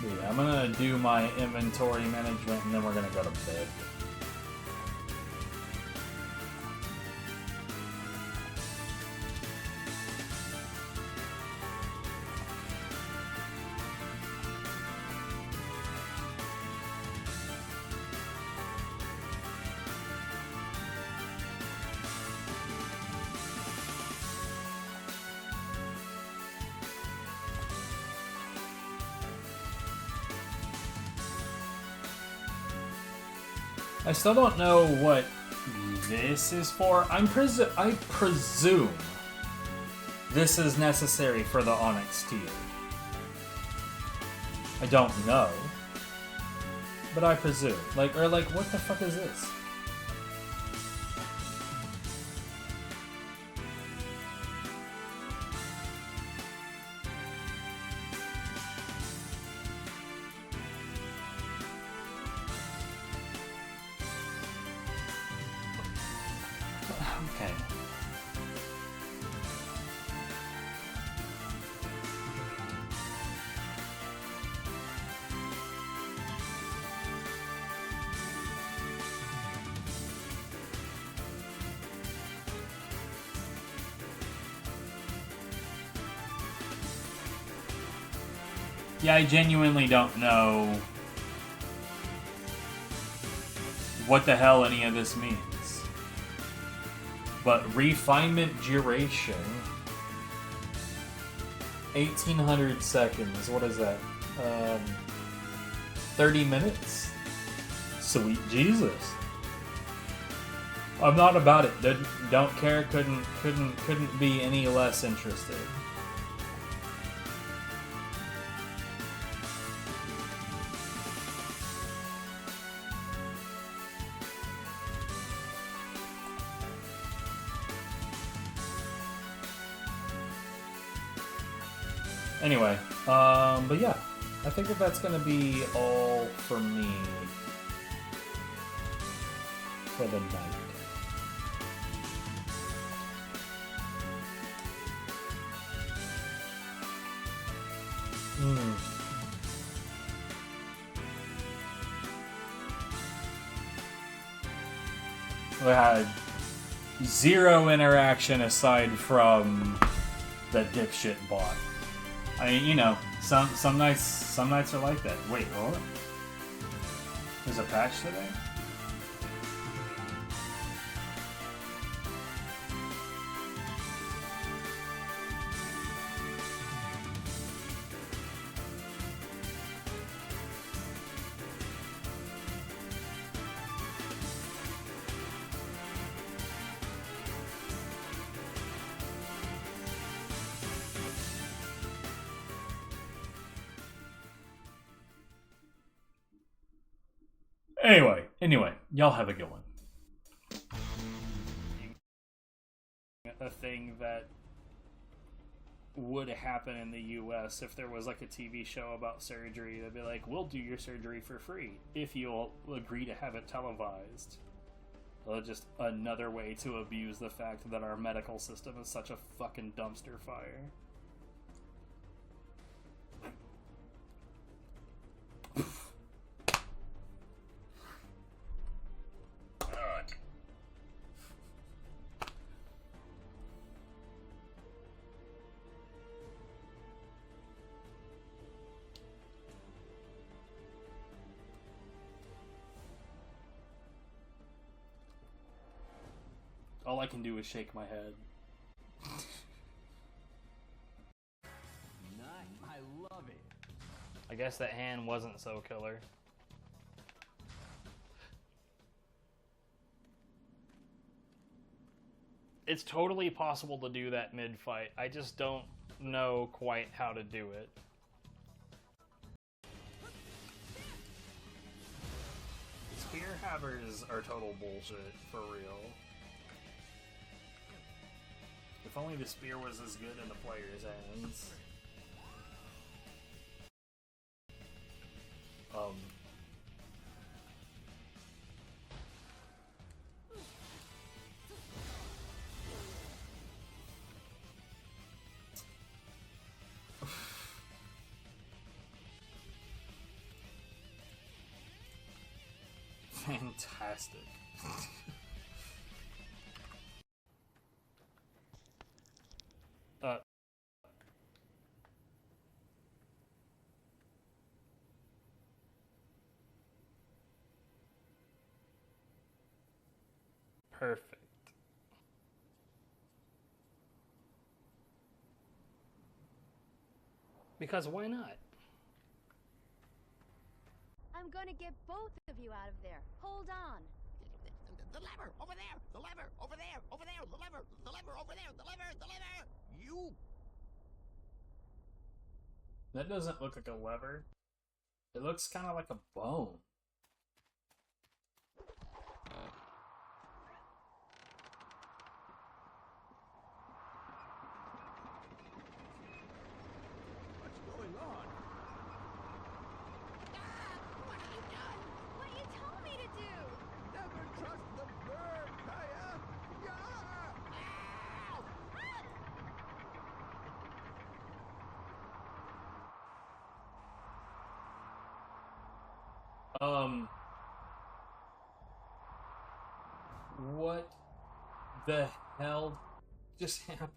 Yeah, I'm gonna do my inventory management and then we're gonna go to bed. I still don't know what this is for. I presume this is necessary for the Onyx tier. I don't know, but I presume. Like, what the fuck is this? Okay. Yeah, I genuinely don't know what the hell any of this means. But refinement duration, 1800 seconds. What is that? 30 minutes. Sweet Jesus. I'm not about it. Don't care. Couldn't be any less interested. Anyway, but yeah, I think that's gonna be all for me for the night. We had zero interaction aside from that dipshit bot. I mean, you know, some nights are like that. Wait, what? There's a patch today? Anyway, y'all have a good one. thing that would happen in the US if there was like a TV show about surgery. They'd be like, we'll do your surgery for free if you'll agree to have it televised. Well, just another way to abuse the fact that our medical system is such a fucking dumpster fire. All I can do is shake my head. Nice. I love it. I guess that hand wasn't so killer. It's totally possible to do that mid-fight. I just don't know quite how to do it. Spear havers are total bullshit, for real. If only the spear was as good in the player's hands. Fantastic. Perfect. Because why not? I'm gonna get both of you out of there. Hold on. The lever over there. The lever over there. Over there. The lever. The lever over there. The lever. The lever. You. That doesn't look like a lever. It looks kind of like a bone. What's going on? What have you done? What you told me to do! Never trust the bird, Kaya. Yeah. What the hell just happened?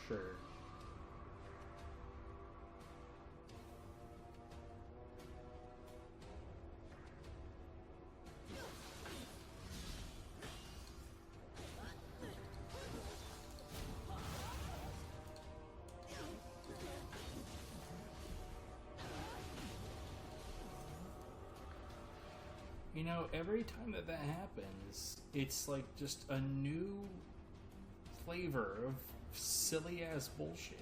Sure. You know, every time that happens, it's like just a new flavor of silly ass bullshit.